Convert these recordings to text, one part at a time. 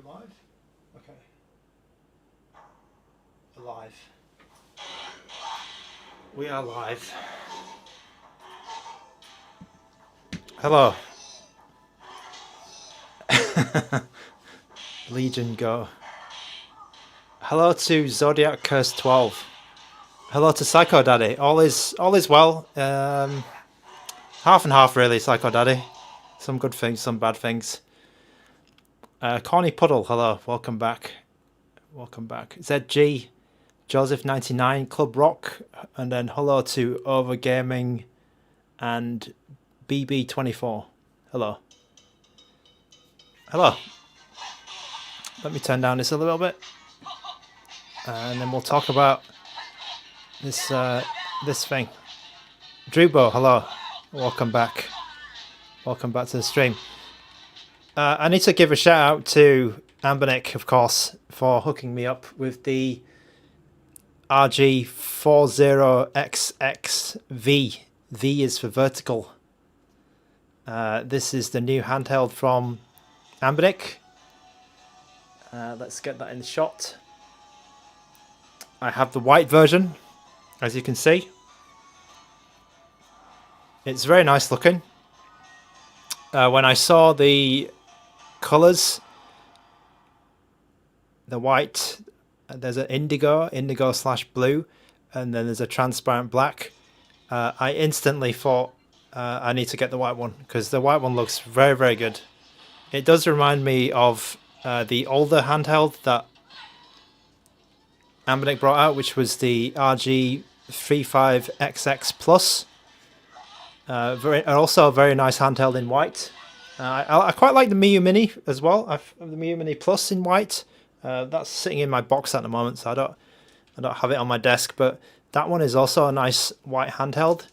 live? Okay. Alive. We are live. Hello. Legion go. Hello to Zodiac Curse 12. Hello to Psycho Daddy. All is well. Half and half really, Psycho Daddy. Some good things, some bad things. Corny Puddle, hello, welcome back. Welcome back. ZG, Joseph99, Club Rock, and then hello to Overgaming and BB24. Hello. Hello. Let me turn down this a little bit. And then we'll talk about this this thing. Drubo, hello. Welcome back. Welcome back to the stream. I need to give a shout out to ANBERNIC, of course, for hooking me up with the RG40XX V. V is for vertical. This is the new handheld from ANBERNIC. Let's get that in the shot. I have the white version, as you can see. It's very nice looking. When I saw the colours, the white, there's an indigo / blue, and then there's a transparent black. I instantly thought I need to get the white one because the white one looks very, very good. It does remind me of the older handheld that ANBERNIC brought out, which was the RG35XX Plus. Also a very nice handheld in white. I quite like the Miyoo Mini as well. I've the Miyoo Mini Plus in white. That's sitting in my box at the moment, so I don't have it on my desk. But that one is also a nice white handheld.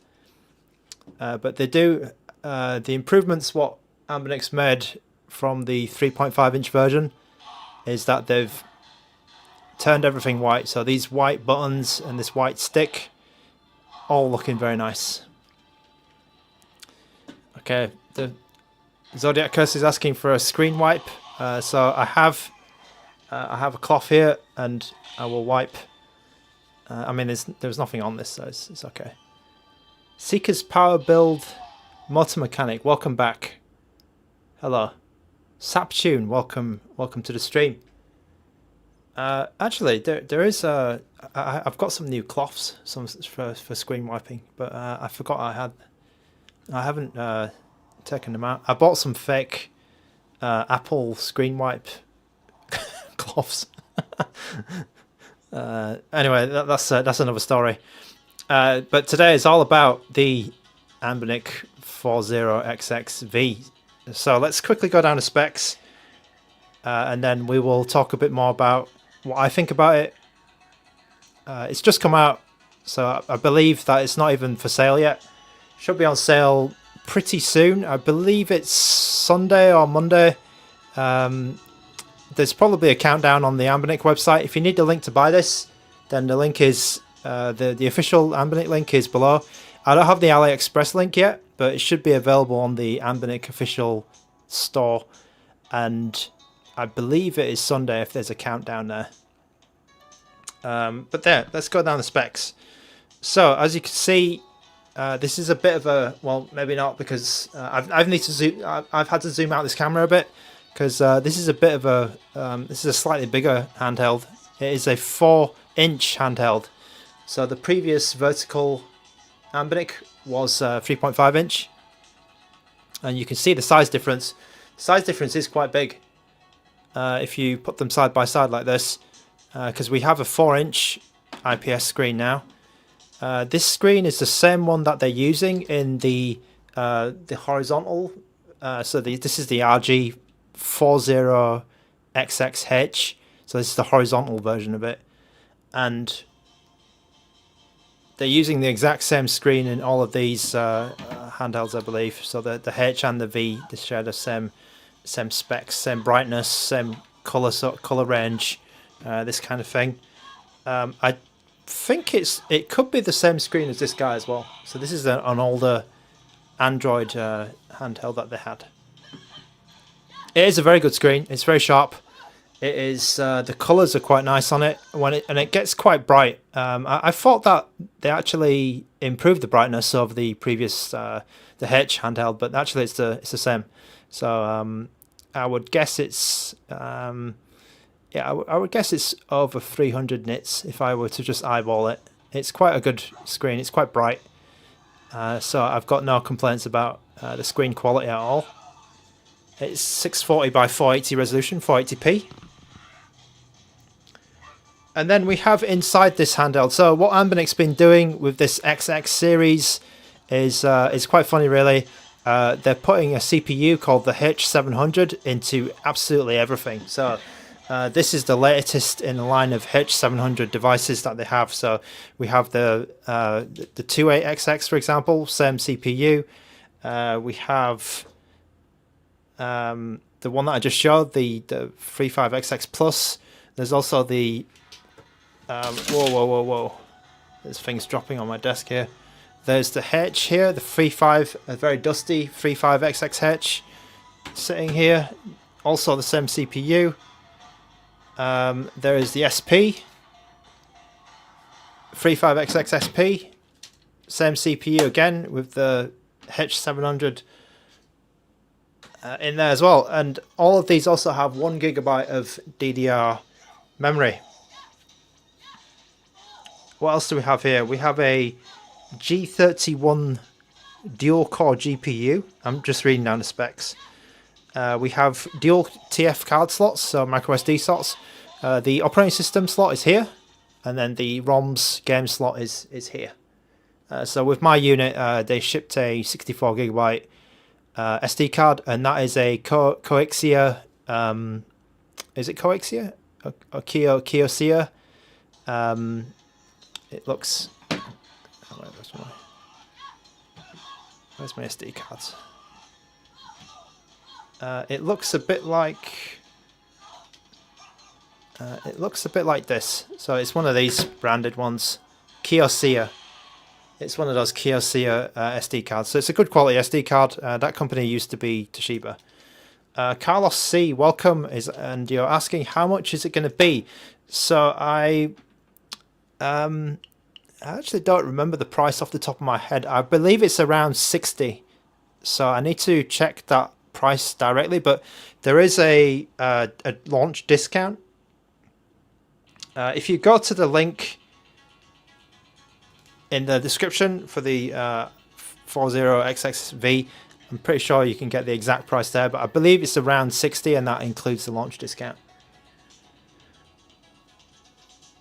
But they do the improvements. What ANBERNIC's made from the 3.5-inch version is that they've turned everything white. So these white buttons and this white stick, all looking very nice. Okay, the Zodiac Curse is asking for a screen wipe, so I have a cloth here, and I will wipe. I mean, there's nothing on this, so it's okay. Seeker's Power Build Motor Mechanic, welcome back. Hello, Saptune, welcome to the stream. Actually, there is I've got some new cloths, for screen wiping, but I forgot I haven't taken them out. I bought some fake Apple screen wipe cloths. Anyway, that's another story. But today is all about the ANBERNIC 40XX V. So let's quickly go down to specs, and then we will talk a bit more about what I think about it. It's just come out, so I believe that it's not even for sale yet. Should be on sale pretty soon. I believe it's Sunday or Monday. There's probably a countdown on the ANBERNIC website. If you need the link to buy this, then the link is the official ANBERNIC link is below. I don't have the AliExpress link yet, but it should be available on the ANBERNIC official store, and I believe it is Sunday if there's a countdown there. But there, let's go down the specs. So as you can see, this is a bit of a, well, maybe not, because I've had to zoom out this camera a bit, because this is a bit of a this is a slightly bigger handheld. It is a 4-inch handheld. So the previous vertical ANBERNIC was 3.5 inch, and you can see the size difference. The size difference is quite big if you put them side by side like this, because we have a 4-inch IPS screen now. This screen is the same one that they're using in the horizontal. So this is the RG40XXH. So this is the horizontal version of it, and they're using the exact same screen in all of these handhelds, I believe. So the H and the V, they share the same specs, same brightness, same color range, this kind of thing. I think it could be the same screen as this guy as well. So this is an older Android handheld that they had. It is a very good screen. It's very sharp. It is the colours are quite nice on it and it gets quite bright. I thought that they actually improved the brightness of the previous the H handheld, but actually it's the same. So I would guess it's yeah, I would guess it's over 300 nits if I were to just eyeball it. It's quite a good screen. It's quite bright, so I've got no complaints about the screen quality at all. It's 640 by 480 resolution, 480p. And then we have inside this handheld. So what ANBERNIC's been doing with this XX series is quite funny, really. They're putting a CPU called the H700 into absolutely everything. So this is the latest in the line of H700 devices that they have. So we have the 28XX, for example, same CPU. We have the one that I just showed, the 35XX Plus. There's also the whoa. There's things dropping on my desk here. There's the H here, the 35, a very dusty 35XXH sitting here. Also the same CPU. There is the SP, 35XXSP, same CPU again with the H700 in there as well. And all of these also have 1 GB of DDR memory. What else do we have here? We have a G31 dual core GPU. I'm just reading down the specs. We have dual TF card slots, so micro SD slots. The operating system slot is here, and then the ROM's game slot is here. So with my unit, they shipped a 64 GB SD card, and that is a Coexia. Is it Coexia or Kyocera? It looks. Where's my SD cards? It looks a bit like. It looks a bit like this. So it's one of these branded ones, Kyocera. It's one of those Kyocera SD cards. So it's a good quality SD card. That company used to be Toshiba. Carlos C, welcome. And you're asking how much is it going to be? So I actually don't remember the price off the top of my head. I believe it's around 60. So I need to check that price directly. But there is a launch discount. If you go to the link in the description for the 40XX V, I'm pretty sure you can get the exact price there. But I believe it's around 60, and that includes the launch discount.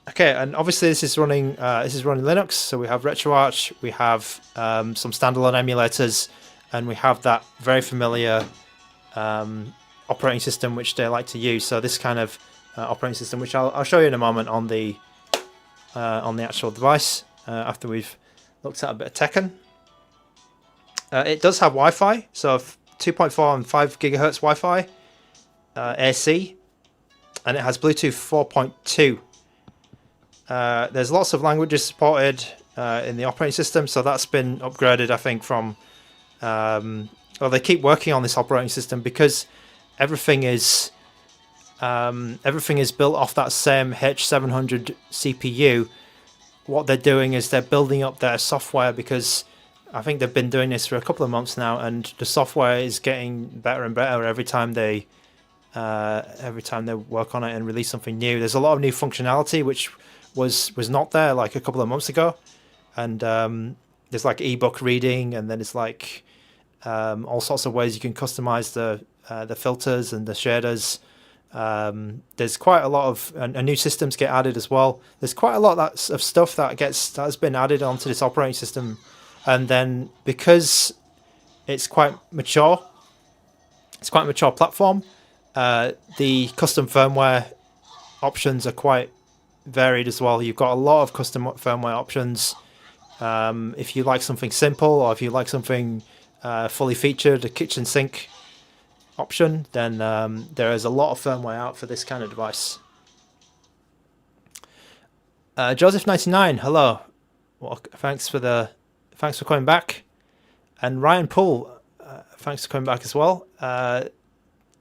Okay, and obviously this is running Linux, so we have RetroArch, we have some standalone emulators, and we have that very familiar operating system which they like to use. So this kind of operating system, which I'll show you in a moment on the actual device after we've looked at a bit of Tekken. It does have Wi-Fi, so 2.4 and 5 gigahertz Wi-Fi AC, and it has Bluetooth 4.2. There's lots of languages supported in the operating system, so that's been upgraded, I think, from... well, they keep working on this operating system because everything is built off that same H700 CPU. What they're doing is they're building up their software, because I think they've been doing this for a couple of months now, and the software is getting better and better every time they work on it and release something new. There's a lot of new functionality which was not there like a couple of months ago, and there's like ebook reading, and then it's like all sorts of ways you can customize the filters and the shaders. There's quite a lot of and new systems get added as well. There's quite a lot of stuff that has been added onto this operating system, and then because it's quite mature platform, the custom firmware options are quite varied as well. You've got a lot of custom firmware options. If you like something simple, or if you like something fully featured, a kitchen sink option, then there is a lot of firmware out for this kind of device. Joseph99, hello. Well, thanks for coming back. And Ryan Poole, thanks for coming back as well.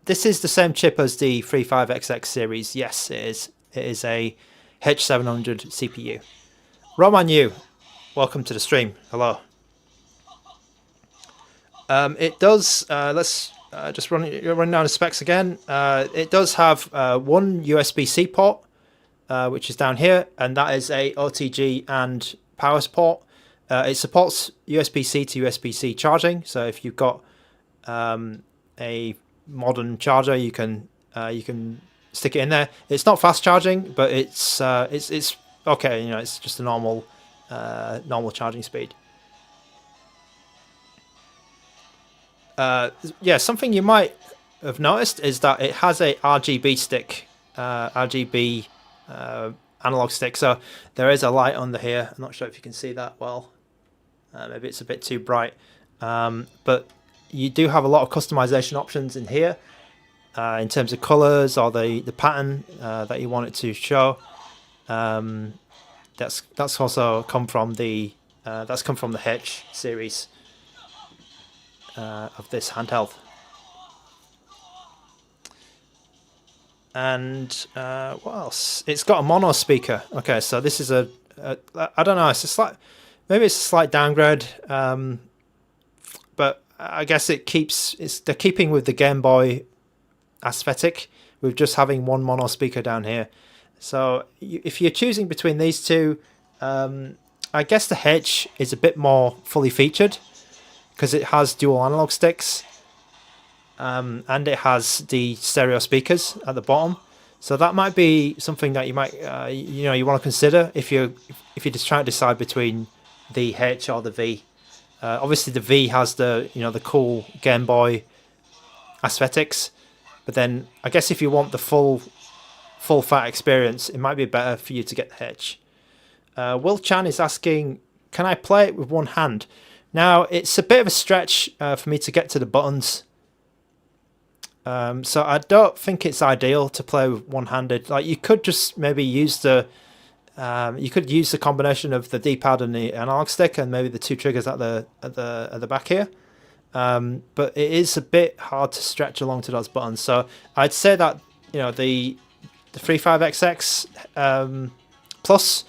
this is the same chip as the 35XX series. Yes, it is. It is a H700 CPU. Roman Yu, welcome to the stream. Hello. It does. Let's just run down the specs again. It does have one USB-C port, which is down here, and that is a OTG and power port. It supports USB-C to USB-C charging. So if you've got a modern charger, you can stick it in there. It's not fast charging, but it's okay. You know, it's just a normal charging speed. Yeah, something you might have noticed is that it has a RGB stick, RGB analog stick. So there is a light under here. I'm not sure if you can see that well. Maybe it's a bit too bright, but you do have a lot of customization options in here in terms of colors or the pattern that you want it to show. That's also come from the H series of this handheld. And what else? It's got a mono speaker. Okay, so this is I don't know. It's a slight, maybe it's a slight downgrade, but I guess they're keeping with the Game Boy aesthetic with just having one mono speaker down here. So if you're choosing between these two, I guess the H is a bit more fully featured because it has dual analog sticks, and it has the stereo speakers at the bottom. So that might be something that you might you want to consider if you're just trying to decide between the H or the V. Obviously the V has the the cool Game Boy aesthetics, but then I guess if you want the full fat experience, it might be better for you to get the H. Will Chan is asking, can I play it with one hand? Now it's a bit of a stretch for me to get to the buttons, so I don't think it's ideal to play with one-handed. Like you could just maybe use the combination of the D-pad and the analog stick, and maybe the two triggers at the back here. But it is a bit hard to stretch along to those buttons. So I'd say that the 35XX Plus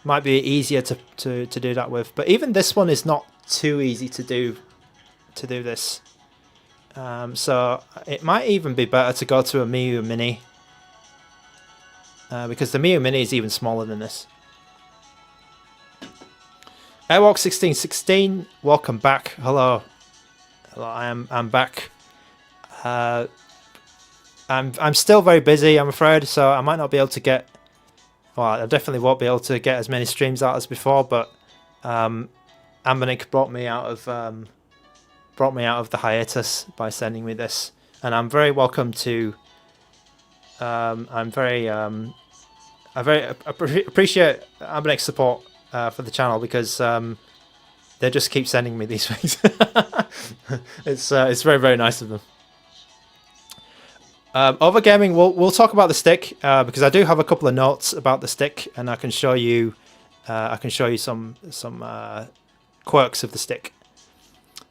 might be easier to do that with. But even this one is not too easy to do this. So it might even be better to go to a Miyoo Mini, because the Miyoo Mini is even smaller than this. Airwalk1616, welcome back. Hello. I'm back. I'm still very busy, I'm afraid, so I might not be able to get. Well, I definitely won't be able to get as many streams out as before. But ANBERNIC brought me out of the hiatus by sending me this, and I'm very welcome to. I very appreciate ANBERNIC's support for the channel, because they just keep sending me these things. It's very, very nice of them. Over gaming, we'll talk about the stick, because I do have a couple of notes about the stick, and I can show you some quirks of the stick.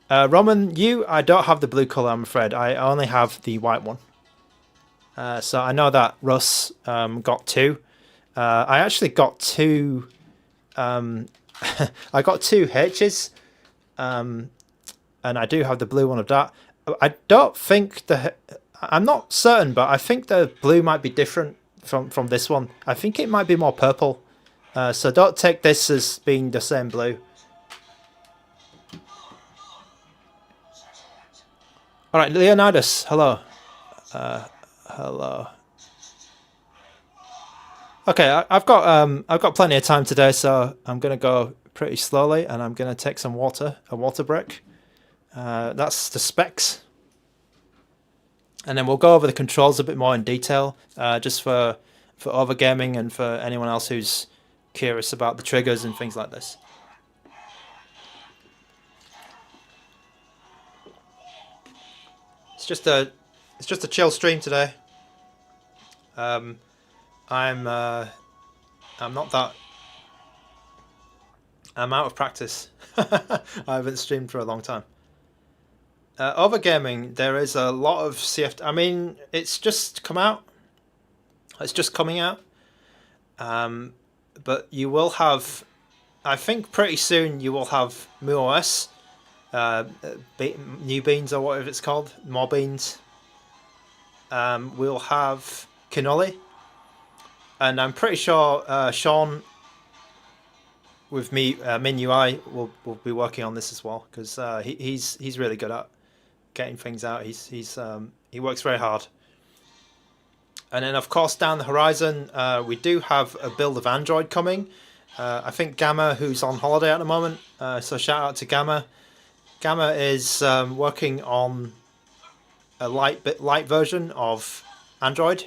Roman, I don't have the blue color, I'm afraid. I only have the white one. So I know that Russ got two. I actually got two. I got two H's, and I do have the blue one of that. I don't think I'm not certain, but I think the blue might be different from this one. I think it might be more purple. So don't take this as being the same blue. All right, Leonidas, hello. Hello. Okay, I've got plenty of time today, so I'm gonna go pretty slowly, and I'm gonna take some water, a water break. That's the specs, and then we'll go over the controls a bit more in detail, just for overgaming and for anyone else who's curious about the triggers and things like this. It's just a chill stream today. I'm not that. I'm out of practice. I haven't streamed for a long time. Over gaming, there is a lot of CF. I mean, it's just come out. It's just coming out. But you will have, I think, pretty soon you will have MuOS, New Beans or whatever it's called, More Beans. We'll have Cannoli, and I'm pretty sure Sean with me, MinUI will be working on this as well, because he's really good at getting things out. He works very hard. And then of course down the horizon we do have a build of Android coming. I think Gamma, who's on holiday at the moment, so shout out to Gamma. Gamma is working on a light version of Android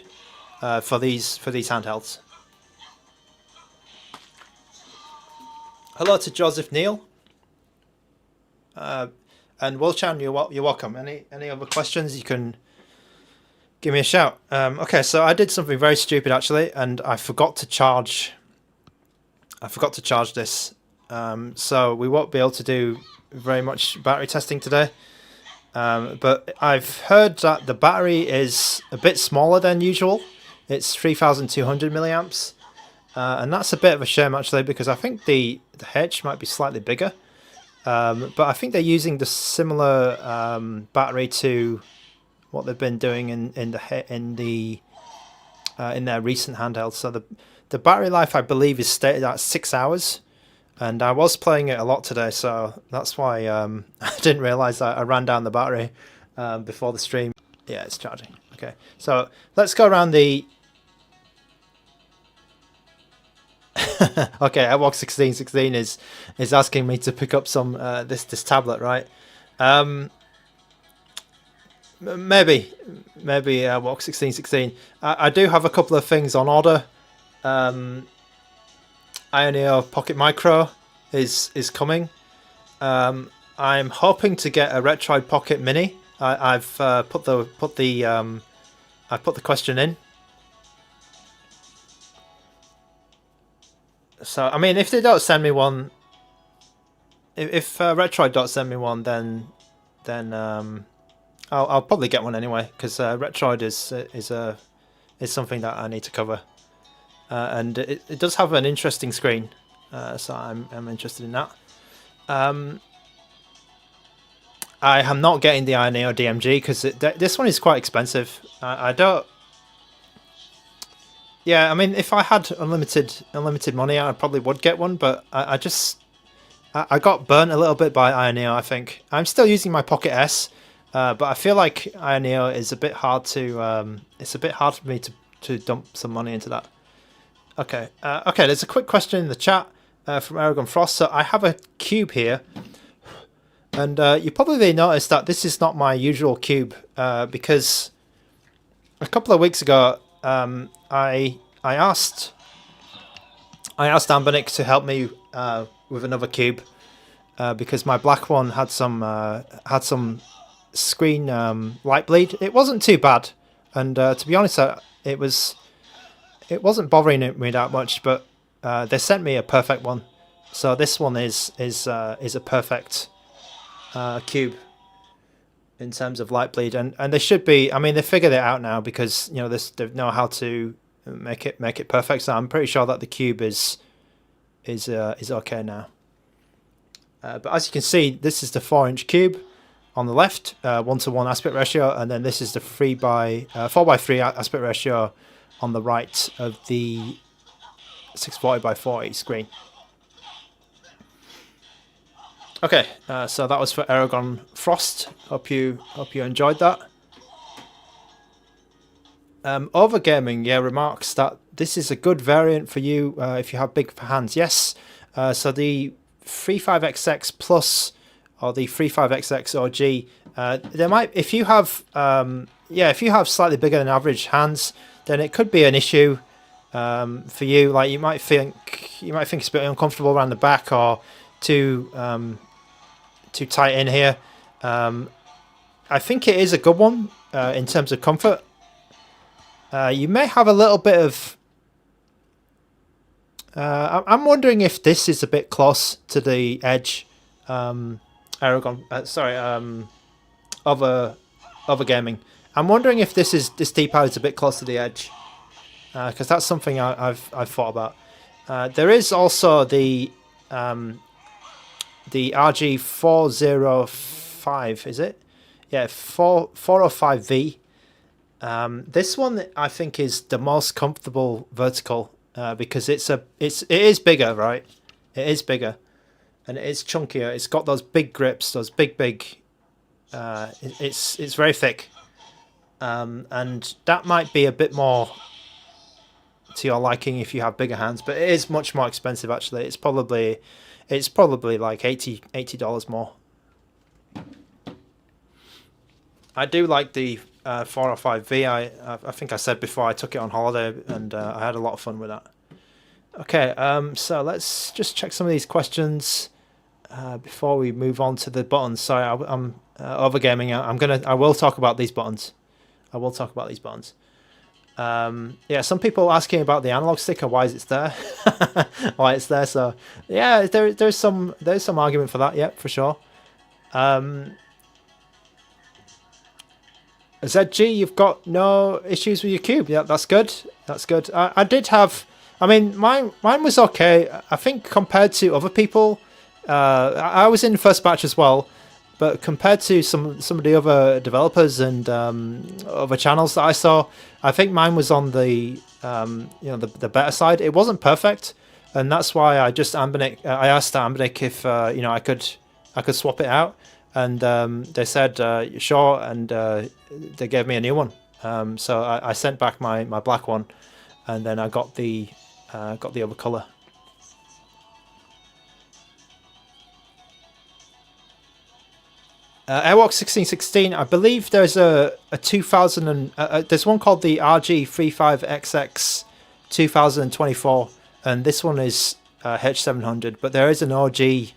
for these handhelds. Hello to Joseph Neal. And Wilchan, you're welcome. Any other questions, you can give me a shout. Okay, so I did something very stupid actually, and I forgot to charge this. So we won't be able to do very much battery testing today. But I've heard that the battery is a bit smaller than usual. It's 3,200 milliamps. And that's a bit of a shame actually, because I think the H might be slightly bigger. But I think they're using the similar battery to what they've been doing in their recent handhelds. So the battery life, I believe, is stated at 6 hours, and I was playing it a lot today, so that's why I didn't realise that I ran down the battery before the stream. Yeah, it's charging. Okay, so let's go around the. Okay, Airwalk 1616 is asking me to pick up some this tablet, right? Maybe Airwalk 1616. I do have a couple of things on order. Ioneo Pocket Micro is coming. I'm hoping to get a Retroid Pocket Mini. I've put the question in. So I mean, if they don't send me one, if Retroid don't send me one, then I'll probably get one anyway, because Retroid is something that I need to cover, and it does have an interesting screen, so I'm interested in that. I am not getting the Ioneo DMG because this one is quite expensive. I don't. Yeah, I mean, if I had unlimited money, I probably would get one, but I got burnt a little bit by Ioneo, I think. I'm still using my Pocket S, but I feel like Ioneo is a bit hard to. It's a bit hard for me to dump some money into that. Okay, okay. There's a quick question in the chat from Aragon Frost. So I have a cube here, and you probably noticed that this is not my usual cube because a couple of weeks ago. I asked ANBERNIC to help me with another cube because my black one had some screen light bleed. It wasn't too bad, and to be honest, it wasn't bothering me that much. But they sent me a perfect one, so this one is a perfect cube in terms of light bleed, and they should be. I mean, they figured it out now because they know how to make it perfect. So I'm pretty sure that the cube is okay now. But as you can see, this is the 4-inch cube on the left, 1:1 aspect ratio, and then this is the 4:3 aspect ratio on the right of the 640x40 screen. Okay, so that was for Aragon Frost. Hope you enjoyed that. Overgaming, yeah, remarks that this is a good variant for you if you have big hands. Yes, so the 35XX Plus or the 35XX OG, there might, if you have slightly bigger than average hands, then it could be an issue for you. Like you might think it's a bit uncomfortable around the back or too tight in here. I think it is a good one in terms of comfort. You may have a little bit of. I'm wondering if this is a bit close to the edge. Aragon, other gaming. I'm wondering if this D-pad is a bit close to the edge, because that's something I've thought about. There is also the RG405, is it? Yeah, 405V. This one I think is the most comfortable vertical because it is bigger, right? It is bigger, and it is chunkier. It's got those big grips, those big. It's very thick, and that might be a bit more to your liking if you have bigger hands. But it is much more expensive actually. It's probably like $80 more. I do like the 405V. I think I said before I took it on holiday and I had a lot of fun with that. Okay, so let's just check some of these questions before we move on to the buttons. Sorry, I'm overgaming. I will talk about these buttons. Yeah, some people asking about the analog sticker. Why is it there? Why it's there? So yeah, there's some argument for that. Yeah, for sure. ZG, you've got no issues with your cube. Yeah, that's good. That's good. I did have. I mean, mine was okay. I think compared to other people, I was in the first batch as well, but compared to some of the other developers and other channels that I saw, I think mine was on the the better side. It wasn't perfect, and that's why I just I asked ANBERNIC if I could swap it out, and they said sure, and they gave me a new one. So I sent back my black one, and then I got the other color. Airwalk 1616. I believe there's a 2000 and there's one called the RG35XX 2024, and this one is H700. But there is an OG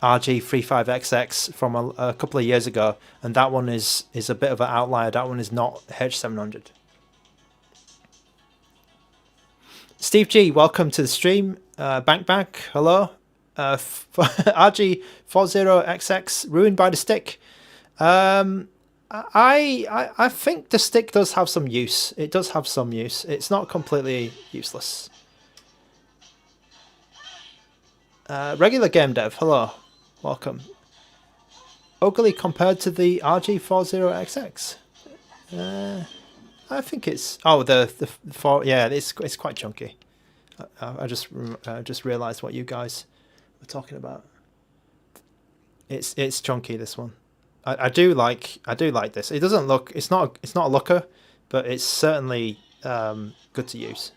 RG35XX from a couple of years ago, and that one is a bit of an outlier. That one is not H700. Steve G, welcome to the stream. Bank, hello. RG40XX, ruined by the stick. I think the stick does have some use. It does have some use. It's not completely useless. Regular game dev, hello, welcome. Ugly compared to the RG40XX. I think it's it's quite chunky. I just realized what you guys were talking about. It's chunky, this one. I do like this. It doesn't look. It's not a looker, but it's certainly good to use.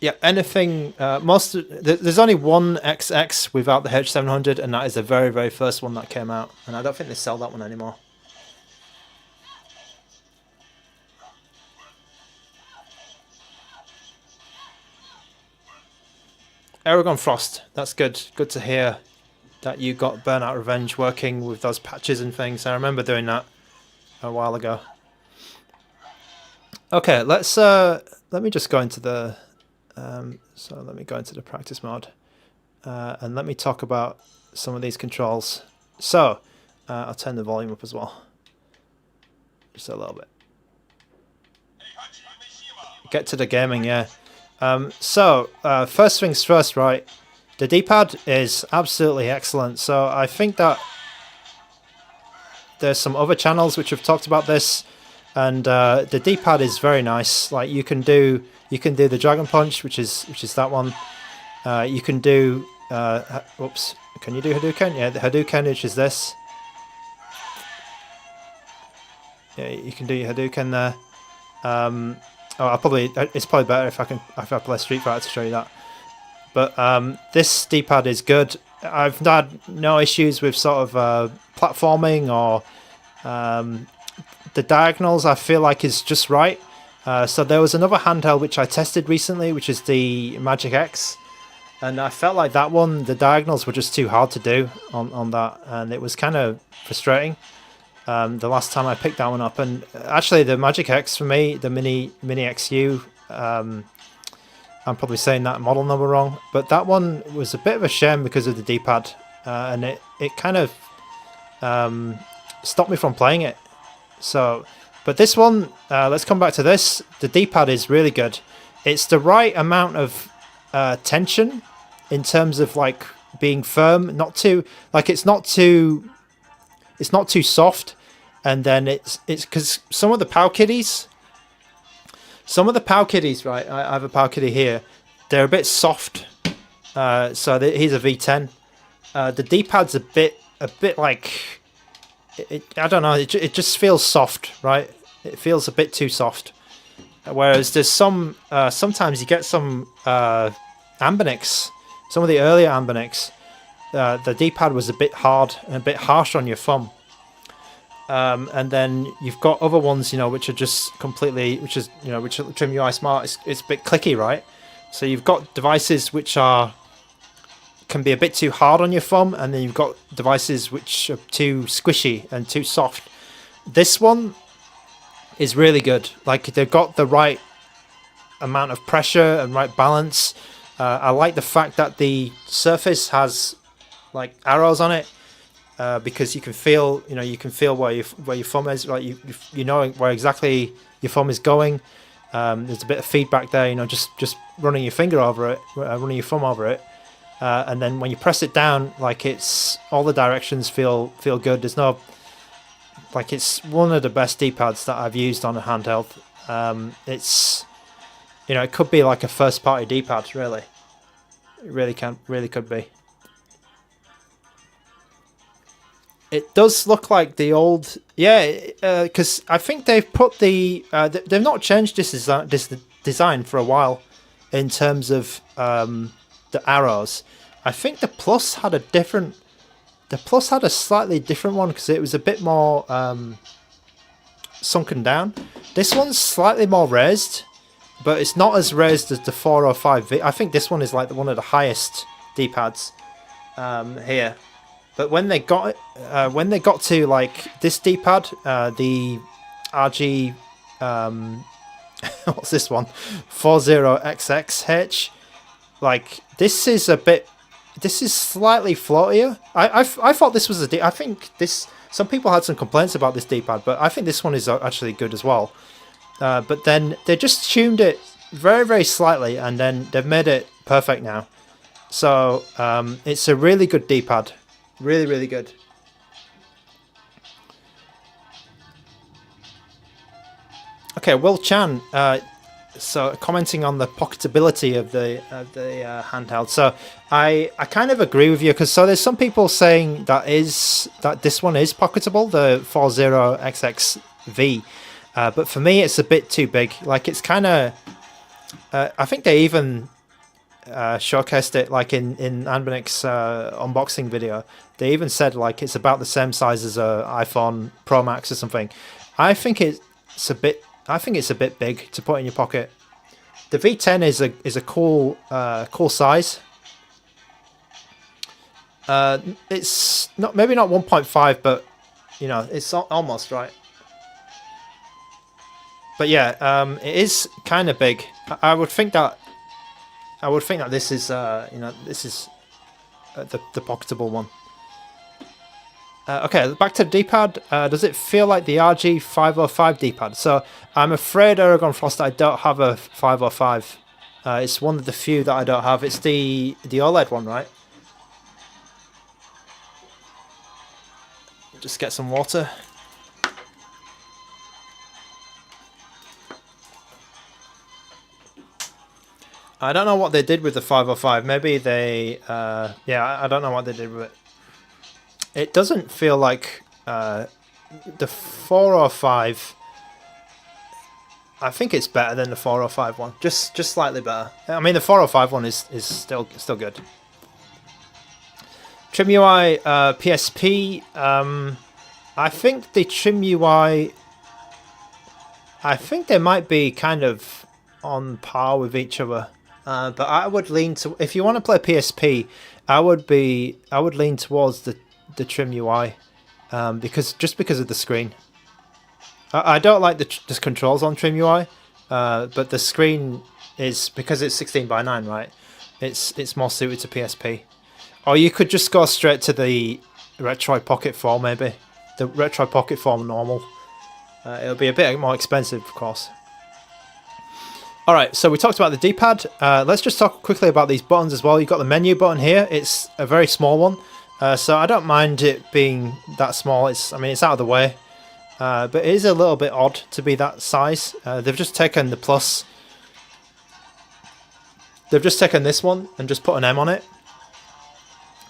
Yeah, anything. There's only one XX without the H700, and that is the very, very first one that came out. And I don't think they sell that one anymore. Aragon Frost, that's good. Good to hear that you got Burnout Revenge working with those patches and things. I remember doing that a while ago. Okay, let me just go into the let me go into the practice mode and let me talk about some of these controls. So I'll turn the volume up as well, just a little bit. Get to the gaming, yeah. First things first, right? The D-pad is absolutely excellent. So I think that there's some other channels which have talked about this, and the D-pad is very nice. Like you can do the Dragon Punch, which is that one. You can do oops, can you do Hadouken? Yeah, the Hadouken, which is this. Yeah, you can do your Hadouken there. It's probably better if I play Street Fighter to show you that. But this D-pad is good. I've had no issues with sort of platforming or the diagonals. I feel like is just right. So there was another handheld which I tested recently, which is the Magic X, and I felt like that one, the diagonals were just too hard to do on that, and it was kind of frustrating. The last time I picked that one up, and actually the Magic X for me, the Mini XU, I'm probably saying that model number wrong, but that one was a bit of a shame because of the D-pad, and it kind of stop me from playing it. So, but this one, let's come back to this. The D-pad is really good. It's the right amount of tension in terms of like being firm, not too like it's not too soft. And then it's because some of the POW Kiddies, right? I have a POW Kiddie here. They're a bit soft. So here's a V10. The D-pad's a bit like I don't know. It just feels soft, right? It feels a bit too soft. Whereas there's some sometimes you get some ANBERNICs, some of the earlier ANBERNICs. The D-pad was a bit hard and a bit harsh on your thumb. And then you've got other ones, which are just completely, which are TrimUI Smart. It's a bit clicky, right? So you've got devices which can be a bit too hard on your thumb, and then you've got devices which are too squishy and too soft. This one is really good. Like, they've got the right amount of pressure and right balance. I like the fact that the surface has like arrows on it. Because you can feel where your thumb is, like you know where exactly your thumb is going. There's a bit of feedback there, just running your finger over it, running your thumb over it, and then when you press it down, like it's all the directions feel good. There's no like it's one of the best D-pads that I've used on a handheld. It's it could be like a first party D-pad, really. It really could be. It does look like the old, because I think they've put they've not changed this design for a while in terms of the arrows. I think the Plus had a slightly different one because it was a bit more sunken down. This one's slightly more raised, but it's not as raised as the 405V. I think this one is like one of the highest D-pads here. But when they got to like this D-pad, the RG, what's this one, 40XX, like this is slightly floatier. I thought this was I think this. Some people had some complaints about this D-pad, but I think this one is actually good as well. But then they just tuned it very, very slightly, and then they've made it perfect now. So it's a really good D-pad. Really, really good. Okay, Will Chan, so commenting on the pocketability of the handheld. So I kind of agree with you, because there's some people saying that this one is pocketable, the 40XX V, but for me it's a bit too big. Like it's kind of, I think they even showcased it like in ANBERNIC's unboxing video. They even said like it's about the same size as a iPhone Pro Max or something. I think it's a bit big to put in your pocket. The V10 is a cool size. It's maybe not 1.5, but it's almost right. But yeah, it is kind of big. I would think that this is this is the pocketable one. Okay, back to the D-pad. Does it feel like the RG505 D-pad? So I'm afraid, Aragon Frost, I don't have a 505. It's one of the few that I don't have. It's the OLED one, right? Just get some water. I don't know what they did with the 505. Maybe they, I don't know what they did with it. It doesn't feel like the 405. I think it's better than the 405 one. Just slightly better. I mean, the 405 one is still good. TrimUI PSP. I think the TrimUI. I think they might be kind of on par with each other. But I would lean to, if you want to play PSP, I would lean towards the TrimUI, because of the screen. I don't like the controls on TrimUI, but the screen is, because it's 16:9, right? It's more suited to PSP. Or you could just go straight to the Retroid Pocket 4 maybe. The Retroid Pocket 4 normal. It'll be a bit more expensive, of course. Alright, so we talked about the D-pad. Let's just talk quickly about these buttons as well. You've got the menu button here. It's a very small one. So I don't mind it being that small. I mean, it's out of the way. But it is a little bit odd to be that size. They've just taken the plus. They've just taken this one and just put an M on it.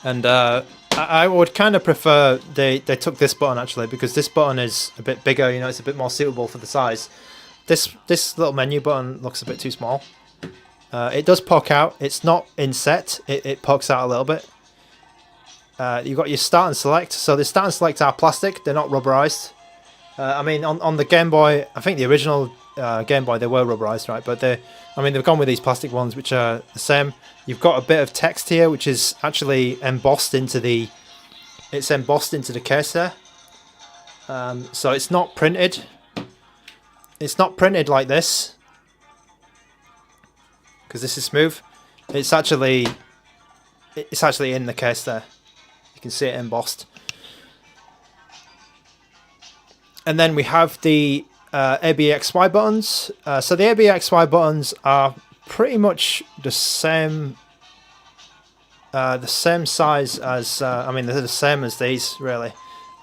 And I would kind of prefer they took this button actually, because this button is a bit bigger, you know, it's a bit more suitable for the size. This little menu button looks a bit too small. It does poke out. It's not inset. It pokes out a little bit. You've got your start and select. So the start and select are plastic. They're not rubberized. I mean, on the Game Boy, I think the original Game Boy, they were rubberized, right? But they've gone with these plastic ones, which are the same. You've got a bit of text here, which is actually embossed into the. It's embossed into the case there. So it's not printed. It's not printed like this, because this is smooth. It's actually in the case there. You can see it embossed. And then we have the ABXY buttons. So the ABXY buttons are pretty much the same size as. I mean, they're the same as these really.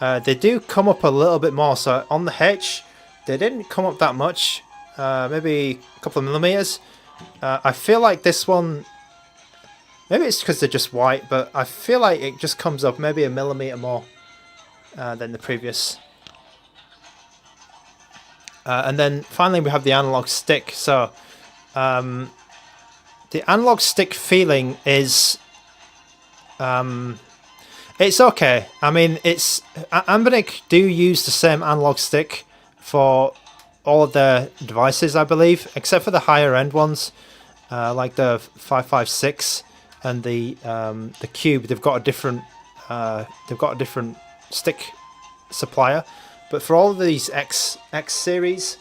They do come up a little bit more. So on the H, they didn't come up that much. Maybe a couple of millimeters. I feel like this one. Maybe it's because they're just white, but I feel like it just comes up maybe a millimeter more than the previous. And then finally we have the analog stick. So the analog stick feeling is it's okay. I mean, ANBERNIC do use the same analog stick for all of their devices, I believe, except for the higher end ones, like the 556 and the Cube. They've got a different stick supplier. But for all of these X series,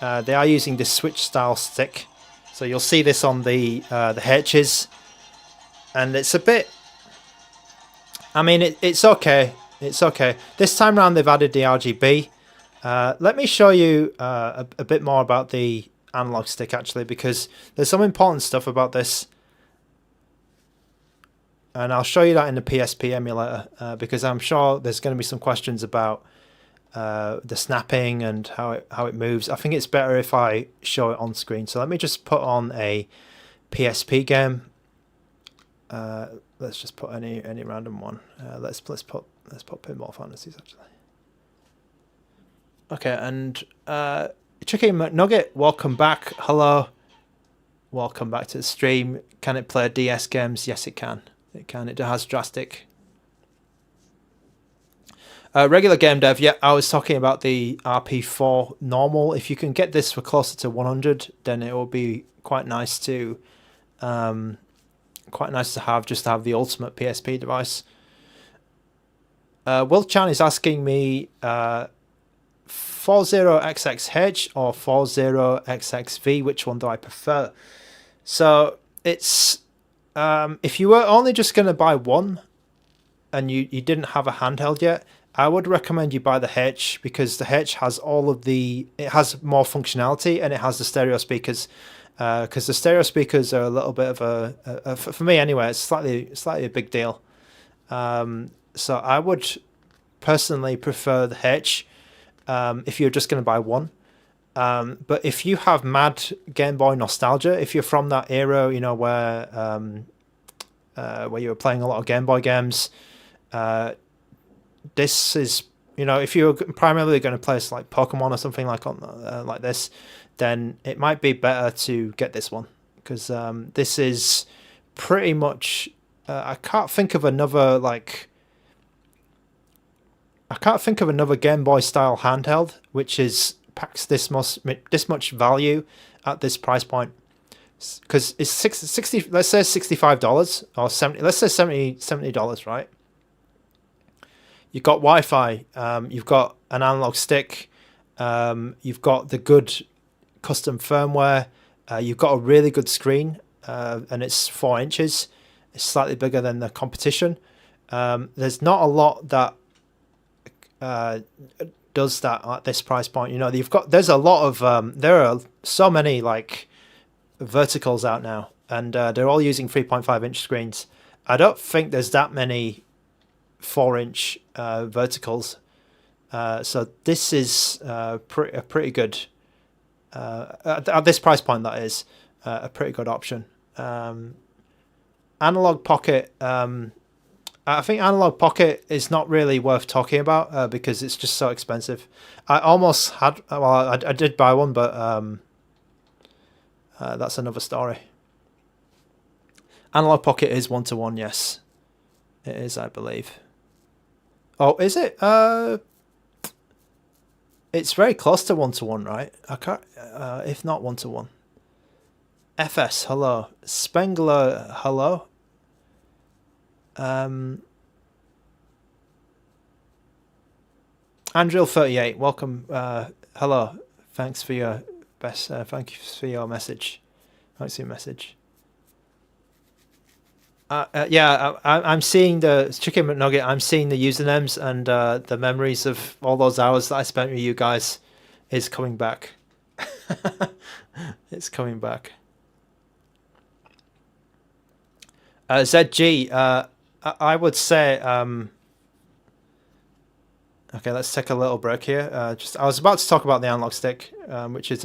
they are using this Switch style stick. So you'll see this on the H's, and it's a bit. I mean, it's okay. It's okay. This time around, they've added the RGB. Let me show you a bit more about the analog stick actually, because there's some important stuff about this. And I'll show you that in the PSP emulator, because I'm sure there's going to be some questions about the snapping and how it moves. I think it's better if I show it on screen. So let me just put on a PSP game. Let's just put any random one. Let's put Pinball Fantasies actually. Okay, and Chicky McNugget, welcome back. Hello, welcome back to the stream. Can it play DS games? Yes, it can. It can. It has drastic. Regular game dev, yeah, I was talking about the RP4 normal. If you can get this for closer to 100, then it will be quite nice to have the ultimate PSP device. Will Chan is asking me 40XXH or 40XXV, which one do I prefer? So it's if you were only just going to buy one and you didn't have a handheld yet, I would recommend you buy the H, because the H has it has more functionality, and it has the stereo speakers. Because the stereo speakers are a little bit of a for me anyway, it's slightly a big deal. So I would personally prefer the H if you're just going to buy one. But if you have mad Game Boy nostalgia, if you're from that era, you know, where you were playing a lot of Game Boy games, this is, you know, if you're primarily going to play like Pokemon or something like this, then it might be better to get this one, because this is pretty much. I can't think of another Game Boy style handheld which packs this much value at this price point, because it's 60. Let's say $65 or 70. Let's say $70, right? You've got Wi-Fi. You've got an analog stick. You've got the good custom firmware. You've got a really good screen, and it's 4 inches. It's slightly bigger than the competition. There's not a lot that does that at this price point. You know, there's a lot of there are so many like verticals out now, and they're all using 3.5-inch screens. I don't think there's that many 4-inch verticals. So this is a pretty good at this price point. That is a pretty good option. Analog Pocket. I think Analog Pocket is not really worth talking about because it's just so expensive. I almost had, well, I did buy one, but that's another story. Analog Pocket is 1-to-1, yes. It is, I believe. Oh, is it? It's very close to 1-to-1, right? I can't, if not 1-to-1. FS, hello. Spengler, hello. Andrew38, welcome. Hello. Thanks for your thank you for your message. Thanks for your message. Yeah, I'm seeing the Chicken McNugget. I'm seeing the usernames, and the memories of all those hours that I spent with you guys is coming back. It's coming back. ZG, I would say. Okay, let's take a little break here. I was about to talk about the analog stick, which is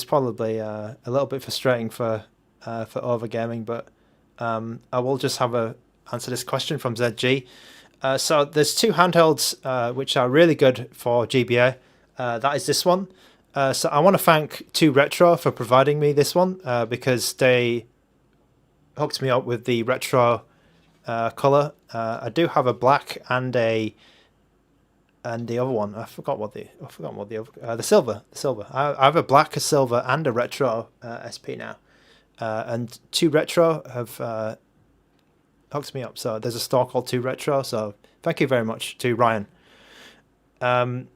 probably a little bit frustrating for overgaming, but I will just answer this question from ZG. So there's two handhelds which are really good for GBA. That is this one. So I want to thank 2 Retro for providing me this one because they hooked me up with the retro color. I do have a black and the other one. I forgot what the other the silver. I have a black, a silver, and a retro SP now. And 2 Retro have hooked me up. So there's a store called 2 Retro. So thank you very much to Ryan. And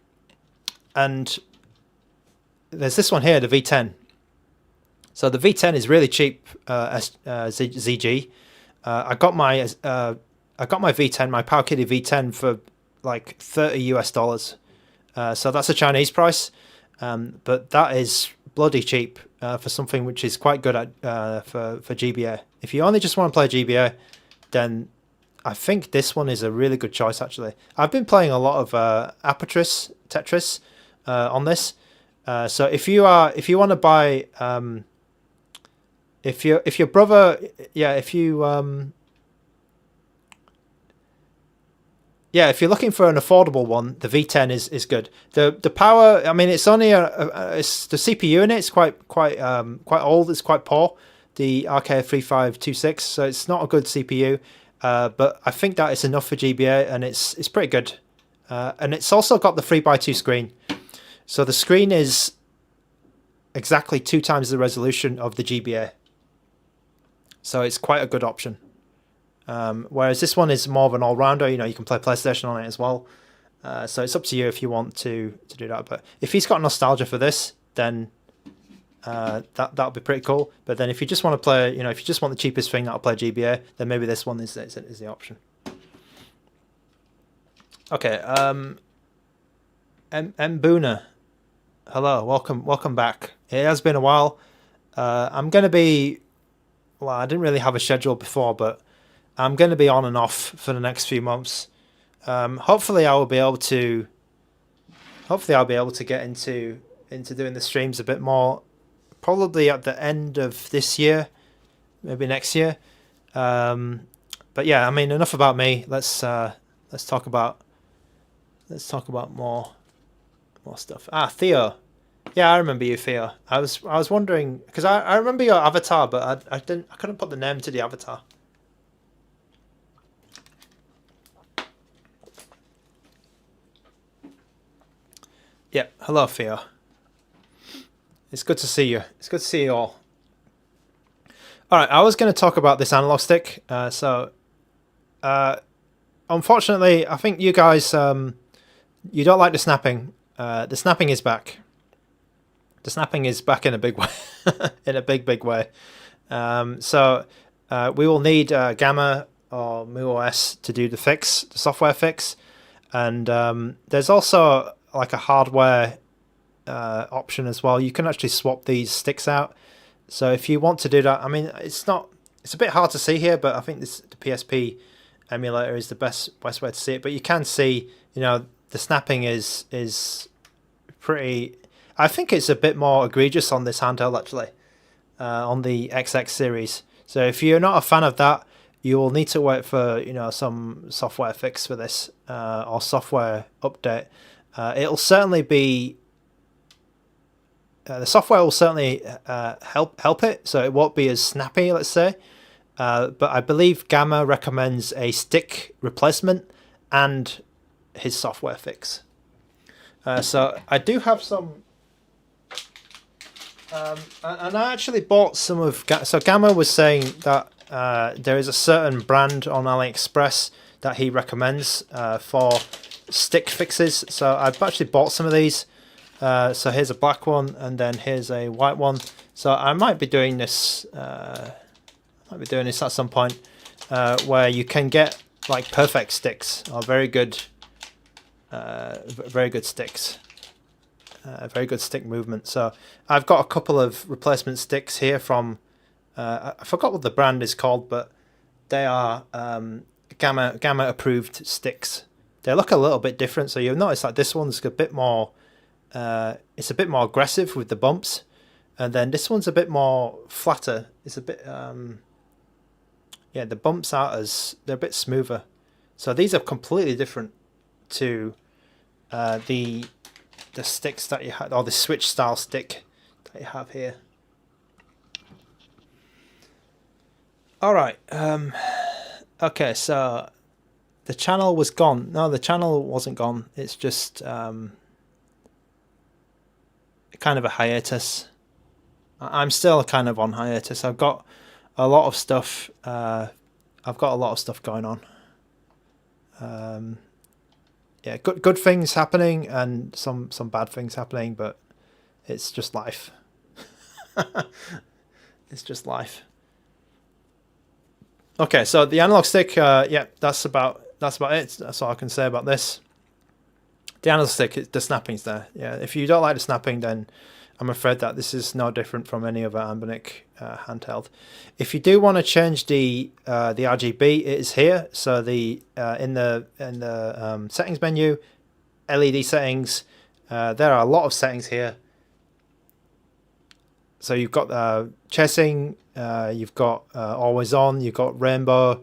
there's this one here, the V10. So the V10 is really cheap. ZG. I got my V10, my Power Kitty V10 for like $30 US. So that's a Chinese price. But that is bloody cheap for something which is quite good at for GBA. If you only just want to play GBA, then I think this one is a really good choice. Actually, I've been playing a lot of Tetris on this. So if you want to buy, if your brother, if you're looking for an affordable one, the V10 is good. The power, I mean, it's only it's the CPU in it. It's quite old. It's quite poor. The RK3526, so it's not a good CPU. But I think that is enough for GBA, and it's pretty good. And it's also got the 3x2 screen, so the screen is exactly 2 times the resolution of the GBA. So it's quite a good option. Whereas this one is more of an all-rounder. You know, you can play PlayStation on it as well. So it's up to you if you want to do that. But if he's got nostalgia for this, then that'll be pretty cool. But then if you just want to play, if you just want the cheapest thing that'll play GBA, then maybe this one is the option. Okay. Mbuna, hello, welcome back. It has been a while. I'm going to be. Well, I didn't really have a schedule before, but I'm going to be on and off for the next few months. Hopefully I'll be able to get into doing the streams a bit more, probably at the end of this year, maybe next year. But yeah, I mean, enough about me. Let's talk about more stuff. Theo. Yeah, I remember you, Theo. I was wondering because I remember your avatar, but I couldn't put the name to the avatar. Yeah, hello, Theo. It's good to see you. It's good to see you all. All right, I was going to talk about this analog stick. Unfortunately, I think you guys you don't like the snapping. The snapping is back. The snapping is back in a big way, in a big way. We will need gamma or MyOS to do the fix, the software fix, and there's also like a hardware option as well. You can actually swap these sticks out. So if you want to do that, I mean, it's a bit hard to see here, but I think the PSP emulator is the best way to see it. But you can see, you know, the snapping is pretty. I think it's a bit more egregious on this handheld actually, on the XX series. So if you're not a fan of that, you will need to wait for, you know, some software fix for this or software update. It'll certainly be. The software will certainly help it, so it won't be as snappy, let's say. But I believe Gamma recommends a stick replacement and his software fix. So I do have some, and I actually bought some of. So Gamma was saying that there is a certain brand on AliExpress that he recommends for stick fixes. So I've actually bought some of these. So here's a black one, and then here's a white one. So I might be doing this. At some point, where you can get like perfect sticks or very good sticks, very good stick movement. So I've got a couple of replacement sticks here from. I forgot what the brand is called, but they are Gamma approved sticks. They look a little bit different, so you'll notice that this one's a bit more. It's a bit more aggressive with the bumps, and then this one's a bit more flatter. It's a bit, yeah, the bumps they're a bit smoother. So these are completely different to the sticks that you had, or the Switch style stick that you have here. All right. Okay, so the channel was gone. No, the channel wasn't gone. It's just kind of a hiatus. I'm still kind of on hiatus. I've got a lot of stuff. Going on. Yeah, good things happening and some bad things happening, but it's just life. It's just life. Okay, so the analog stick. Yeah, that's about it. That's all I can say about this. The analog stick, the snapping's there. Yeah, if you don't like the snapping, then I'm afraid that this is no different from any other ANBERNIC handheld. If you do want to change the RGB, it is here. So the in the settings menu, LED settings, there are a lot of settings here. So you've got chasing, you've got always on, you've got rainbow.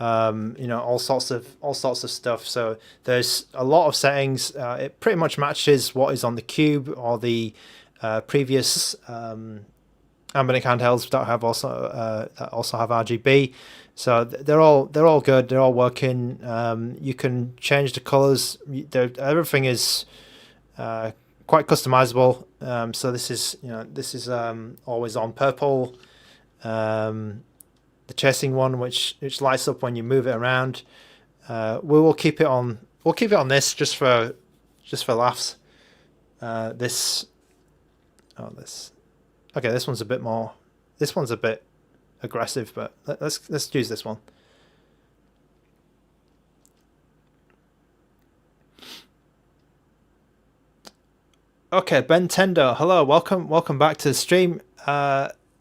You know, all sorts of stuff. So there's a lot of settings. It pretty much matches what is on the Cube or the previous ANBERNIC handhelds that also have RGB. So they're all good. They're all working. You can change the colors. Everything is quite customizable. So this is always on purple. The chasing one, which lights up when you move it around. We will keep it on. We'll keep it on this just for laughs. This. Okay, this one's a bit more. This one's a bit aggressive, but let's use this one. Okay, Ben Tendo, hello, welcome back to the stream.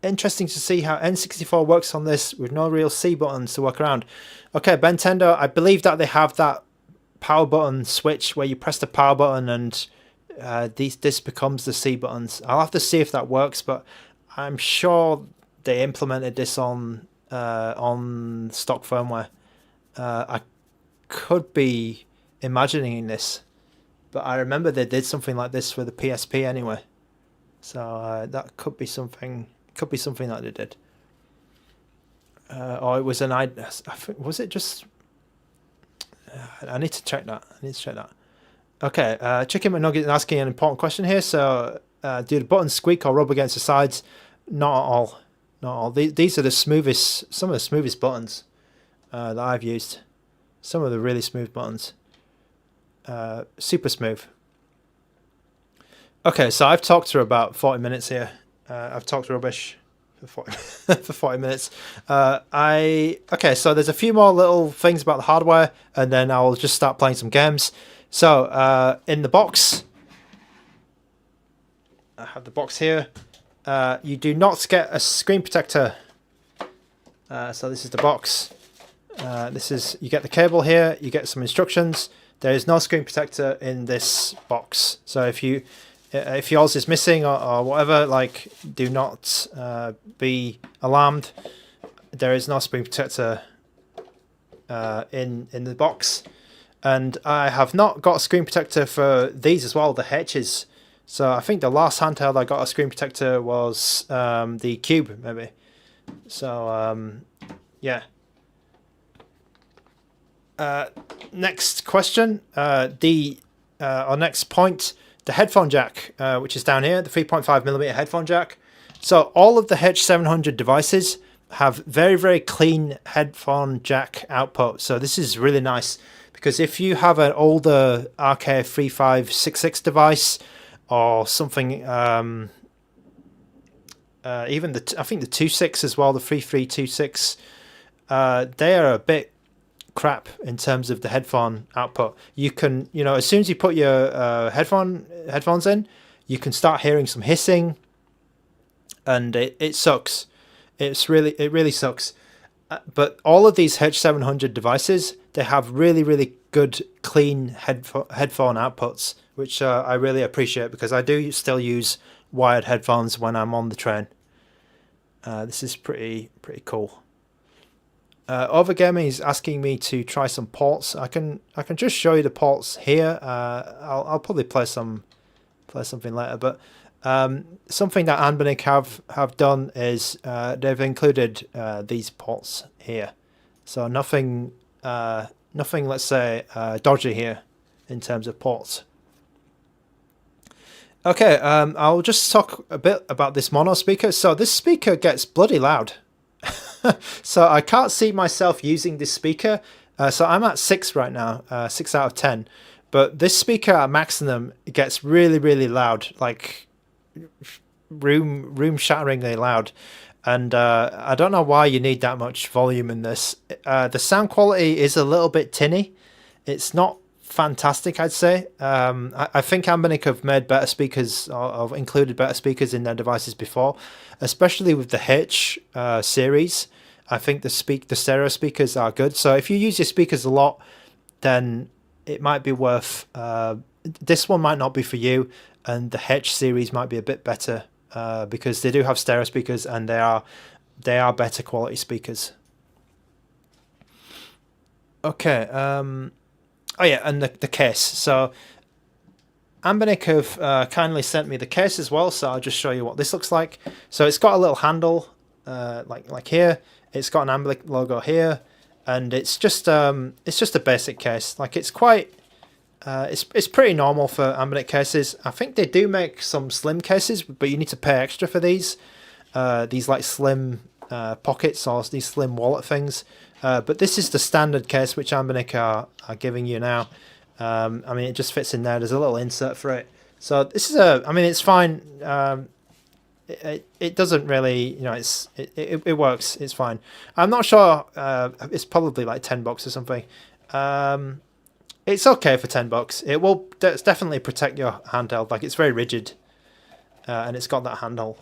Interesting to see how N64 works on this with no real C buttons to work around. Okay, Ben Tendo, I believe that they have that power button switch where you press the power button and this becomes the C buttons. I'll have to see if that works, but I'm sure they implemented this on stock firmware. I could be imagining this, but I remember they did something like this for the PSP anyway. So that could be something. Could be something that they did. Or it was an was it just? I need to check that. Okay, Chicken McNugget asking an important question here. So, do the buttons squeak or rub against the sides? Not at all. Not at all. These are some of the smoothest buttons that I've used. Some of the really smooth buttons. Super smooth. Okay, so I've talked for about 40 minutes here. I've talked rubbish for 40, for 40 minutes. Okay, so there's a few more little things about the hardware, and then I'll just start playing some games. So in the box, I have the box here. You do not get a screen protector. So this is the box. You get the cable here. You get some instructions. There is no screen protector in this box. So if yours is missing or whatever, like, do not be alarmed. There is no screen protector in the box, and I have not got a screen protector for these as well, the H's. So I think the last handheld I got a screen protector was the Cube, maybe. So yeah. Next question. Our next point. The headphone jack, which is down here, the 3.5mm headphone jack. So all of the H700 devices have very, very clean headphone jack output. So this is really nice, because if you have an older RK3566 device or something, even I think the 26 as well, the 3326, they are a bit crap in terms of the headphone output. You can, as soon as you put your headphones in, you can start hearing some hissing, and it sucks. It really sucks. But all of these H700 devices, they have really, really good clean headphone outputs, which I really appreciate, because I do still use wired headphones when I'm on the train. This is pretty cool. Overgaming is asking me to try some ports. I can just show you the ports here. I'll probably play something later, but something that ANBERNIC have done is they've included these ports here. So nothing let's say dodgy here in terms of ports. Okay, I'll just talk a bit about this mono speaker. So this speaker gets bloody loud. So I can't see myself using this speaker. So I'm at 6 right now, 6 out of 10. But this speaker at maximum gets really, really loud, like room shatteringly loud. And I don't know why you need that much volume in this. The sound quality is a little bit tinny. It's not fantastic, I'd say. I think ANBERNIC have made better speakers, or included better speakers in their devices before, especially with the H series. I think the stereo speakers are good. So if you use your speakers a lot, then it might be worth. This one might not be for you, and the H series might be a bit better because they do have stereo speakers, and they are better quality speakers. Okay. Oh yeah, and the case. So ANBERNIC have kindly sent me the case as well, so I'll just show you what this looks like. So it's got a little handle, like here. It's got an ANBERNIC logo here, and it's just a basic case. Like, it's quite, it's pretty normal for ANBERNIC cases. I think they do make some slim cases, but you need to pay extra for these. These like slim pockets, or these slim wallet things. But this is the standard case which ANBERNIC are giving you now. I mean, it just fits in there. There's a little insert for it. So this is I mean, it's fine. It doesn't really, it works. It's fine. I'm not sure. It's probably like $10 or something. It's okay for $10. It will definitely protect your handheld. Like, it's very rigid, and it's got that handle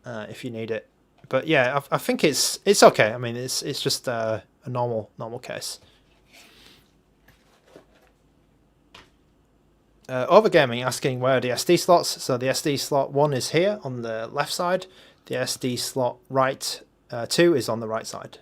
if you need it. But yeah, I think it's okay. I mean, it's just a normal case. Overgaming asking where are the SD slots. So the SD slot 1 is here on the left side. The SD slot 2 is on the right side.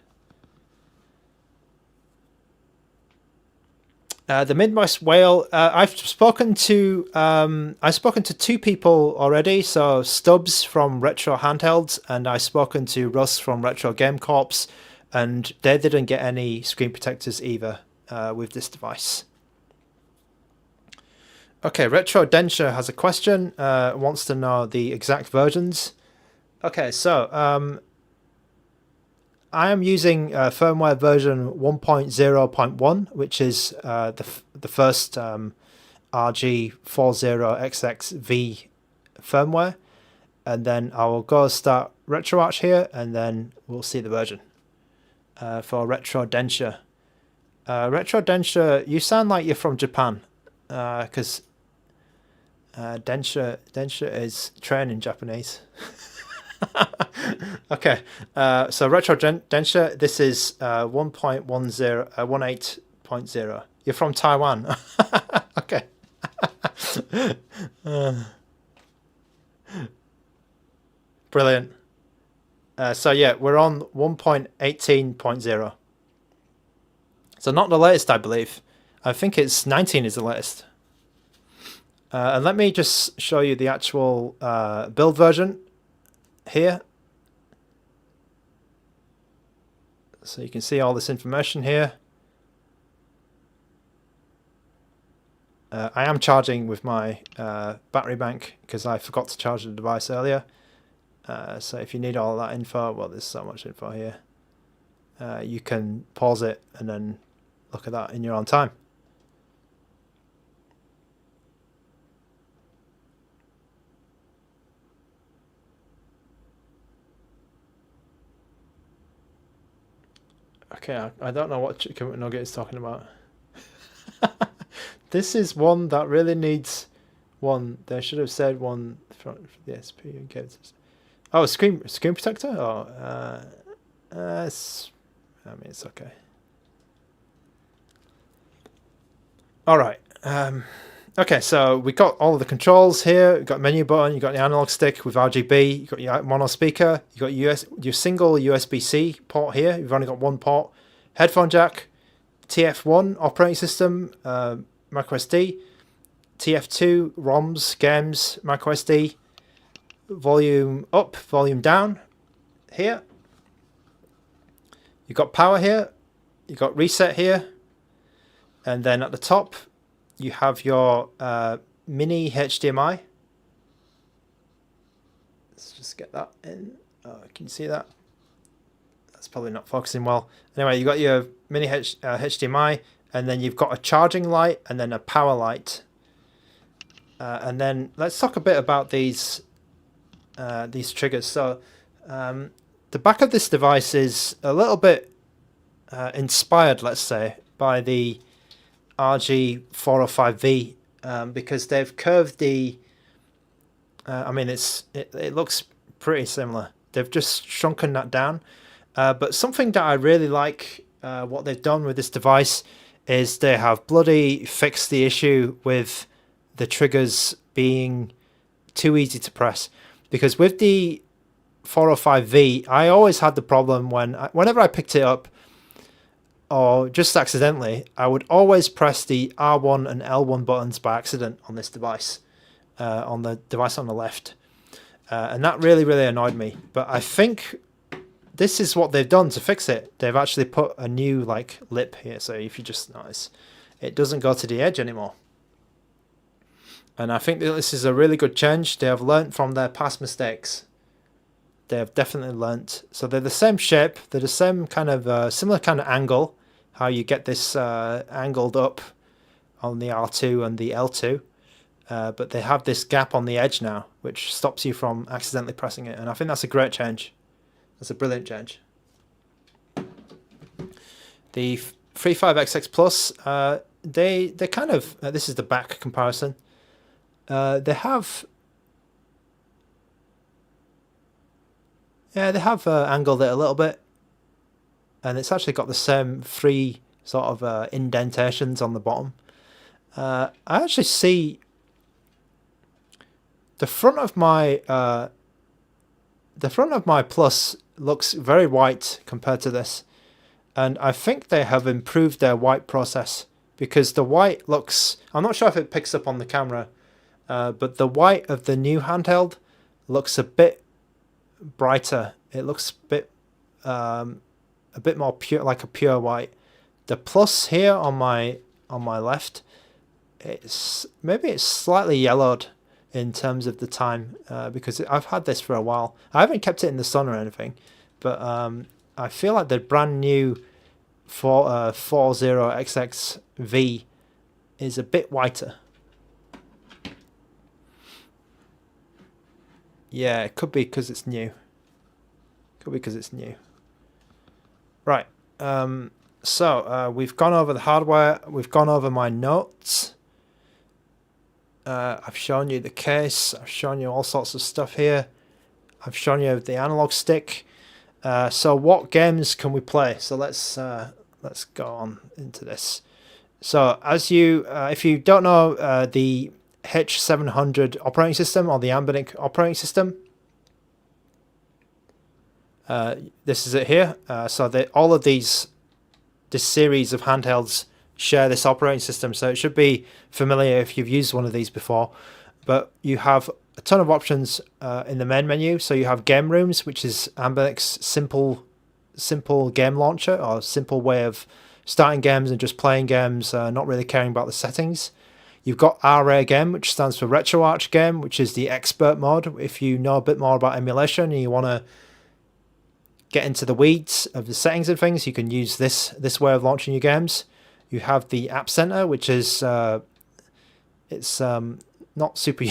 The Midwest Whale. I've spoken to 2 people already. So Stubbs from Retro Handhelds, and I've spoken to Russ from Retro Game Corps, and they didn't get any screen protectors either with this device. Okay, Retro Denture has a question. Wants to know the exact versions. Okay, so I am using firmware version 1.0.1, which is the first RG40XX V firmware, and then I will go start RetroArch here, and then we'll see the version for Retro Denture. Retro Denture, you sound like you're from Japan, because Denture is train in Japanese. Okay, so Retro Denture, this is 18.0. You're from Taiwan. Okay. Brilliant. So yeah, we're on 1.18.0. So not the latest, I believe. I think it's 19 is the latest. And let me just show you the actual build version here. So you can see all this information here. I am charging with my battery bank because I forgot to charge the device earlier. So if you need all that info, well, there's so much info here. You can pause it and then look at that in your own time. Okay, I don't know what Chicken Nugget is talking about. This is one that really needs one. They should have said one for the SP. Oh, screen protector. Oh, I mean, it's okay. All right. Okay, so we got all of the controls here. You've got menu button. You got the analog stick with RGB. You got your mono speaker. You got your single USB-C port here. You've only got one port. Headphone jack. TF1 operating system. microSD. TF2 ROMs, games, microSD. Volume up, volume down. Here. You've got power here. You've got reset here. And then at the top, you have your mini HDMI. Let's just get that in. Oh, can you see that? That's probably not focusing well. Anyway, you've got your mini HDMI, and then you've got a charging light and then a power light. And then let's talk a bit about these triggers. So the back of this device is a little bit inspired, let's say, by the RG4005V because they've curved the. I mean, it looks pretty similar. They've just shrunken that down. But something that I really like, what they've done with this device, is they have bloody fixed the issue with the triggers being too easy to press. Because with the 405V, I always had the problem whenever I picked it up, or just accidentally, I would always press the R1 and L1 buttons by accident on this device, on the device on the left. And that really, really annoyed me. But I think this is what they've done to fix it. They've actually put a new lip here. So if you just notice, it doesn't go to the edge anymore. And I think that this is a really good change. They have learnt from their past mistakes. They have definitely learnt. So they're the same shape. They're the same kind of similar kind of angle. How you get this angled up on the R2 and the L2. But they have this gap on the edge now, which stops you from accidentally pressing it. And I think that's a great change. That's a brilliant change. The 35XX Plus, they kind of, this is the back comparison. They have angled it a little bit, and it's actually got the same three sort of indentations on the bottom. I actually see the front of my Plus looks very white compared to this, and I think they have improved their white process, because the white looks, I'm not sure if it picks up on the camera, but the white of the new handheld looks a bit brighter. It looks a bit more pure, like a pure white. The Plus here on my left, maybe it's slightly yellowed in terms of the time, because I've had this for a while. I haven't kept it in the sun or anything, but I feel like the brand new 40XX V is a bit whiter. Yeah, it could be because it's new. Could be because it's new. Right. So we've gone over the hardware. We've gone over my notes. I've shown you the case. I've shown you all sorts of stuff here. I've shown you the analog stick. So what games can we play? So let's go on into this. So as you, if you don't know the H700 operating system or the ANBERNIC operating system, this is it here. So all of this series of handhelds share this operating system, so it should be familiar if you've used one of these before. But you have a ton of options in the main menu. So you have game rooms, which is ANBERNIC's simple game launcher, or simple way of starting games and just playing games, not really caring about the settings. You've got RA game, which stands for RetroArch game, which is the expert mode. If you know a bit more about emulation and you want to get into the weeds of the settings and things, you can use this way of launching your games. You have the App Center, which is it's not super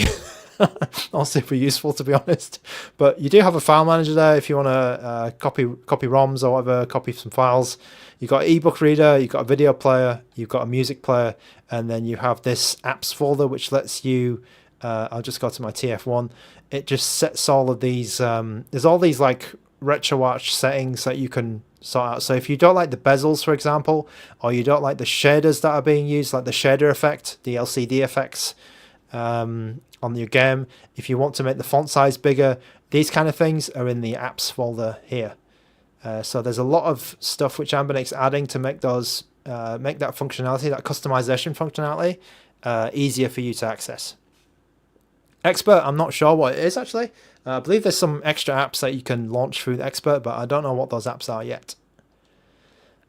not super useful, to be honest, but you do have a file manager there if you want to copy ROMs or whatever, copy some files. You've got an ebook reader, you've got a video player, you've got a music player, and then you have this apps folder which lets you I'll just go to my TF1. It just sets all of these there's all these like RetroArch settings that you can sort out. So if you don't like the bezels, for example, or you don't like the shaders that are being used, like the shader effect, the LCD effects on your game, if you want to make the font size bigger, these kind of things are in the apps folder here. So there's a lot of stuff which ANBERNIC's adding to make those make that functionality, that customization functionality, easier for you to access. Expert, I'm not sure what it is actually. I believe there's some extra apps that you can launch through the Expert, but I don't know what those apps are yet.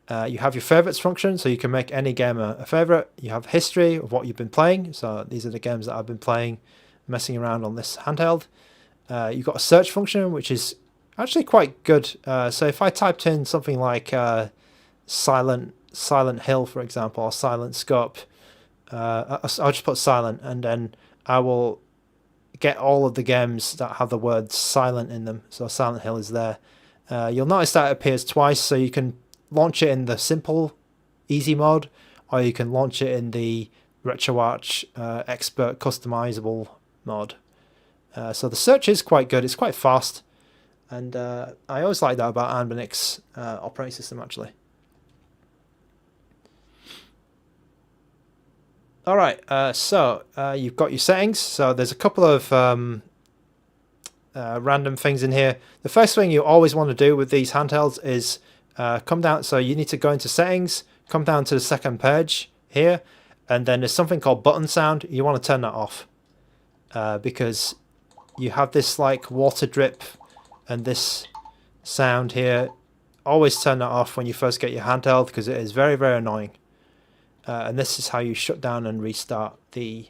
You have your favorites function, so you can make any game a favorite. You have history of what you've been playing, so these are the games that I've been playing, messing around on this handheld. You've got a search function, which is actually quite good. So if I typed in something like Silent Hill, for example, or Silent Scope, I'll just put silent, and then I will get all of the games that have the word silent in them. So Silent Hill is there. You'll notice that it appears twice, so you can launch it in the simple easy mode, or you can launch it in the RetroArch expert customizable mode. So the search is quite good, it's quite fast, and I always like that about ANBERNIC's operating system actually. Alright, so you've got your settings. So there's a couple of random things in here. The first thing you always want to do with these handhelds is come down, so you need to go into settings, come down to the second page here, and then there's something called button sound. You want to turn that off because you have this like water drip and this sound here. Always turn that off when you first get your handheld because it is very, very annoying. And this is how you shut down and restart the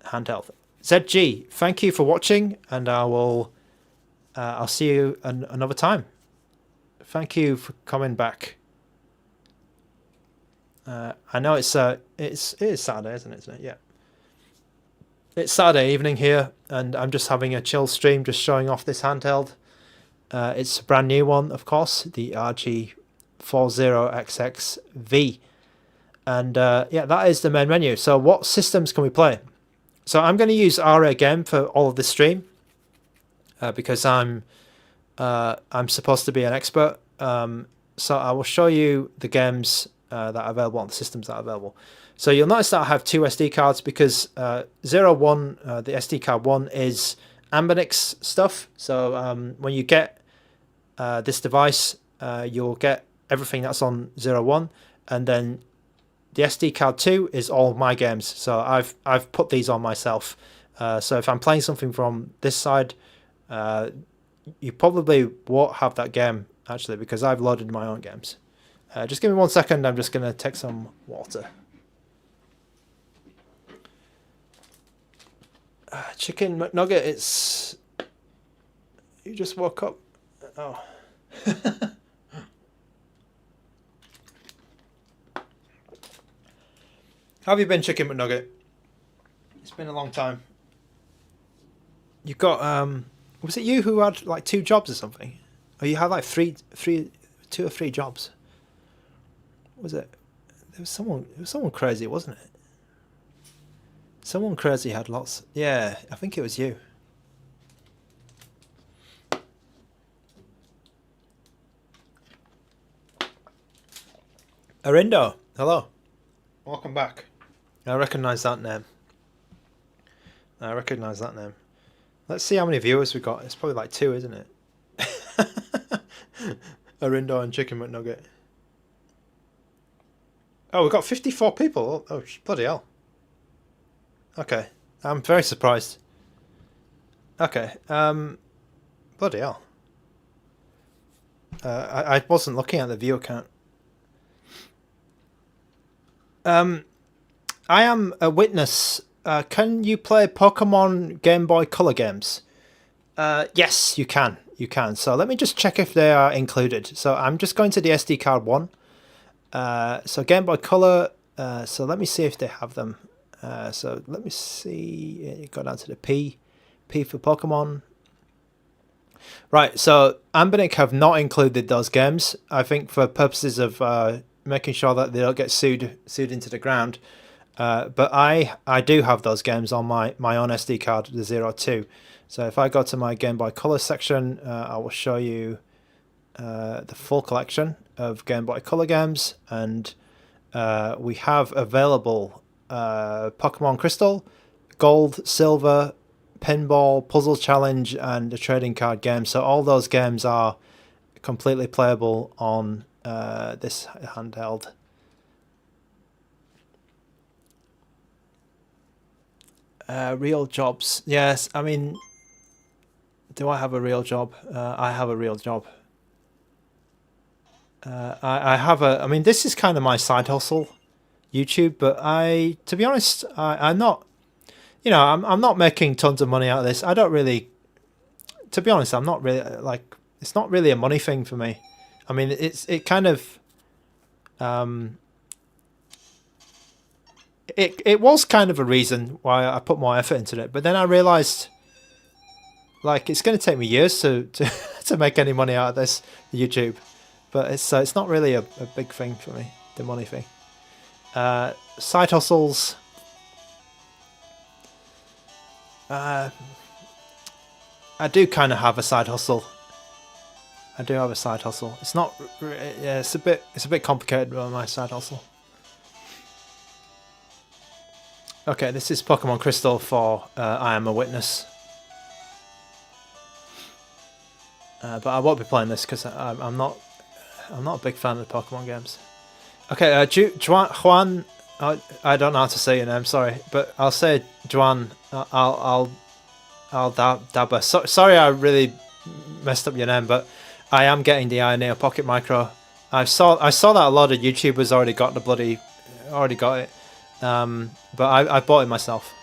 handheld. ZG, thank you for watching, and I'll see you another time. Thank you for coming back. I know it is Saturday, isn't it? Yeah. It's Saturday evening here, and I'm just having a chill stream, just showing off this handheld. It's a brand new one, of course, the RG40XX V. And yeah, that is the main menu. So what systems can we play? So I'm going to use RA game for all of this stream because I'm supposed to be an expert. So I will show you the games that are available on the systems that are available. So you'll notice that I have two SD cards because 01, the SD card 1 is ANBERNIC's stuff. So when you get this device, you'll get everything that's on 01, and then the SD card 2 is all of my games. So I've put these on myself. So if I'm playing something from this side, you probably won't have that game actually because I've loaded my own games. Just give me 1 second. I'm just going to take some water. Chicken McNugget, it's... You just woke up. Oh. How have you been, Chicken McNugget? It's been a long time. You got, was it you who had like 2 jobs or something? Oh, you have like two or three jobs. What was it? There was someone crazy, wasn't it? Someone crazy had lots. Yeah, I think it was you. Arindo, hello. Welcome back. I recognise that name. Let's see how many viewers we got. It's probably like 2, isn't it? Arindo and Chicken McNugget. Oh, we've got 54 people. Oh, bloody hell. Okay. I'm very surprised. Okay. Bloody hell. I wasn't looking at the viewer count. I am a witness. Can you play Pokemon Game Boy Color games? Yes, you can. You can. So let me just check if they are included. So I'm just going to the SD card one. So Game Boy Color. So let me see if they have them. So let me see. Go down to the P for Pokemon. Right. So ANBERNIC have not included those games. I think for purposes of making sure that they don't get sued into the ground. But I do have those games on my own SD card, the 02. So if I go to my Game Boy Color section, I will show you the full collection of Game Boy Color games, and we have available Pokemon Crystal, Gold, Silver, Pinball, Puzzle Challenge, and a trading card game. So all those games are completely playable on this handheld. Real jobs. Yes, I mean, do I have a real job? I have a real job. I have a. I mean, this is kind of my side hustle, YouTube. But to be honest, I'm not. You know, I'm not making tons of money out of this. I don't really. To be honest, I'm not really like. It's not really a money thing for me. I mean, it kind of. It was kind of a reason why I put more effort into it, but then I realized, like, it's going to take me years to to make any money out of this YouTube. But it's not really a big thing for me, the money thing. Side hustles. I do kind of have a side hustle. I do have a side hustle. It's not. Yeah, it's a bit complicated with my side hustle. Okay, this is Pokemon Crystal for I Am a Witness. But I won't be playing this because I'm not a big fan of the Pokemon games. Okay, Juan, I don't know how to say your name, sorry, but I'll say Juan. I'll dabba. Sorry, I really messed up your name, but I am getting the Ioneer Pocket Micro. I saw that a lot of YouTubers already got it. But I bought it myself.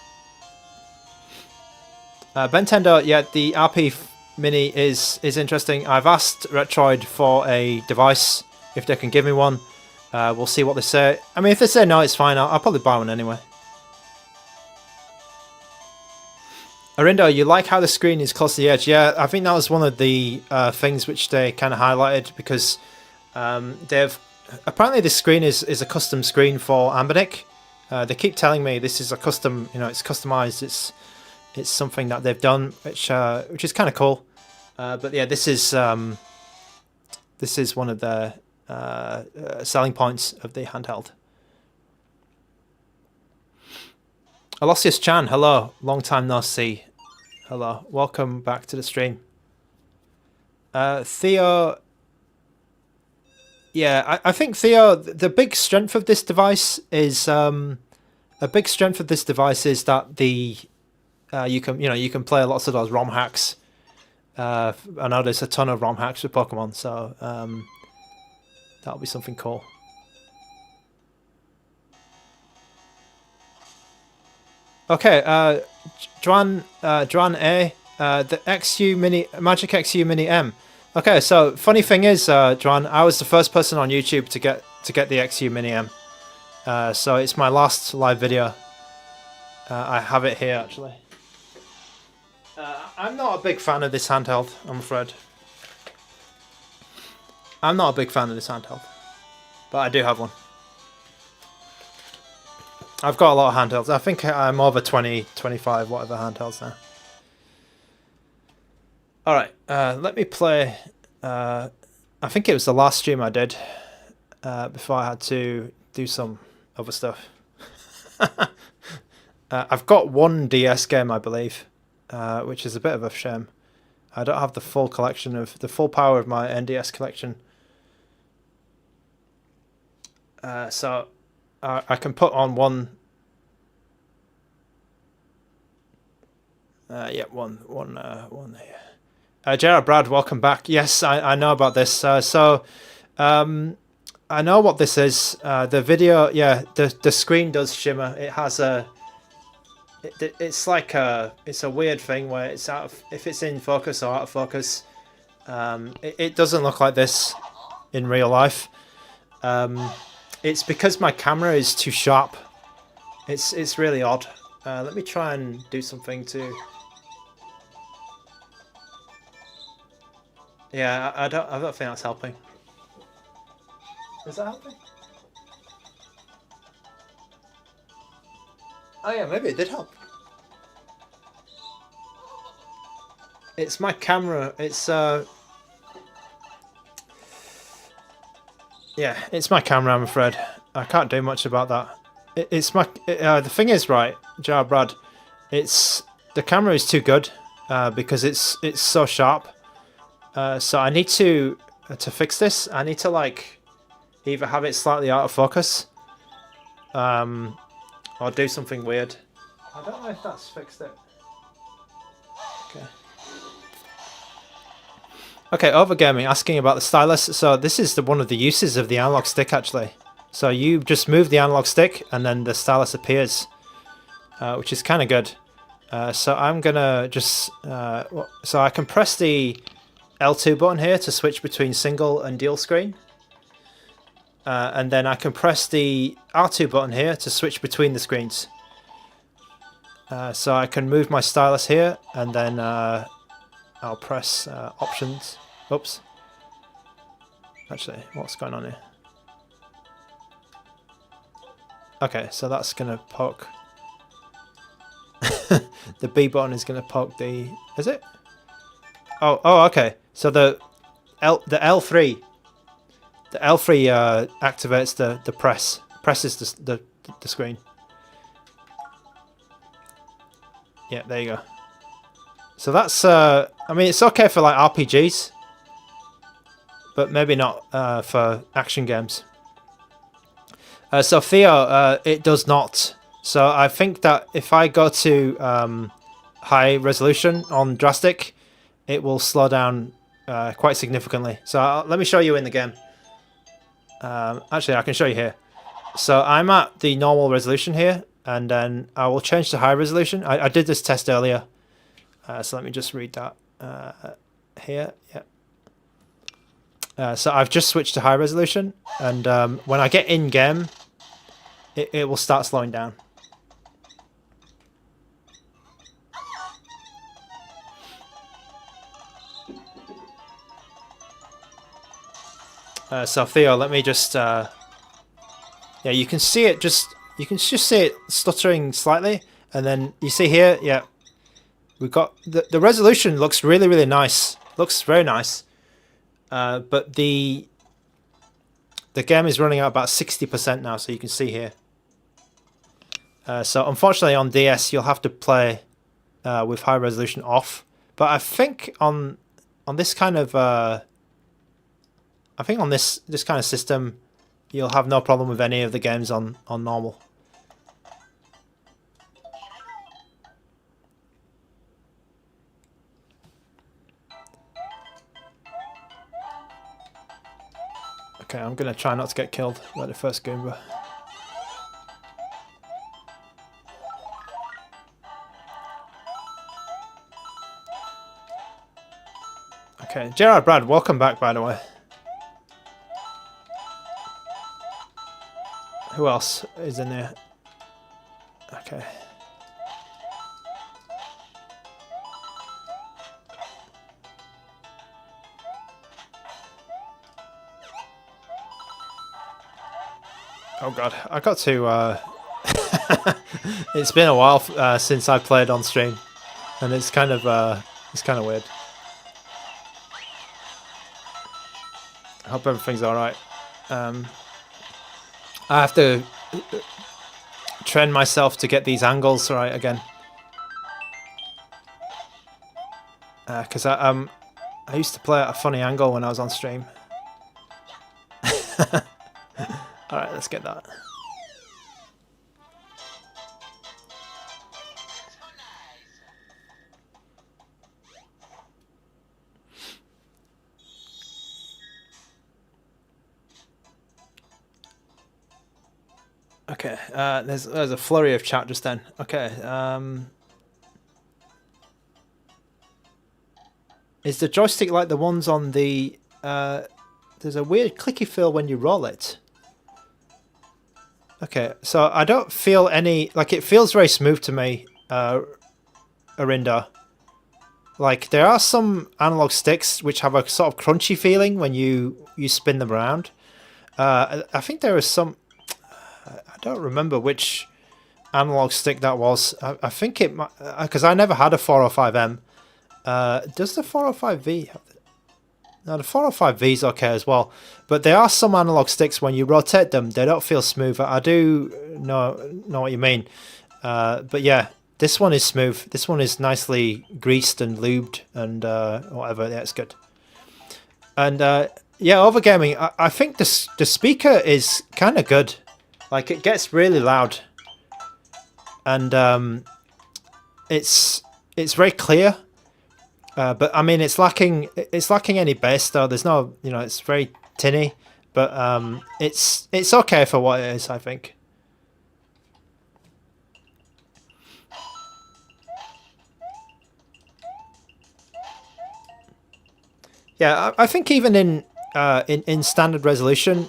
Bentendo, yeah, the RP Mini is interesting. I've asked Retroid for a device, if they can give me one. We'll see what they say. I mean, if they say no, it's fine. I'll probably buy one anyway. Arindo, you like how the screen is close to the edge? Yeah, I think that was one of the things which they kind of highlighted, because apparently this screen is a custom screen for ANBERNIC. They keep telling me this is a custom, it's customized. It's something that they've done, which is kind of cool. But yeah, this is one of the selling points of the handheld. Aloysius Chan, hello, long time no see. Hello, welcome back to the stream. Theo. Yeah, I think Theo, the big strength of this device is that the you can play lots of those ROM hacks. I know there's a ton of ROM hacks with Pokemon, so that'll be something cool. Okay, Dran A, the XU Mini Magic XU Mini M. Okay, so funny thing is, Dran, I was the first person on YouTube to get the XU Mini M. So it's my last live video. I have it here actually. I'm not a big fan of this handheld, I'm afraid. I'm not a big fan of this handheld, but I do have one. I've got a lot of handhelds. I think I'm over 20, 25, whatever handhelds now. Alright, let me play... I think it was the last stream I did before I had to do some other stuff. I've got one DS game, I believe, which is a bit of a shame. I don't have the full collection of the full power of my NDS collection. So I can put on one. Yeah, one here. Gerard Brad, welcome back. Yes, I know about this. I know what this is. The video, yeah, the screen does shimmer. It has a. It's like it's a weird thing where it's out of, if it's in focus or out of focus. It doesn't look like this in real life. It's because my camera is too sharp. It's really odd. Let me try and do something to. Yeah, I don't think that's helping. Is that helping? Oh yeah, maybe it did help. It's my camera. It's yeah, it's my camera. I'm afraid I can't do much about that. It's my. The thing is, right, Jar Brad. It's the camera is too good because it's so sharp. So I need to fix this. I need to like either have it slightly out of focus, or do something weird. I don't know if that's fixed it. Okay. Okay, Overgaming asking about the stylus. So this is one of the uses of the analog stick actually. So you just move the analog stick and then the stylus appears, which is kind of good. So I'm gonna just so I can press the L2 button here to switch between single and dual screen. And then I can press the R2 button here to switch between the screens. So I can move my stylus here and then I'll press options. Oops. Actually, what's going on here? Okay, so that's going to poke. The B button is going to poke the... Is it? Oh, okay. So the L3... The L3 activates the press. Presses the screen. Yeah, there you go. So that's... I mean, it's okay for like RPGs. But maybe not for action games. So Theo, it does not. So I think that if I go to high resolution on drastic, it will slow down quite significantly. So let me show you in the game. Actually, I can show you here. So I'm at the normal resolution here, and then I will change to high resolution. I did this test earlier. So let me just read that here. Yeah. So I've just switched to high resolution, and when I get in game, it will start slowing down. So Theo, let me just yeah, you can see it just see it stuttering slightly, and then you see here, yeah, we've got the resolution looks really nice, looks very nice. But the game is running at about 60% now, so you can see here. So unfortunately on DS you'll have to play with high resolution off. But I think on this kind of this kind of system you'll have no problem with any of the games on normal. Okay, I'm going to try not to get killed by the first Goomba. Okay, Gerard Brad, welcome back, by the way. Who else is in there? Okay. Oh god, I got to. It's been a while since I played on stream, and it's kind of weird. I hope everything's all right. I have to train myself to get these angles right again, because I used to play at a funny angle when I was on stream. All right, let's get that. Okay, there's a flurry of chat just then. Okay, is the joystick like the ones on the? There's a weird clicky feel when you roll it. Okay, so I don't feel any, like, it feels very smooth to me, Arinda. Like, there are some analog sticks which have a sort of crunchy feeling when you spin them around. I think there is some, I don't remember which analog stick that was. I think it might, because I never had a 405M. Does the 405V have it? No, the 405V is okay as well. But there are some analog sticks, when you rotate them, they don't feel smooth. I do know what you mean. But yeah, this one is smooth. This one is nicely greased and lubed and whatever. Yeah, it's good. And yeah, overgaming, I think the speaker is kind of good. Like, it gets really loud. And it's very clear. But I mean, it's lacking any bass though. There's no, you know, it's very tinny, but it's okay for what it is, I think. Yeah, I think even in standard resolution,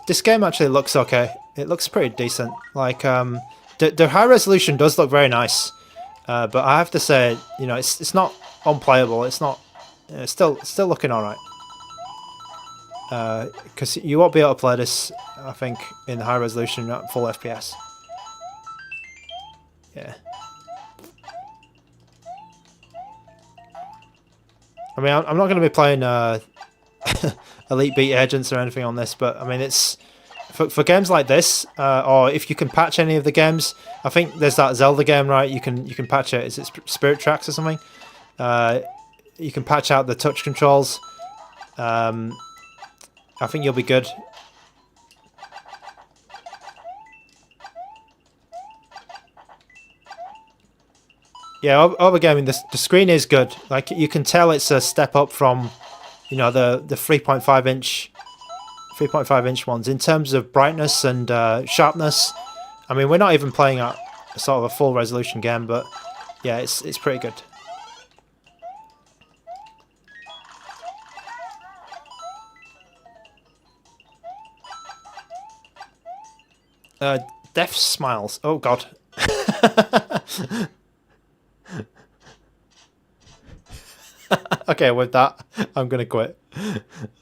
this game actually looks okay. It looks pretty decent. Like the high resolution does look very nice, but I have to say, you know, it's not unplayable. It's not. Still looking all right. Because you won't be able to play this, I think, in high resolution at full FPS. Yeah. I mean, I'm not going to be playing Elite Beat Agents or anything on this, but I mean, it's for games like this, or if you can patch any of the games. I think there's that Zelda game, right? You can patch it. Is it Spirit Tracks or something? You can patch out the touch controls. I think you'll be good. Yeah, overgaming, the screen is good. Like, you can tell it's a step up from, you know, the 3.5 inch ones in terms of brightness and sharpness. I mean, we're not even playing at sort of a full resolution game, but yeah, it's pretty good. Death Smiles. Oh god. Okay, with that, I'm gonna quit.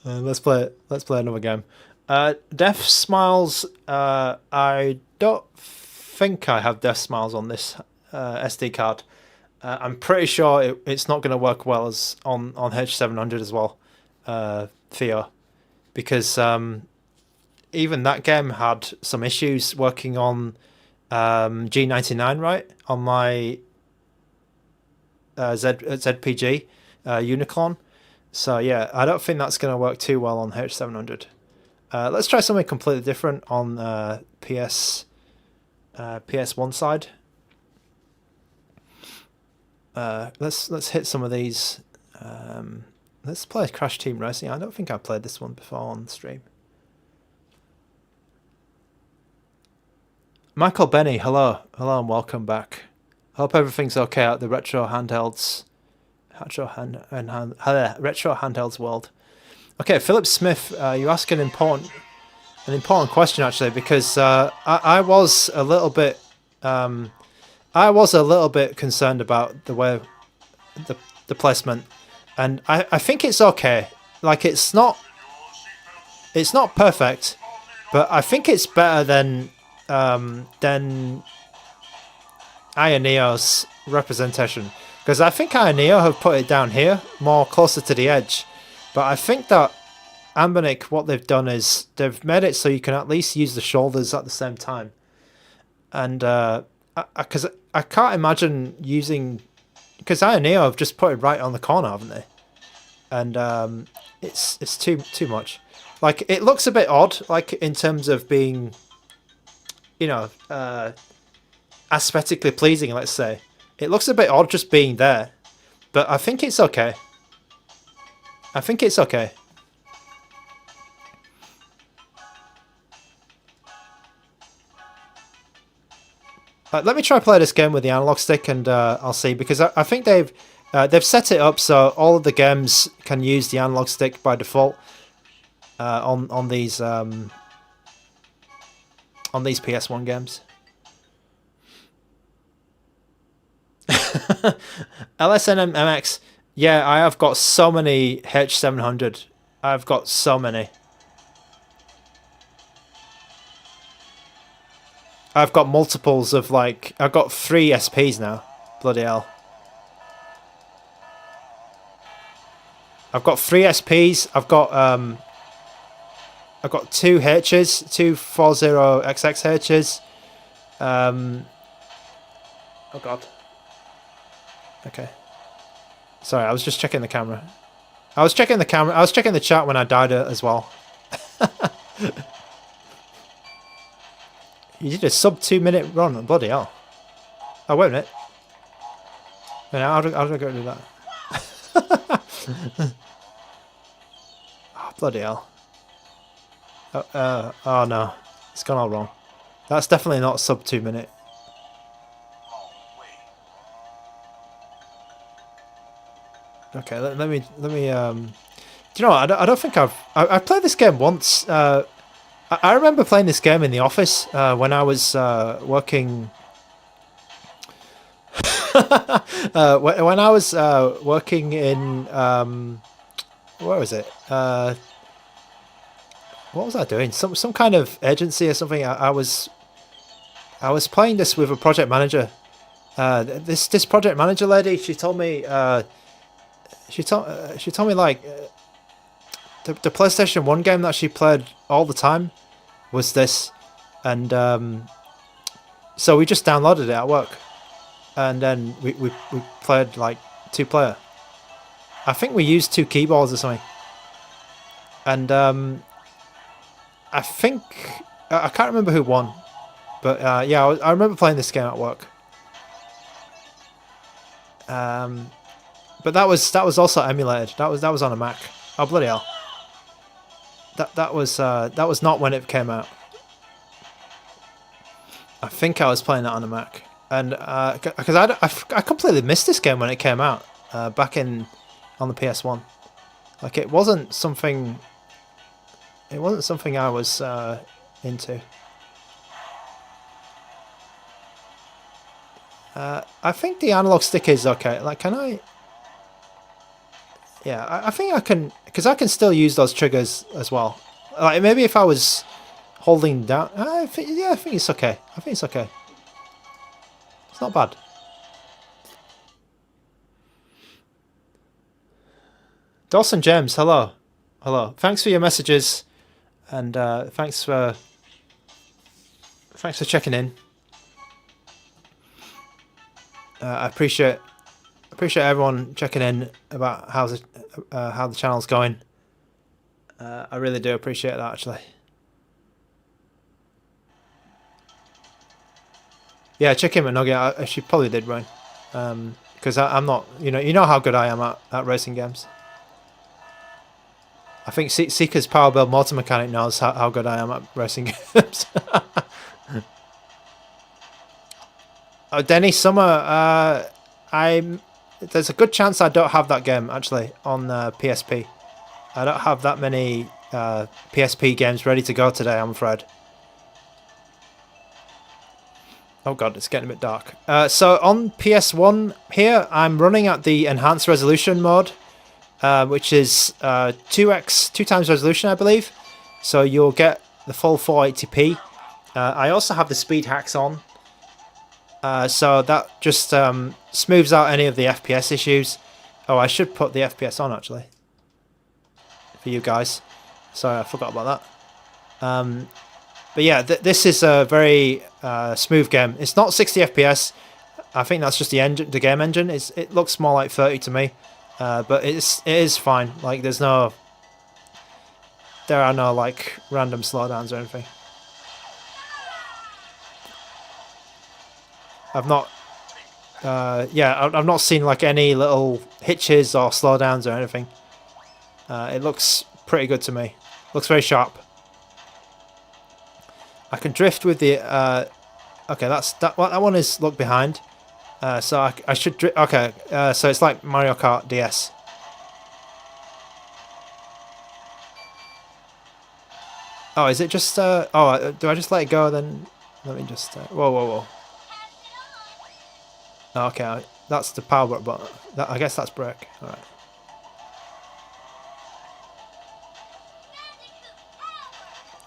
Let's play another game. Death Smiles. I don't think I have Death Smiles on this SD card. I'm pretty sure it's not going to work well as on H700 as well, Theo, because even that game had some issues working on G99, right, on my ZPG Unicorn. So yeah, I don't think that's going to work too well on H700. Let's try something completely different on PS1 side. Let's hit some of these. Let's play Crash Team Racing. I don't think I played this one before on stream. Michael Benny, hello and welcome back. Hope everything's okay at the retro handhelds world. Okay, Philip Smith, you ask an important question actually, because I was a little bit concerned about the way the placement, and I think it's okay. Like, it's not perfect, But I think it's better than Ioneo's representation, because I think Ioneo have put it down here, more closer to the edge. But I think that ANBERNIC, what they've done is they've made it so you can at least use the shoulders at the same time. And because I can't imagine using, because Ioneo have just put it right on the corner, haven't they? And it's too much. Like, it looks a bit odd, like in terms of being, you know, aesthetically pleasing, let's say. It looks a bit odd just being there, but I think it's okay. I think it's okay. Let me try play this game with the analog stick, and I'll see, because I think they've set it up so all of the games can use the analog stick by default on these PS1 games. LSN MX, yeah, I have got so many H700. I've got so many. I've got multiples of, like, I've got 3 SPs now. Bloody hell. I've got 3 SPs. I've got 2 H's, 2 40XX H's. Oh god. Okay. Sorry, I was just checking the camera. I was checking the chat when I died as well. You did a sub 2 minute run, bloody hell. Oh, wait a minute. How do I go do that? Oh, bloody hell. Oh no, it's gone all wrong. That's definitely not sub 2 minute. Okay, let me. Do you know what? I don't think I've played this game once. I remember playing this game in the office when I was working. When I was working in where was it? What was I doing? Some kind of agency or something. I was playing this with a project manager. This project manager lady, she told me she told me like the PlayStation 1 game that she played all the time was this, and so we just downloaded it at work, and then we played like 2-player. I think we used 2 keyboards or something, and I think I can't remember who won, but yeah, I remember playing this game at work. But that was also emulated. That was on a Mac. Oh bloody hell! That was not when it came out. I think I was playing that on a Mac, and because I completely missed this game when it came out back on the PS1. Like, it wasn't something I was into. I think the analog stick is okay. like, can I? Yeah, I think I can, because I can still use those triggers as well. Like, maybe if I was holding down, I think it's okay. I think it's okay. It's not bad. Dawson James, hello. Thanks for your messages, and thanks for checking in. I appreciate everyone checking in about how the channel's going. I really do appreciate that, actually. Yeah, check in with Nugget. She probably did win, because I'm not. You know how good I am at racing games. I think Seeker's Power Build Motor Mechanic knows how good I am at racing games. Oh, Denny Summer. There's a good chance I don't have that game actually on PSP. I don't have that many PSP games ready to go today, I'm afraid. Oh god, it's getting a bit dark. So on PS1 here, I'm running at the enhanced resolution mode, which is 2 times resolution, I believe. So you'll get the full 480p. I also have the speed hacks on, so that just smooths out any of the FPS issues. Oh, I should put the FPS on actually for you guys. Sorry, I forgot about that. But yeah, this is a very smooth game. It's not 60 FPS. I think that's just the engine, the game engine. It looks more like 30 to me, but it is fine. Like there are no like random slowdowns or anything. I've not, I've not seen like any little hitches or slowdowns or anything. It looks pretty good to me. Looks very sharp. I can drift with the. Okay, that one is look behind. So I should drift. Okay, so it's like Mario Kart DS. Oh, is it just? Oh, do I just let it go then? Let me just. Whoa. Okay, that's the power button. I guess that's brake. All right.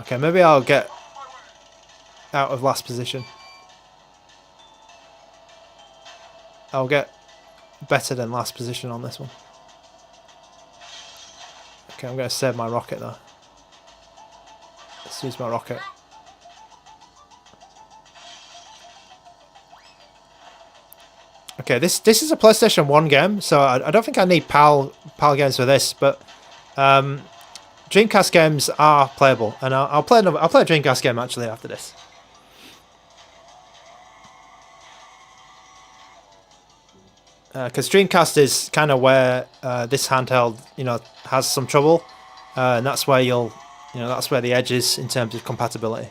Okay, maybe I'll get out of last position. I'll get better than last position on this one. Okay, I'm going to save my rocket though. Let's use my rocket. Okay, this is a PlayStation 1 game, so I don't think I need PAL games for this, but Dreamcast games are playable, and I'll play a Dreamcast game actually after this. Because Dreamcast is kind of where this handheld, has some trouble, and that's where that's where the edge is in terms of compatibility.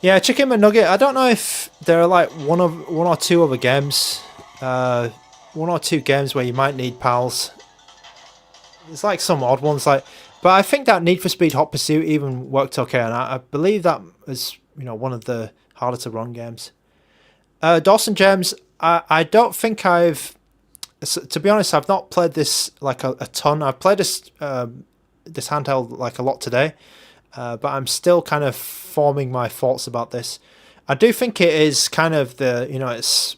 Yeah, Chicken McNugget. I don't know if there are like one or two other games, one or two games where you might need PALs. There's like some odd ones, but I think that Need for Speed Hot Pursuit even worked okay, and I believe that was one of the harder to run games. Dawson James. I don't think I've. To be honest, I've not played this like a ton. I've played this handheld like a lot today. But I'm still kind of forming my thoughts about this. I do think it is kind of it's.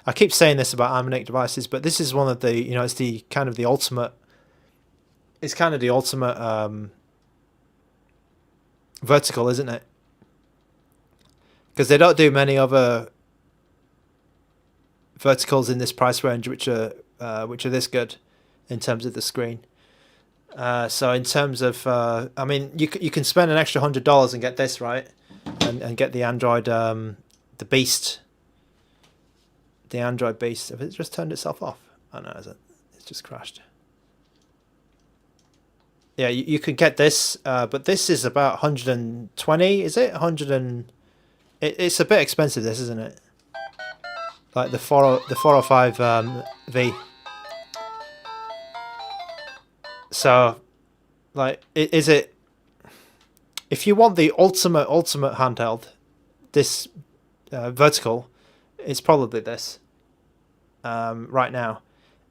I keep saying this about ANBERNIC devices, but this is one of the, it's the kind of the ultimate. It's kind of the ultimate vertical, isn't it? Because they don't do many other verticals in this price range, which are this good in terms of the screen. So in terms of, I mean, you can spend an extra $100 and get this, right, and get the Android, the Beast, the Android Beast. Have it just turned itself off? Oh no, is it? It's just crashed. Yeah, you could get this, but this is about 120. Is it 100 and? It's a bit expensive, this, isn't it? Like the 405 V. So, like, is it? If you want the ultimate handheld, this vertical, it's probably this. Right now,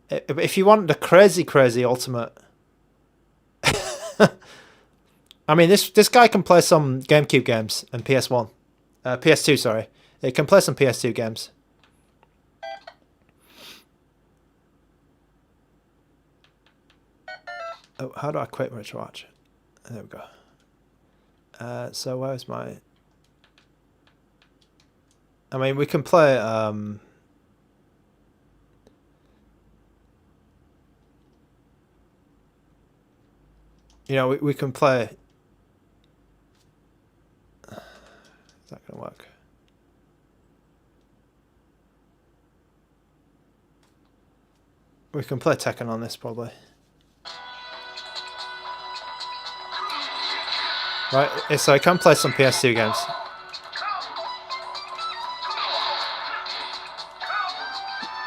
if you want the crazy ultimate, I mean, this guy can play some GameCube games and PS1, PS2. Sorry, he can play some PS2 games. Oh, how do I quit Retro Watch? There we go. So where's my... I mean, we can play... we can play... Is that going to work? We can play Tekken on this, probably. Right, so I can play some PS2 games.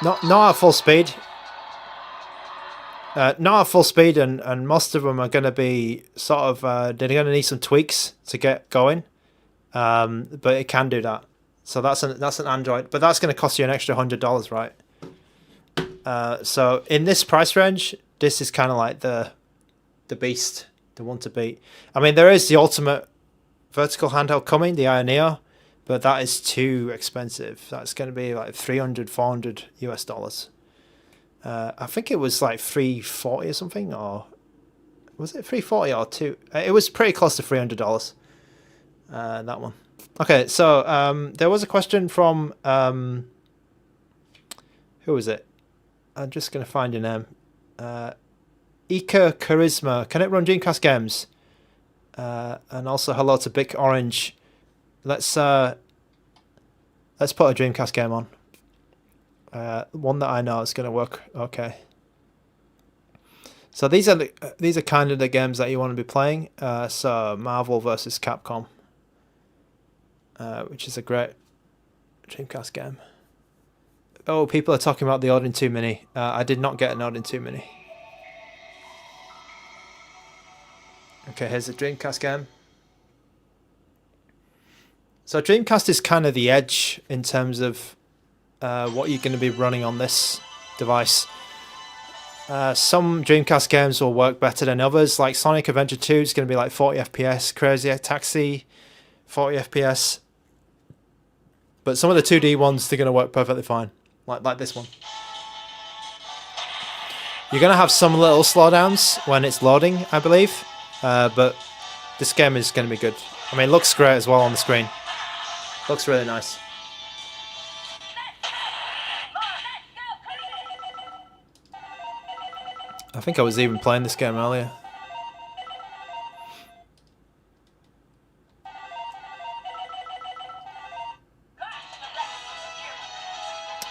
Not at full speed. Not at full speed, and most of them are going to be sort of... they're going to need some tweaks to get going. But it can do that. So that's an Android. But that's going to cost you an extra $100, right? So in this price range, this is kind of like the beast. the one to beat. I mean, there is the ultimate vertical handheld coming, the Ioneo, but that is too expensive. That's going to be like 300, 400 US dollars. I think it was like 340 or something, or was it 340 or two? It was pretty close to $300. That one. Okay, so there was a question from who was it? I'm just going to find your name. Ika Charisma. Can it run Dreamcast games? And also hello to Big Orange. Let's put a Dreamcast game on. One that I know is going to work okay. So these are kind of the games that you want to be playing. So Marvel versus Capcom, which is a great Dreamcast game. Oh, people are talking about the Odin 2 Mini. I did not get an Odin 2 Mini. Okay, here's a Dreamcast game. So Dreamcast is kind of the edge in terms of what you're going to be running on this device. Some Dreamcast games will work better than others, like Sonic Adventure 2 is going to be like 40 FPS, Crazy Taxi 40 FPS. But some of the 2D ones, they're going to work perfectly fine, like this one. You're going to have some little slowdowns when it's loading, I believe, but this game is going to be good. I mean, it looks great as well on the screen. Looks really nice. I think I was even playing this game earlier.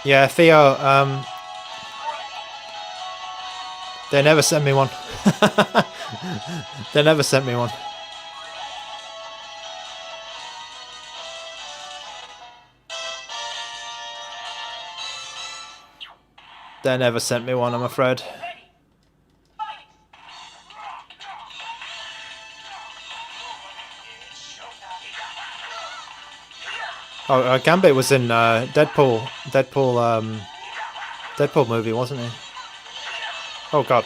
Yeah, Theo, they never sent me one. They never sent me one. They never sent me one, I'm afraid. Oh, Gambit was in Deadpool movie, wasn't he? Oh God.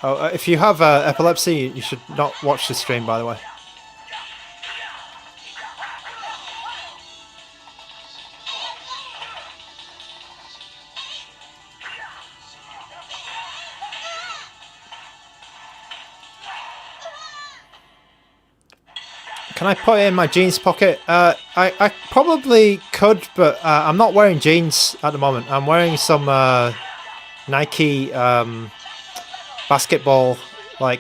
Oh, if you have epilepsy, you should not watch this stream, by the way. Can I put it in my jeans pocket? I probably could, but I'm not wearing jeans at the moment. I'm wearing some Nike basketball like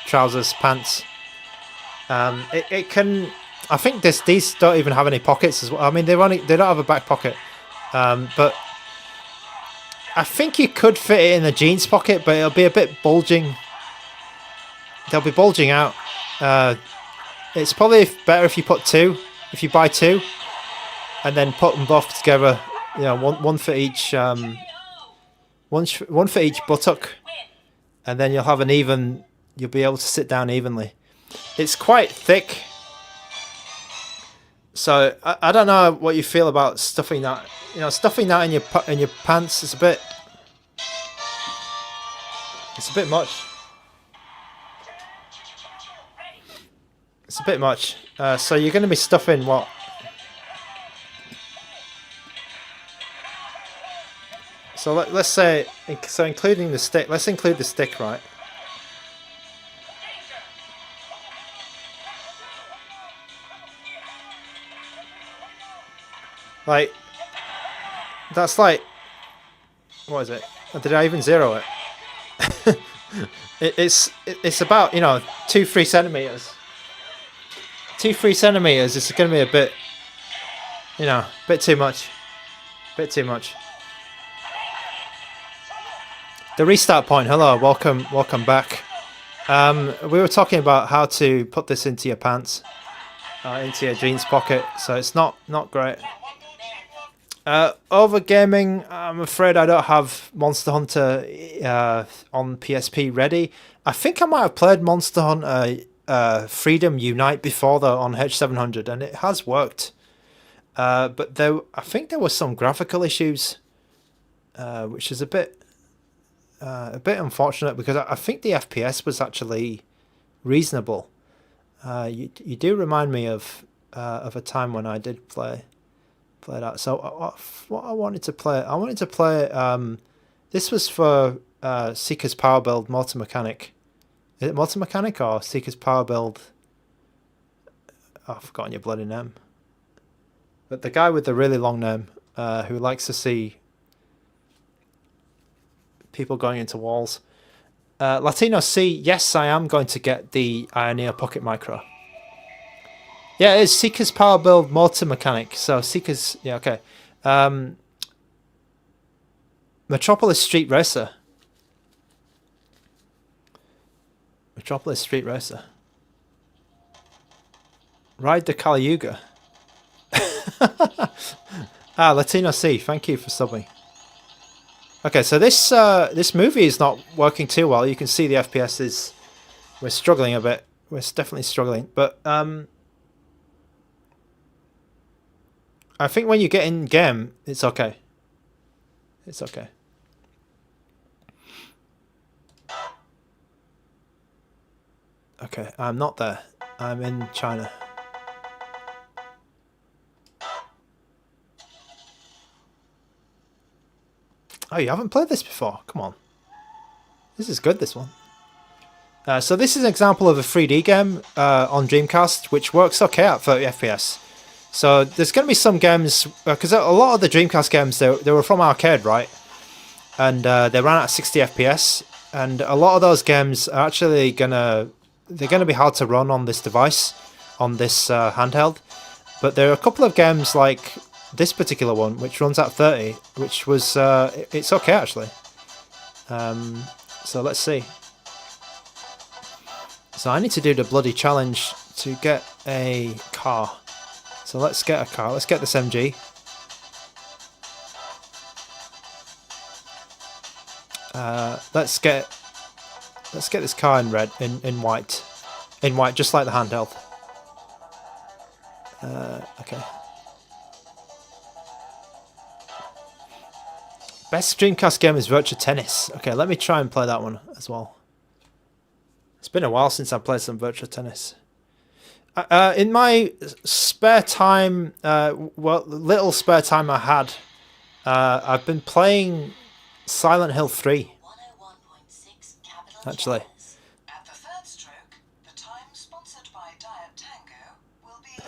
trousers, pants. It can. I think these don't even have any pockets as well. I mean, they don't have a back pocket, but I think you could fit it in the jeans pocket, but it'll be a bit bulging. They'll be bulging out. It's probably better if you put two, if you buy two, and then put them both together. You know, one for each, one for each buttock, and then you'll have an even. You'll be able to sit down evenly. It's quite thick, so I don't know what you feel about stuffing that. You know, stuffing that in your pants is a bit. It's a bit much. It's a bit much. So you're going to be stuffing what? So let's say, so including the stick. Let's include the stick, right? Like, that's like, what is it? Did I even zero it? It's about, you know, 2-3 centimeters. 2-3 centimeters is going to be a bit, you know, a bit too much. Bit too much. The restart point. Hello, welcome back. We were talking about how to put this into your pants, into your jeans pocket. So it's not great. Over gaming, I'm afraid I don't have Monster Hunter on PSP ready. I think I might have played Monster Hunter Freedom Unite before though on H700, and it has worked. But I think there were some graphical issues which is a bit unfortunate because I think the FPS was actually reasonable. You do remind me of a time when I did play that. So what I wanted to play, this was for Seeker's Power Build Multi Mechanic. Is it Multi Mechanic or Seeker's Power Build? Oh, I've forgotten your bloody name. But the guy with the really long name, who likes to see people going into walls. Latino C, yes, I am going to get the Ioneer Pocket Micro. Yeah, it is Seeker's Power Build Multi Mechanic. So Seeker's, yeah, okay. Metropolis Street Racer. Metropolis Street Racer. Ride the Caliuga. Latino C, thank you for subbing. Okay, so this movie is not working too well. You can see the FPS is... We're struggling a bit. We're definitely struggling. But I think when you get in game, it's okay. It's okay. Okay, I'm not there. I'm in China. Oh, you haven't played this before? Come on. This is good, this one. So this is an example of a 3D game on Dreamcast, which works okay at 30 FPS. So there's going to be some games, because a lot of the Dreamcast games, they were from arcade, right? And they ran at 60 FPS. And a lot of those games are actually they're going to be hard to run on this device, on this handheld. But there are a couple of games like this particular one, which runs at 30, which was, it's okay actually. So let's see. So I need to do the bloody challenge to get a car. So let's get a car, let's get this MG. Let's get this car in red, in white, just like the handheld. Okay. Best Dreamcast game is Virtua Tennis. Okay, let me try and play that one as well. It's been a while since I played some Virtua Tennis. In my spare time, little spare time I had, I've been playing Silent Hill 3. Actually. At the third stroke, the time sponsored by Diet Tango will be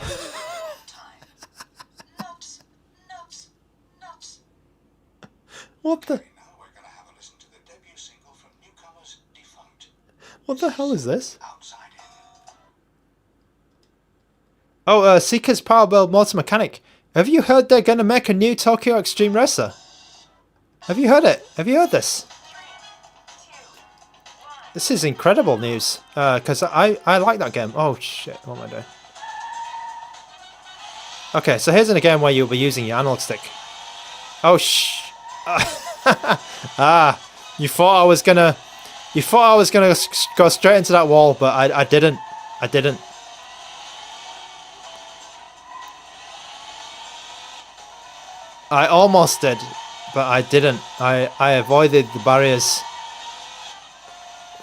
time. Nuts, nuts, nuts. What the? Now we're going to have a listen to the debut single from newcomers Defunct. What the hell is this? Outside In. Oh, Seeker's Power Build Multi Mechanic. Have you heard they're going to make a new Tokyo Extreme Racer? Have you heard it? Have you heard this? This is incredible news, because I like that game. Oh shit, what am I doing? Okay, so here's in a game where you'll be using your analog stick. Oh you thought I was gonna go straight into that wall, but I didn't. I didn't. I almost did, but I didn't. I avoided the barriers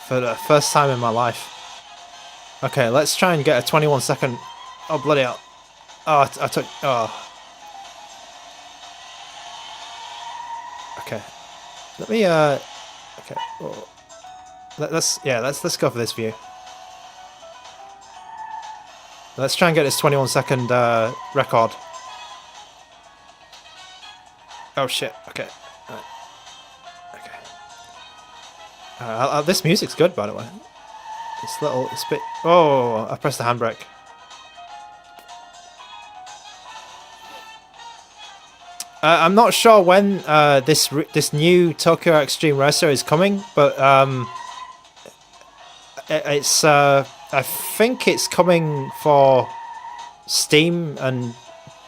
for the first time in my life. Okay, let's try and get a 21-second... Oh, bloody hell. Oh, I took... Oh. Okay. Let me, Okay. Oh. Let's go for this view. Let's try and get this 21-second record. Oh, shit. Okay. This music's good, by the way. It's bit... Oh, I pressed the handbrake. I'm not sure when this new Tokyo Extreme Racer is coming, but it's I think it's coming for Steam and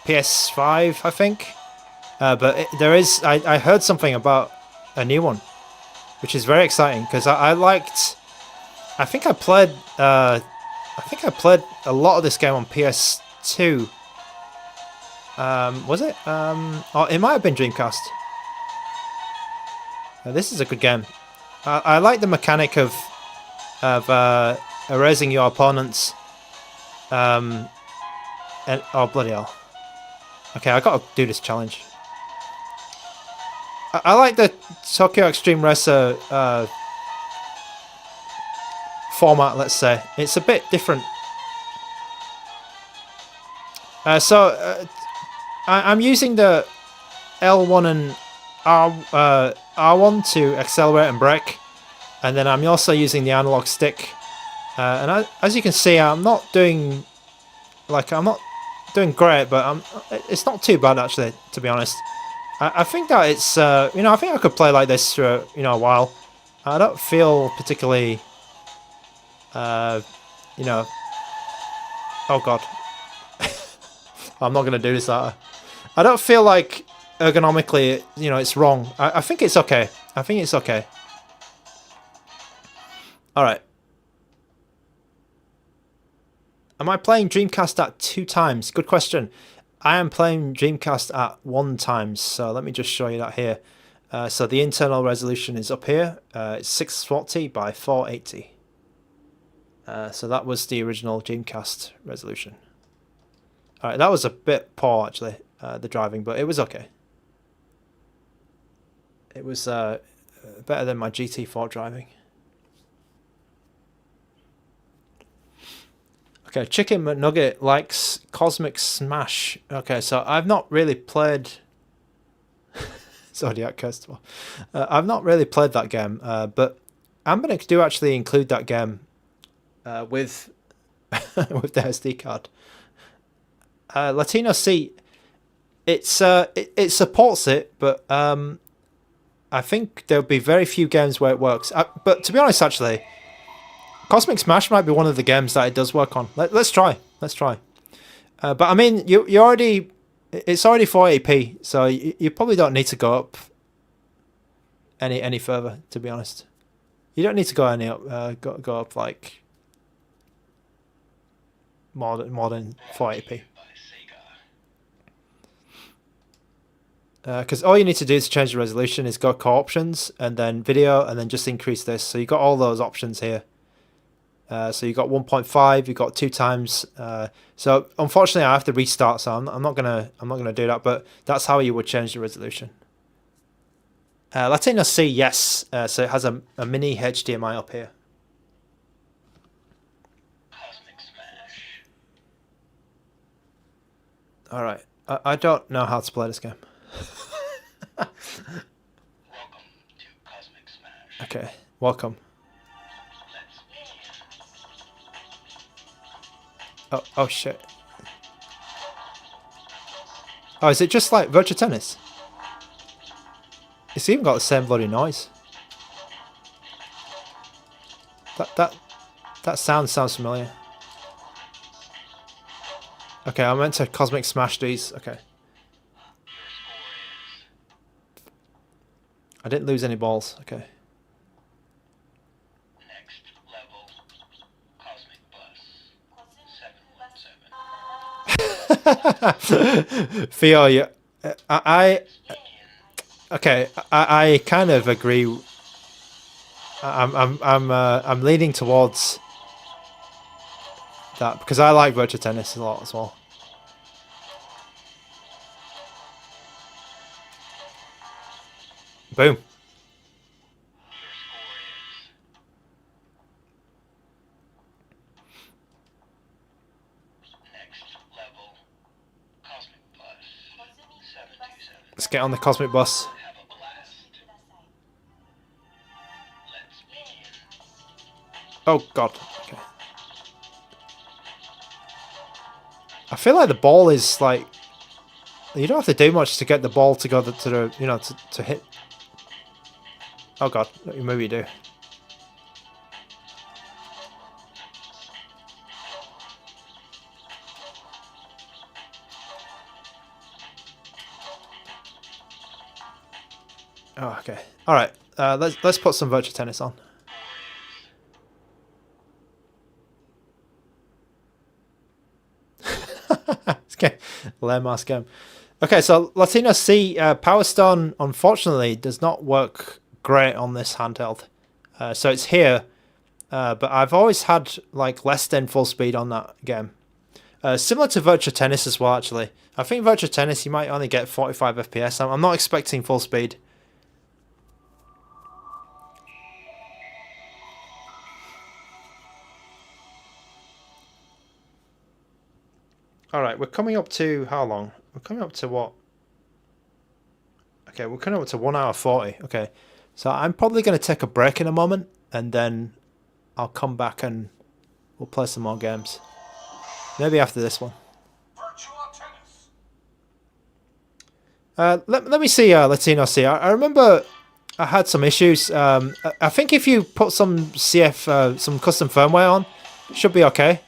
PS5. I think, but there is. I heard something about a new one, which is very exciting because I liked. I think I played a lot of this game on PS2. Was it? Or it might have been Dreamcast. This is a good game. I like the mechanic of erasing your opponents. And oh bloody hell! Okay, I gotta do this challenge. I like the Tokyo Extreme Racer format. Let's say it's a bit different. I'm using the L1 and R1 to accelerate and brake, and then I'm also using the analog stick. And as you can see, I'm not doing great, but it's not too bad actually, to be honest. I think that it's I think I could play like this for a while. I don't feel particularly oh god. I'm not going to do this. I don't feel like ergonomically, it's wrong. I think it's okay. I think it's okay. All right. Am I playing Dreamcast at 2 times? Good question. I am playing Dreamcast at 1 times. So let me just show you that here. So the internal resolution is up here. It's 640 by 480. So that was the original Dreamcast resolution. Alright, that was a bit poor actually, the driving, but it was okay. It was better than my GT4 driving. Okay, Chicken McNugget likes Cosmic Smash. Okay, so I've not really played Zodiac Customer. I've not really played that game, but ANBERNIC do actually include that game with with the SD card. Latino C, it supports it, but I think there'll be very few games where it works. But to be honest, actually, Cosmic Smash might be one of the games that it does work on. Let's try. Let's try. But I mean, it's already 480p, so you probably don't need to go up any further. To be honest, you don't need to go any up. Go up like more than 480p. Because all you need to do to change the resolution is go core options and then video and then just increase this. So you've got all those options here. So you've got 1.5, you've got 2 times. So unfortunately I have to restart, so I'm not gonna do that, but that's how you would change the resolution. Latino C, yes. So it has a mini HDMI up here. Alright. I don't know how to play this game. Okay, welcome. Oh shit. Oh, is it just like Virtua Tennis? It's even got the same bloody noise. That sounds familiar. Okay, I meant to Cosmic Smash these. Okay. I didn't lose any balls. Okay. Next level, Cosmic Bus 717. Theo, okay, I kind of agree. I'm leaning towards that because I like Virtua Tennis a lot as well. Boom. Let's get on the Cosmic Bus. Oh god. Okay. I feel like the ball is like you don't have to do much to get the ball to go to the to hit. Oh god, maybe you do. Oh, okay. All right. Let's put some Virtua Tennis on. Okay, lame ass game. Okay, so Latino C Power Stone unfortunately does not work great on this handheld. So it's here, but I've always had like less than full speed on that game. Similar to Virtua Tennis as well, actually. I think Virtua Tennis you might only get 45 FPS. I'm not expecting full speed. Alright, we're coming up to how long? We're coming up to what? Okay, we're coming up to 1 hour 40. Okay, so I'm probably going to take a break in a moment, and then I'll come back and we'll play some more games. Maybe after this one. Let me see, Latino C. I remember I had some issues. I think if you put some some custom firmware on, it should be okay.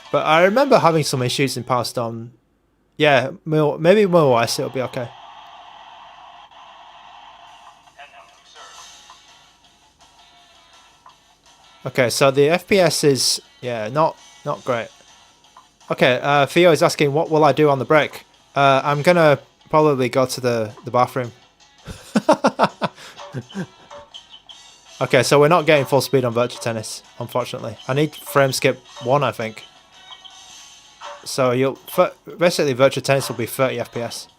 But I remember having some issues in Power Stone. Yeah, maybe more OS it'll be okay. Okay, so the FPS is not great. Okay, Theo is asking what will I do on the break. I'm gonna probably go to the bathroom. Okay, so we're not getting full speed on Virtua Tennis, unfortunately. I need frame skip 1, I think. So basically Virtua Tennis will be 30 FPS.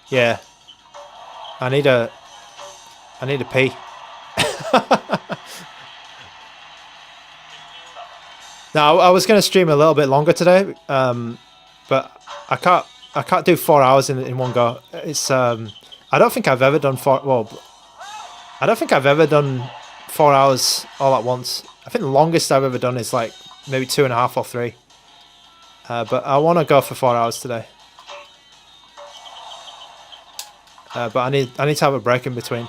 Yeah. I need a pee. Now I was going to stream a little bit longer today, but I can't do 4 hours in one go. It's I don't think I've ever done 4 hours all at once. I think the longest I've ever done is like maybe 2.5 or 3. But I want to go for 4 hours today. But I need to have a break in between.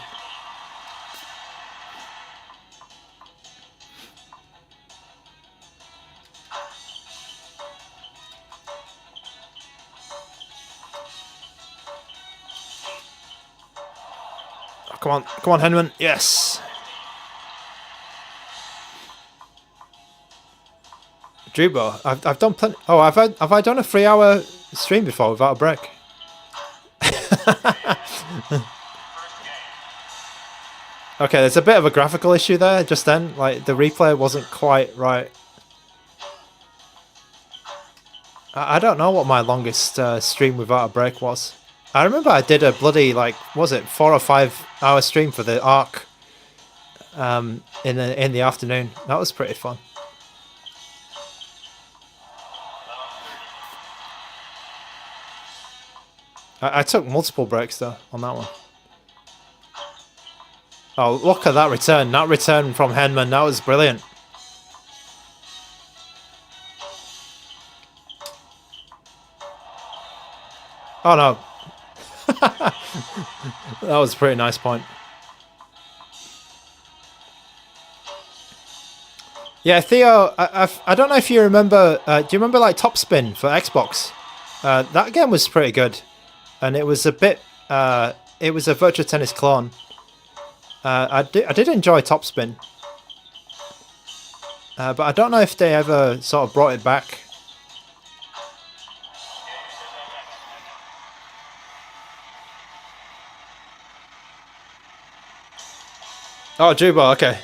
Oh, come on, Henman. Yes. Drubo, I've done plenty. Oh, have I done a 3-hour stream before without a break? Okay, there's a bit of a graphical issue there just then. Like the replay wasn't quite right. I don't know what my longest stream without a break was. I remember I did a bloody was it 4 or 5 hour stream for the Arc in the afternoon. That was pretty fun. I took multiple breaks though on that one. Oh, look at that return! That return from Henman, that was brilliant. Oh no, that was a pretty nice point. Yeah, Theo, I don't know if you remember. Do you remember like Top Spin for Xbox? That game was pretty good. And it was a bit, it was a Virtua Tennis clone. I did enjoy Topspin. But I don't know if they ever sort of brought it back. Oh, Juba, okay.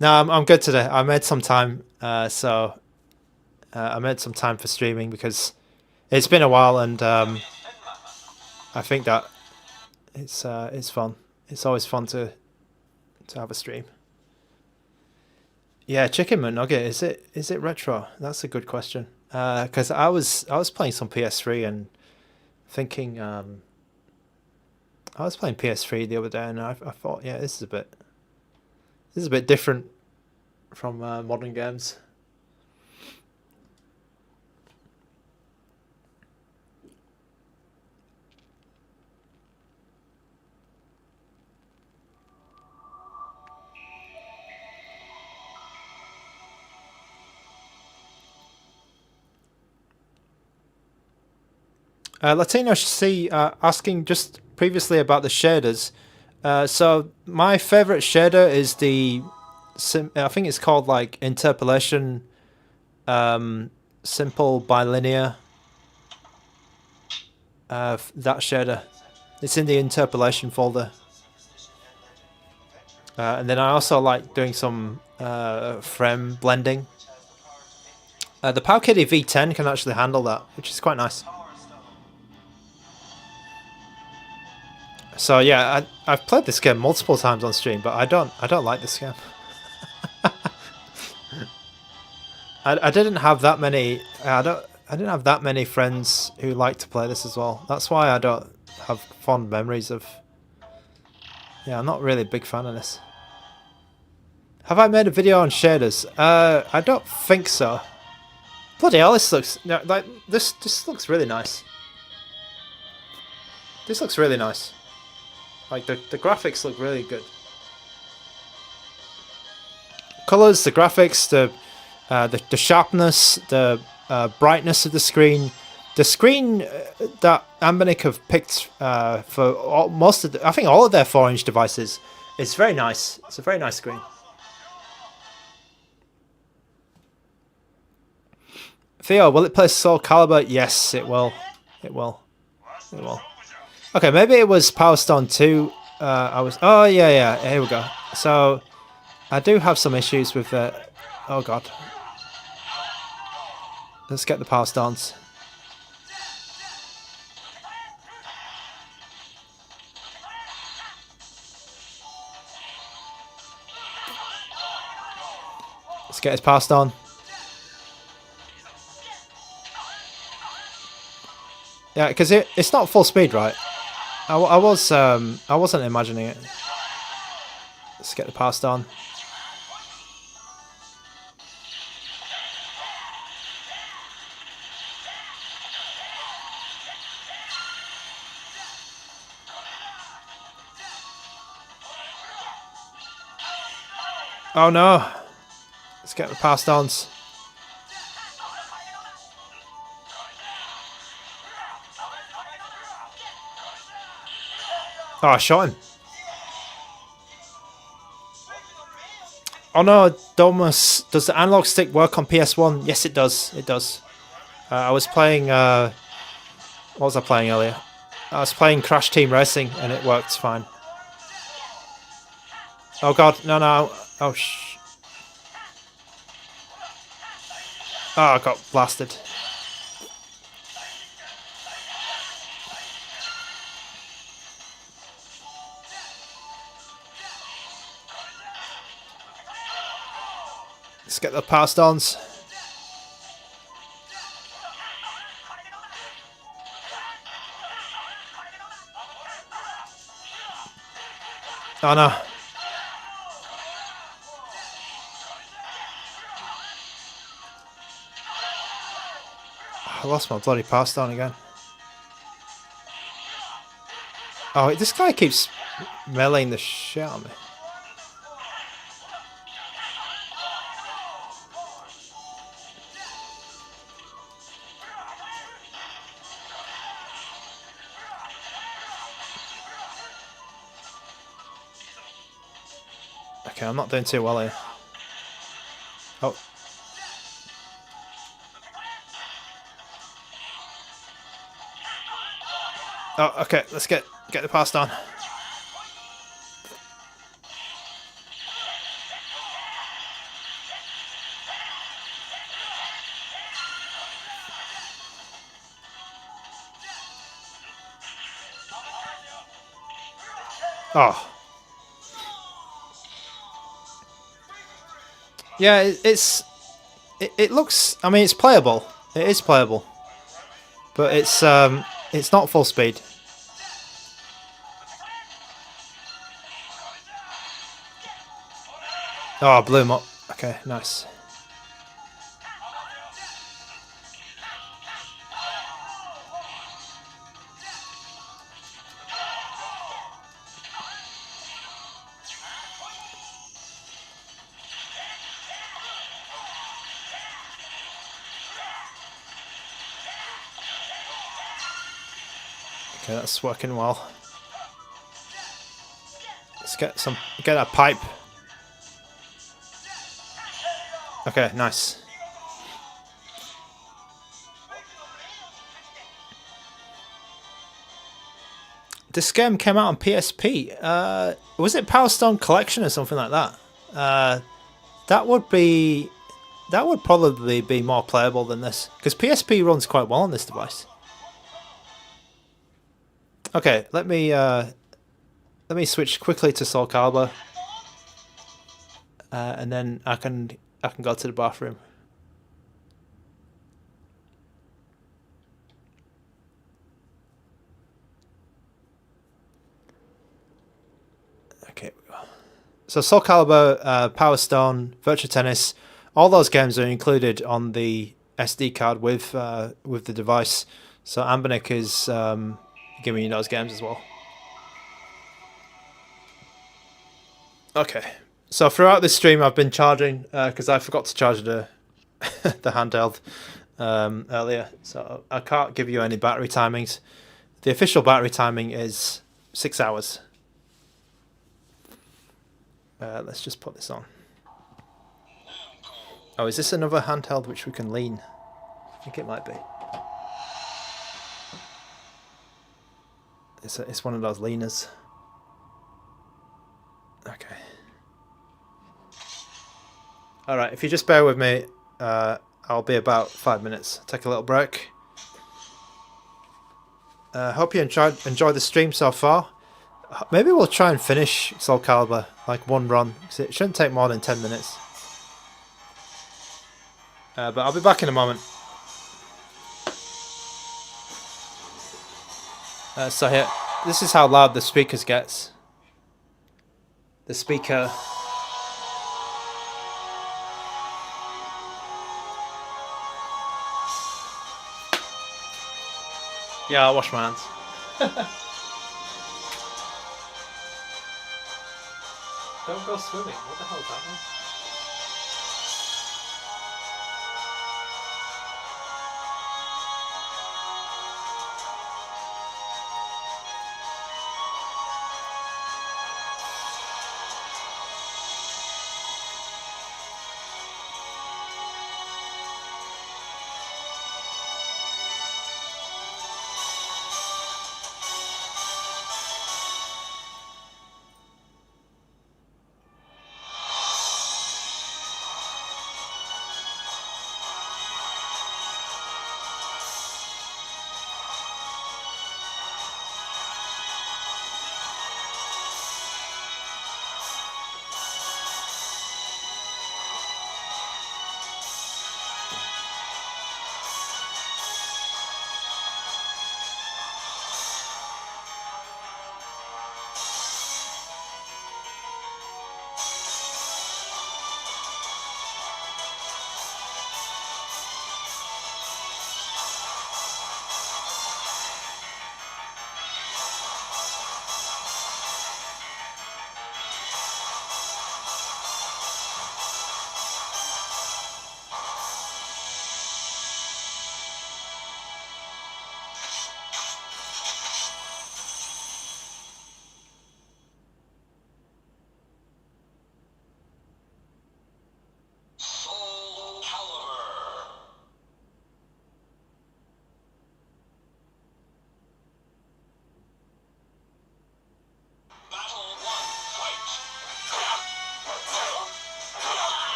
No, I'm good today. I made some time, I made some time for streaming because it's been a while, and I think that it's fun. It's always fun to have a stream. Yeah, Chicken McNugget, is it retro? That's a good question. Because I was playing some PS3 and thinking I was playing PS3 the other day, and I thought, yeah, this is a bit different from modern games. Latino C asking just previously about the shaders. So my favorite shader is I think it's called like Interpolation simple bilinear. That shader. It's in the interpolation folder. And then I also like doing some frame blending. The Power-Kitty V10 can actually handle that, which is quite nice. So yeah, I've played this game multiple times on stream, but I don't like this game. I didn't have that many. I didn't have that many friends who like to play this as well. That's why I don't have fond memories of. Yeah, I'm not really a big fan of this. Have I made a video on shaders? I don't think so. Bloody hell, this looks like this looks really nice. This looks really nice. Like the graphics look really good. Colors, the graphics, the sharpness, the brightness of the screen. The screen that ANBERNIC have picked for most of I think all of their 4-inch devices is very nice. It's a very nice screen. Theo, will it play Soulcalibur? Yes, it will. It will. It will. Okay, maybe it was Power Stone 2. Oh yeah, here we go. So I do have some issues with it. Oh god. Let's get the Power Stones. Let's get his Power Stone. Yeah, because it's not full speed, right? I wasn't imagining it. Let's get the Power Stone. Oh no! Let's get the Power Stones. Oh, I shot him. Oh no, Domus. Does the analog stick work on PS1? Yes, it does. It does. I was playing... what was I playing earlier? I was playing Crash Team Racing and it worked fine. Oh god, no. Oh Oh, I got blasted. Let's get the Power Stones. Oh no. I lost my bloody Power Stone again. Oh, this guy keeps meleeing the shit out of me. Okay, I'm not doing too well here. Oh. Oh, okay, let's get the pass on. Oh. Yeah, it looks, I mean, it's playable. It is playable. But it's not full speed. Oh, I blew him up. Okay, nice. Okay, that's working well. Let's get a pipe. Okay, nice. This game came out on PSP. Was it Power Stone Collection or something like that? That would probably be more playable than this, because PSP runs quite well on this device. Okay, let me switch quickly to Soulcalibur, and then I can go to the bathroom. Okay, so Soulcalibur, Power Stone, Virtua Tennis, all those games are included on the SD card with the device. So ANBERNIC is giving you those games as well. Okay, so throughout this stream I've been charging because I forgot to charge the the handheld earlier, so I can't give you any battery timings. The official battery timing is 6 hours. Let's just put this on. Oh, is this another handheld which we can lean? I think it might be. It's one of those leaners. Okay. Alright, if you just bear with me, I'll be about 5 minutes. Take a little break. Hope you enjoyed the stream so far. Maybe we'll try and finish Soulcalibur, like one run, because it shouldn't take more than 10 minutes. But I'll be back in a moment. So here, this is how loud the speakers gets. The speaker... Yeah, I'll wash my hands. Don't go swimming. What the hell is that one?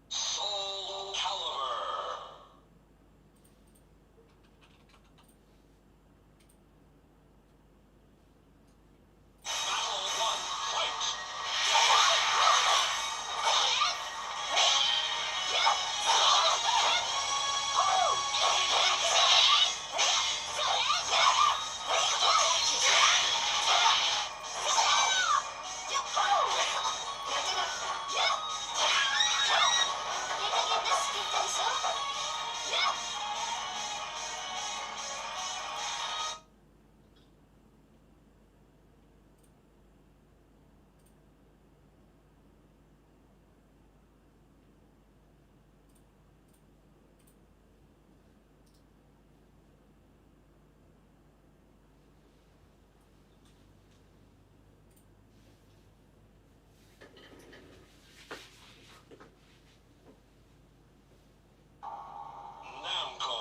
Soulcalibur. Battle 1, fight! Namco.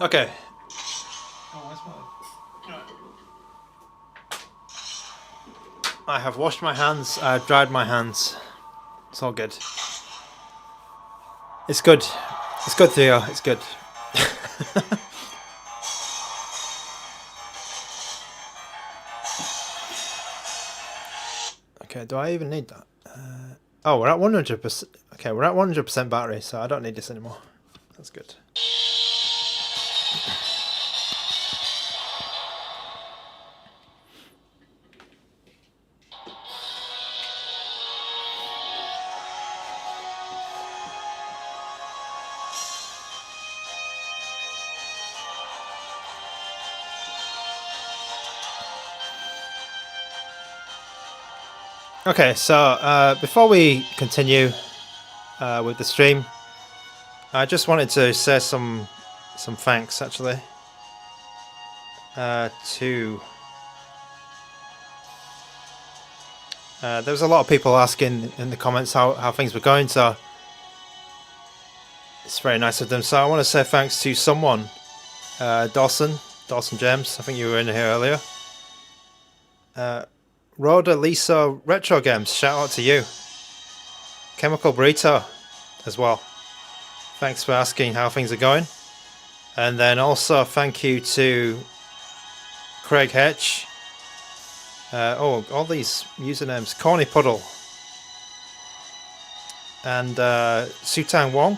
Okay. I have washed my hands, I've dried my hands. It's all good. It's good. It's good, Theo. It's good. Okay, do I even need that? Oh, we're at 100%. Okay, we're at 100% battery, so I don't need this anymore. That's good. Okay, so before we continue with the stream, I just wanted to say some thanks actually to there was a lot of people asking in the comments how things were going, so it's very nice of them. So I want to say thanks to someone, Dawson James. I think you were in here earlier. Rhoda Lisa Retro Games, shout out to you. Chemical Burrito as well. Thanks for asking how things are going. And then also thank you to Craig Hedge. Oh, all these usernames. Corny Puddle. And Sutang Wong.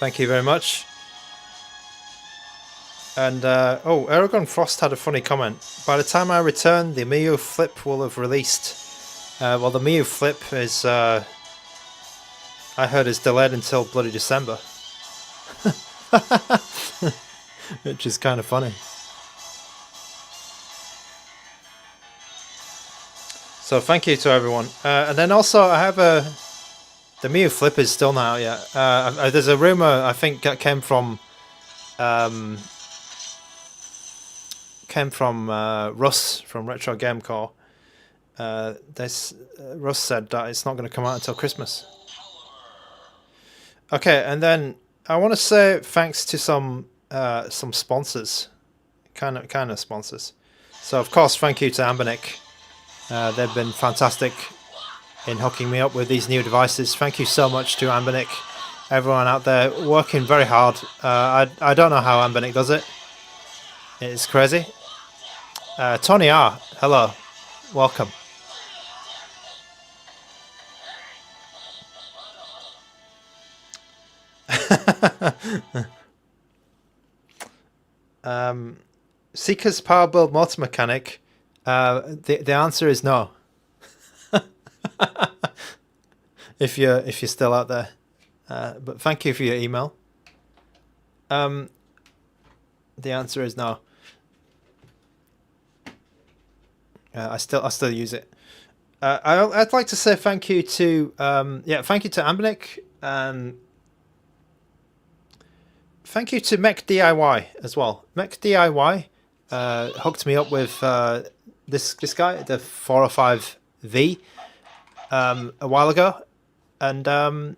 Thank you very much. And oh, Aragon Frost had a funny comment. By the time I return, the Miyoo Flip will have released. Well, the Miyoo Flip is, I heard, is delayed until bloody December, which is kind of funny. So thank you to everyone. And then also I have the Miyoo Flip is still not out yet. There's a rumor I think that came from. Russ from Retro Game Core. Russ said that it's not going to come out until Christmas. Okay, and then I want to say thanks to some sponsors, kind of sponsors. So of course, thank you to ANBERNIC. They've been fantastic in hooking me up with these new devices. Thank you so much to ANBERNIC, everyone out there working very hard. I don't know how ANBERNIC does it. It's crazy. Tony R, hello, welcome. Seeker's Power Build Motor Mechanic. The answer is no. if you're still out there, but thank you for your email. The answer is no. I still use it. I'd like to say thank you to thank you to ANBERNIC, and thank you to Mech DIY as well. Mech DIY hooked me up with this guy, the 405V. a while ago, and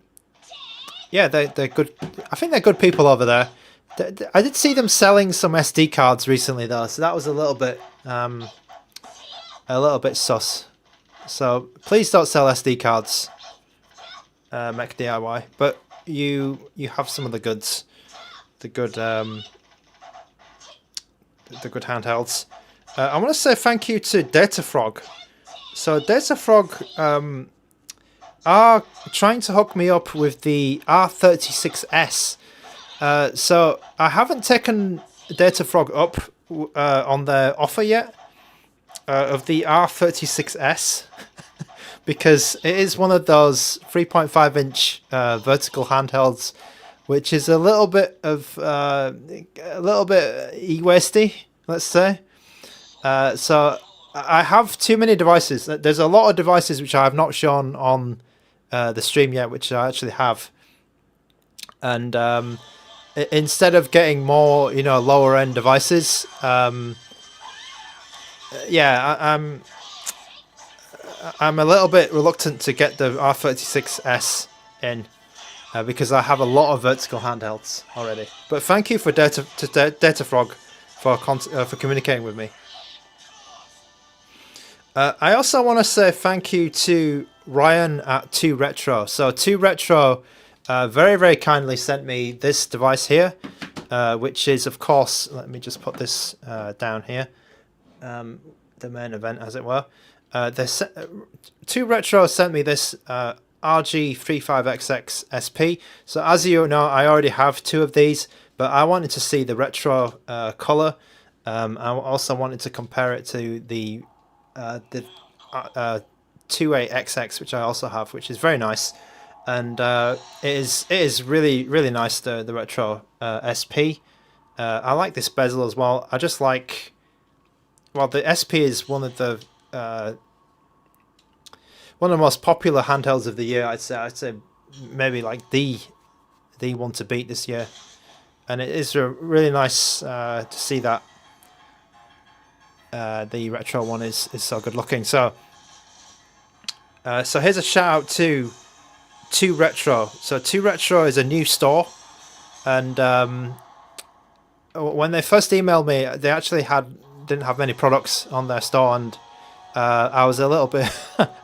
yeah, they're good. I think they're good people over there. I did see them selling some SD cards recently though, so that was a little bit sus. So please don't sell SD cards, Mech DIY. But you have some of the goods, the good handhelds. I want to say thank you to Datafrog. So Datafrog are trying to hook me up with the R36S. So I haven't taken Datafrog up on their offer yet of the R36S because it is one of those 3.5-inch vertical handhelds, which is a little bit e-wasty, let's say. So I have too many devices. There's a lot of devices which I have not shown on the stream yet, which I actually have. And instead of getting more, lower end devices, yeah, I'm a little bit reluctant to get the R36S in because I have a lot of vertical handhelds already. But thank you for Datafrog for communicating with me. I also want to say thank you to Ryan at 2Retro. So 2Retro very, very kindly sent me this device here, which is, of course, let me just put this down here, the main event, as it were. 2Retro sent me this RG45XX SP. So as you know, I already have two of these, but I wanted to see the retro color. I also wanted to compare it to the 28XX, which I also have, which is very nice, and it is really, really nice, the retro SP. I like this bezel as well. I just like, well, the SP is one of the most popular handhelds of the year. I'd say maybe like the one to beat this year, and it is really nice to see that the retro one is so good looking. So here's a shout out to 2Retro. So 2Retro is a new store, and when they first emailed me, they actually didn't have many products on their store, and I was a little bit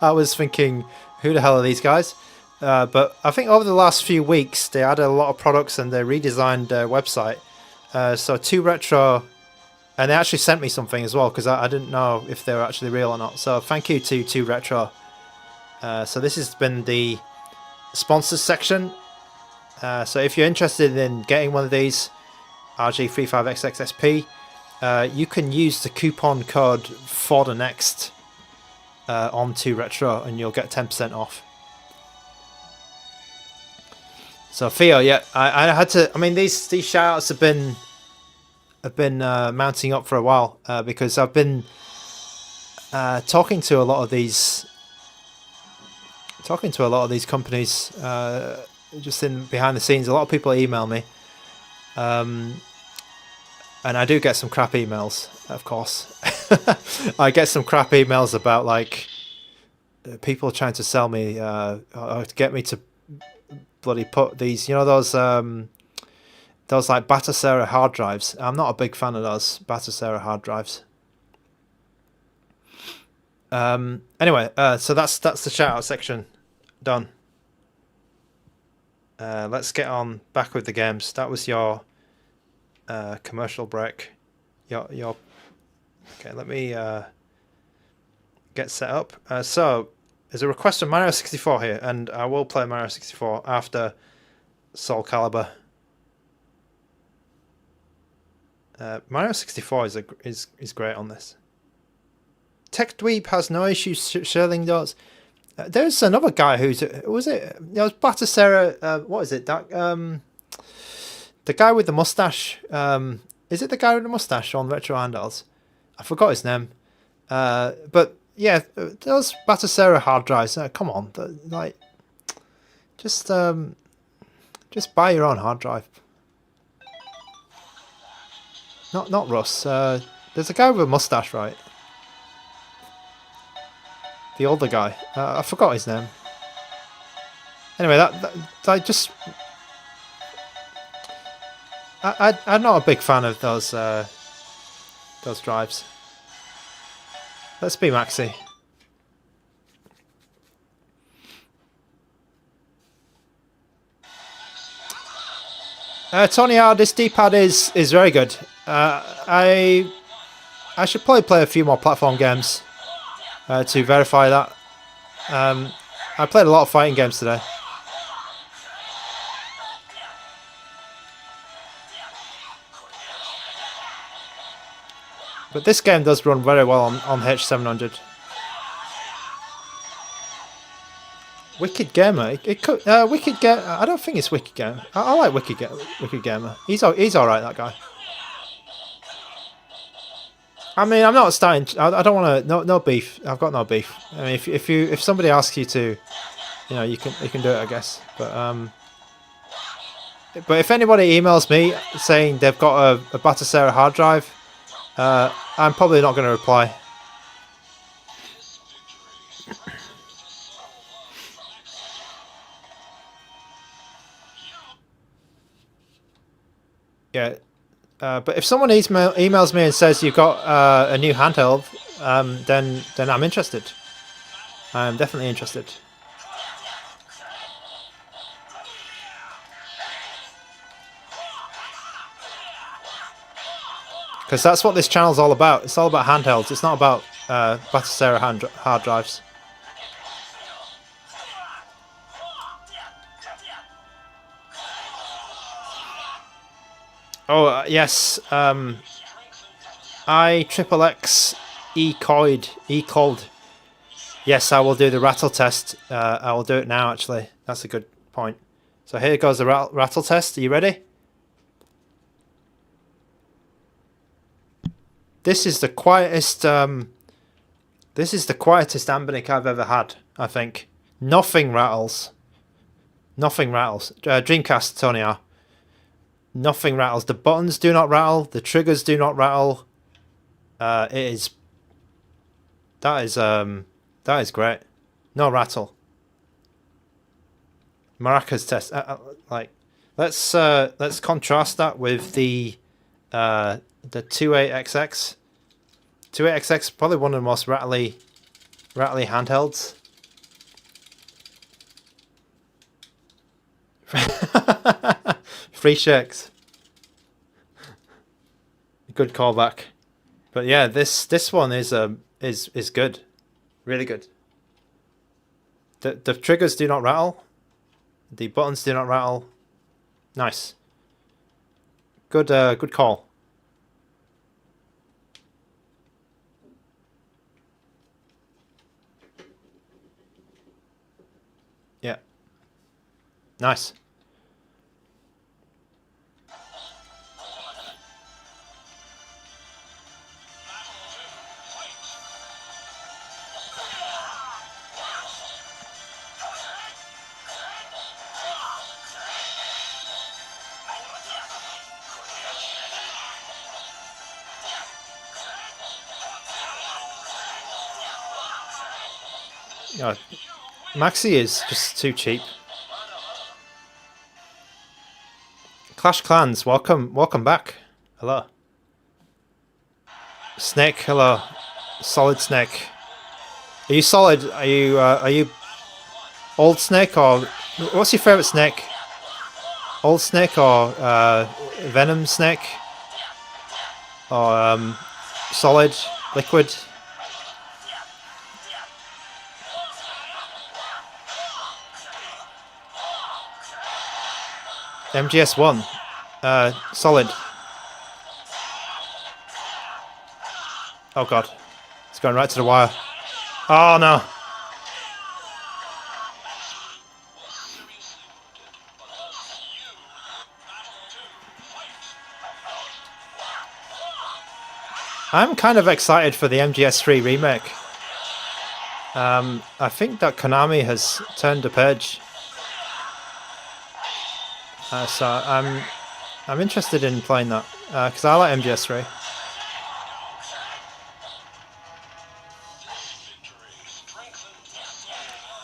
I was thinking, who the hell are these guys? But I think over the last few weeks they added a lot of products and they redesigned their website. So 2Retro, and they actually sent me something as well because I didn't know if they were actually real or not. So thank you to 2Retro. So this has been the sponsors section. So if you're interested in getting one of these RG35XXSP, you can use the coupon code for the next on 2Retro and you'll get 10% off. So Theo, yeah, I had to. I mean, these shoutouts have been mounting up for a while because I've been talking to a lot of these companies just in behind the scenes. A lot of people email me, and I do get some crap emails, of course. I get some crap emails about like people trying to sell me or to get me to bloody put these, those like Batocera hard drives. I'm not a big fan of those Batocera hard drives. Anyway, so that's the shout out section done. Let's get on back with the games. That was your commercial break. Your okay. Let me get set up. So there's a request from Mario 64 here, and I will play Mario 64 after Soulcalibur. Mario 64 is great on this. Tech Dweeb has no issues sharing those. There's another guy who's it was Batocera. What is it? That the guy with the mustache. Is it the guy with the mustache on Retro Handhelds? I forgot his name. But yeah, those Batocera hard drives. Come on, like just buy your own hard drive. Not Russ. There's a guy with a mustache, right? the older guy. I forgot his name. Anyway, that just I'm not a big fan of those drives. Let's be Maxi. Tony R, this D-pad is very good. I should probably play a few more platform games to verify that. I played a lot of fighting games today. But this game does run very well on H700. Wicked Gamer. It could Wicked Gamer. I don't think it's Wicked Gamer. I like Wicked Gamer. He's all right, that guy. I mean, I'm not starting. I don't want to. No beef. I've got no beef. I mean, if somebody asks you to, you know, you can do it, I guess. But if anybody emails me saying they've got a Batocera hard drive, I'm probably not going to reply. Yeah, but if someone emails me and says you've got a new handheld, then I'm interested. I'm definitely interested. Because that's what this channel's all about. It's all about handhelds. It's not about Batocera hard drives. Oh yes, I E-Cold. Yes, I will do the rattle test. I will do it now. Actually, that's a good point. So here goes the rattle test. Are you ready? This is the quietest. This is the quietest ANBERNIC I've ever had. I think nothing rattles. Nothing rattles. Dreamcast, Tony R. Nothing rattles. The buttons do not rattle. The triggers do not rattle. That is great. No rattle. Maracas test. Like, let's contrast that with the 28XX. 28XX probably one of the most rattly handhelds. Free shakes. Good callback. But yeah, this one is good. Really good. The triggers do not rattle. The buttons do not rattle. Nice. Good good call. Yeah. Nice. Oh, Maxi is just too cheap. Clash Clans, welcome back. Hello. Snake, hello. Solid Snake. Are you solid? Are you old Snake, or what's your favorite snake? Old Snake or Venom Snake? Or solid, liquid? MGS1. Solid. Oh god. It's going right to the wire. Oh no. I'm kind of excited for the MGS3 remake. I think that Konami has turned a page. So I'm interested in playing that because I like MGS3.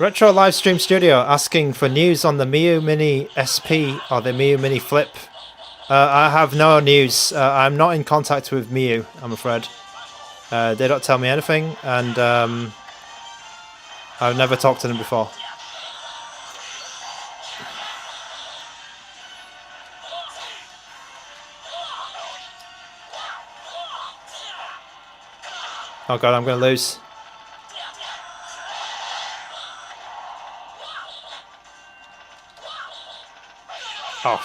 Retro Livestream Studio asking for news on the Miyoo Mini SP or the Miyoo Mini Flip. I have no news. I'm not in contact with Miyoo, I'm afraid. They don't tell me anything, and I've never talked to them before. Oh god, I'm going to lose. Oh,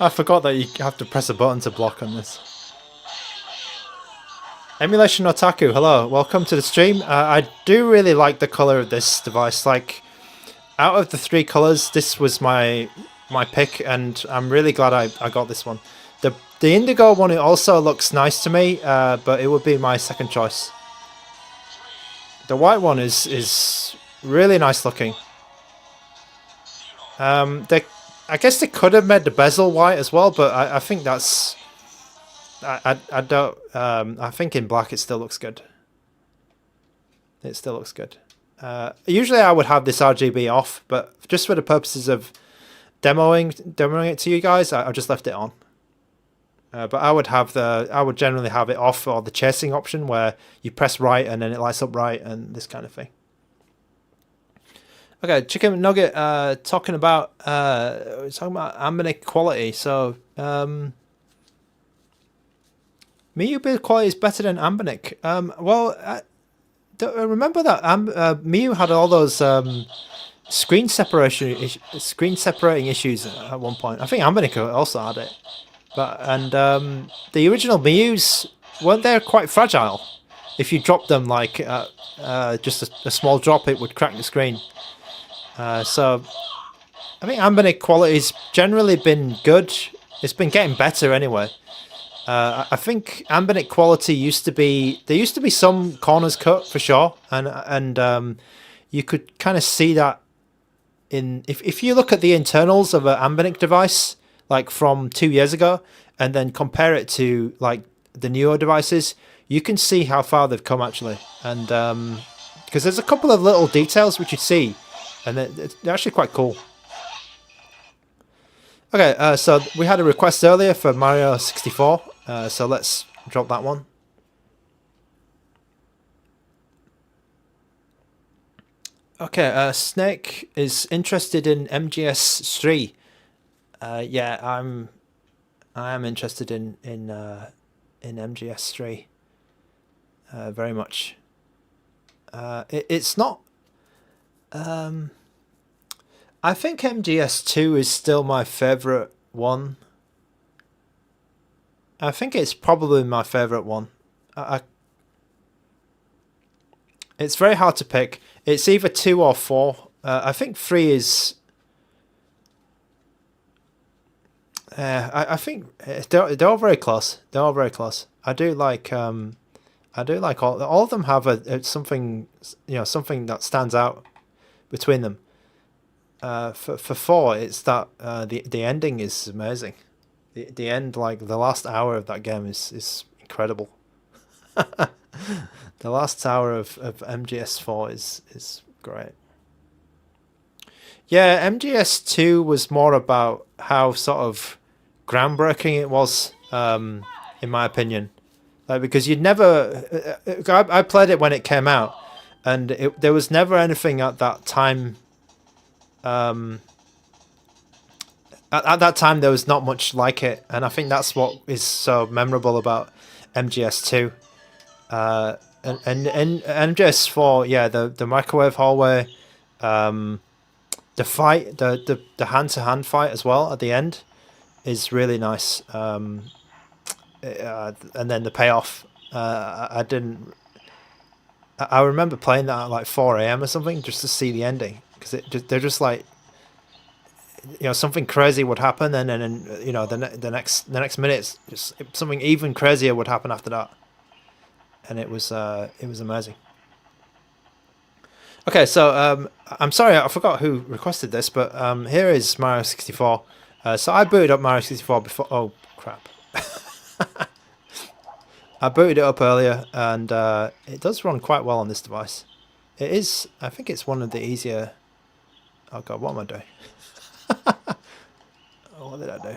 I forgot that you have to press a button to block on this. Emulation Otaku, hello, welcome to the stream. I do really like the colour of this device. Like, out of the 3 colours, this was my pick, and I'm really glad I got this one. The indigo one, it also looks nice to me, but it would be my second choice. The white one is really nice looking. I guess they could have made the bezel white as well, but I think that's... I don't... I think in black it still looks good. It still looks good. Usually I would have this RGB off, but just for the purposes of demoing it to you guys, I just left it on. But I would generally have it off, or the chasing option where you press right and then it lights up right and this kind of thing. Okay, Chicken Nugget talking about ANBERNIC quality. So Miyoo build quality is better than ANBERNIC. Well, remember that Miyoo had all those screen separating issues at one point. I think ANBERNIC also had it. And the original Miyoo's, weren't they quite fragile? If you drop them like just a small drop, it would crack the screen. So I think ANBERNIC quality's generally been good. It's been getting better anyway. I think ANBERNIC quality there used to be some corners cut for sure, and you could kind of see that if you look at the internals of an ANBERNIC device, like from 2 years ago, and then compare it to like the newer devices, you can see how far they've come actually. And because there's a couple of little details which you see, and they're actually quite cool. Okay, so we had a request earlier for Mario 64, so let's drop that one. Okay, Snake is interested in MGS3. Yeah, I am interested in MGS3 very much. It's not. I think MGS2 is still my favorite one. I think it's probably my favorite one. It's very hard to pick. It's either 2 or 4. I think 3 is. I think they're all very close. They're all very close. I do like all of them have something, something that stands out between them. For 4, it's that the ending is amazing. The end, like the last hour of that game is incredible. The last hour of MGS4 is great. Yeah, MGS2 was more about how sort of groundbreaking it was, in my opinion. Like, because you'd never... I played it when it came out, and there was never anything at that time... At that time, there was not much like it, and I think that's what is so memorable about MGS2. And MGS4, yeah, the microwave hallway, the fight, the hand-to-hand fight as well at the end is really nice. And then the payoff, I remember playing that at like 4 AM or something just to see the ending, because they're just like, something crazy would happen, and then the next minute just something even crazier would happen after that, and it was amazing. Okay, so I'm sorry, I forgot who requested this, but here is Mario 64. So I booted up Mario 64 before. Oh crap! I booted it up earlier, and it does run quite well on this device. It is. I think it's one of the easier. Oh god, what am I doing? Oh, what did I do?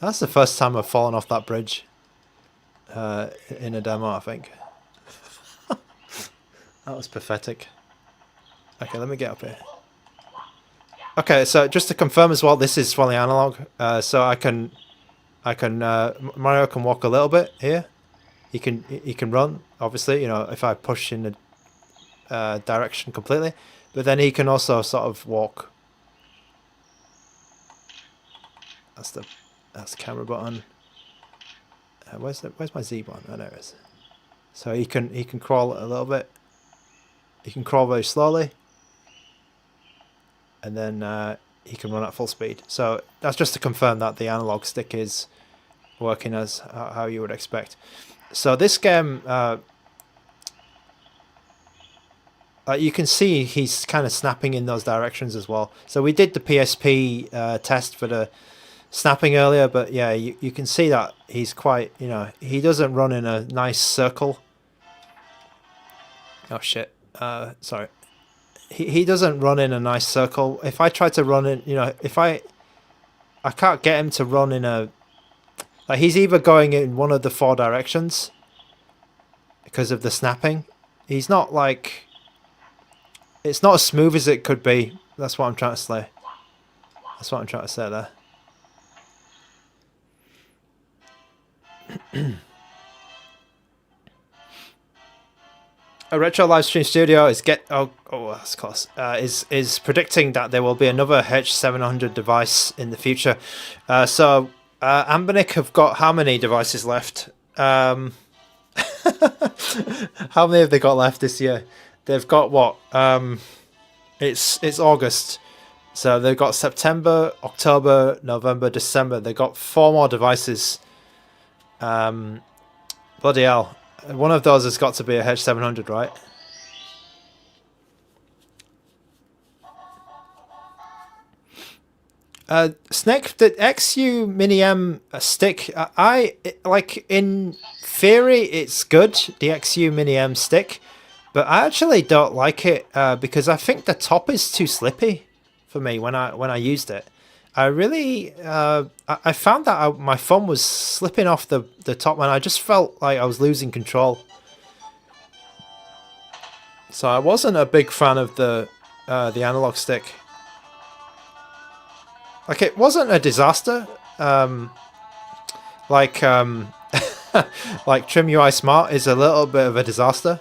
That's the first time I've fallen off that bridge in a demo, I think. That was pathetic. Okay, let me get up here. Okay, so just to confirm as well, this is fully analog. So Mario can walk a little bit here. He can run, obviously, you know, if I push in the direction completely. But then he can also sort of walk. That's the camera button. Where's my Z button? Oh, there it is. So he can crawl a little bit. He can crawl very slowly. And then he can run at full speed. So that's just to confirm that the analog stick is working as how you would expect. So this game, you can see he's kind of snapping in those directions as well. So we did the PSP test for the snapping earlier, but yeah, you can see that he's quite, you know, he doesn't run in a nice circle. Oh shit, sorry. He doesn't run in a nice circle. If I try to run in, you know, if I can't get him to run in a, like, he's either going in one of the 4 directions because of the snapping. He's not like, it's not as smooth as it could be. That's what I'm trying to say. That's what I'm trying to say there. A Retro Livestream Studio is that's close. Is predicting that there will be another H700 device in the future. So ANBERNIC have got how many devices left? How many have they got left this year? They've got what? It's August, so they've got September, October, November, December. They've got 4 more devices. Bloody hell. One of those has got to be a H700, right? Snake, the XU Mini M stick, like, in theory it's good, the XU Mini M stick, but I actually don't like it because I think the top is too slippy for me when I used it. I really, I found that my phone was slipping off the top, and I just felt like I was losing control. So I wasn't a big fan of the analog stick. Like, it wasn't a disaster. Like like Trim UI Smart is a little bit of a disaster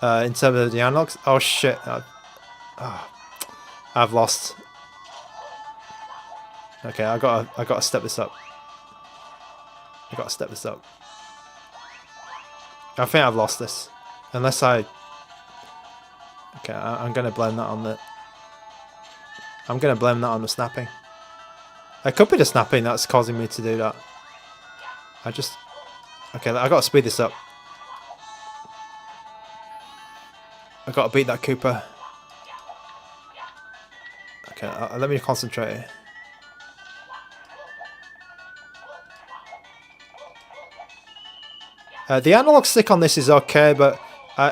in terms of the analogs. Oh shit! I've lost. Okay, I gotta step this up. I gotta step this up. I think I've lost this, unless I. Okay, I'm gonna blame that on the. I'm gonna blame that on the snapping. It could be the snapping that's causing me to do that. Okay, I gotta speed this up. I gotta beat that Koopa. Okay, let me concentrate here. The analog stick on this is okay, but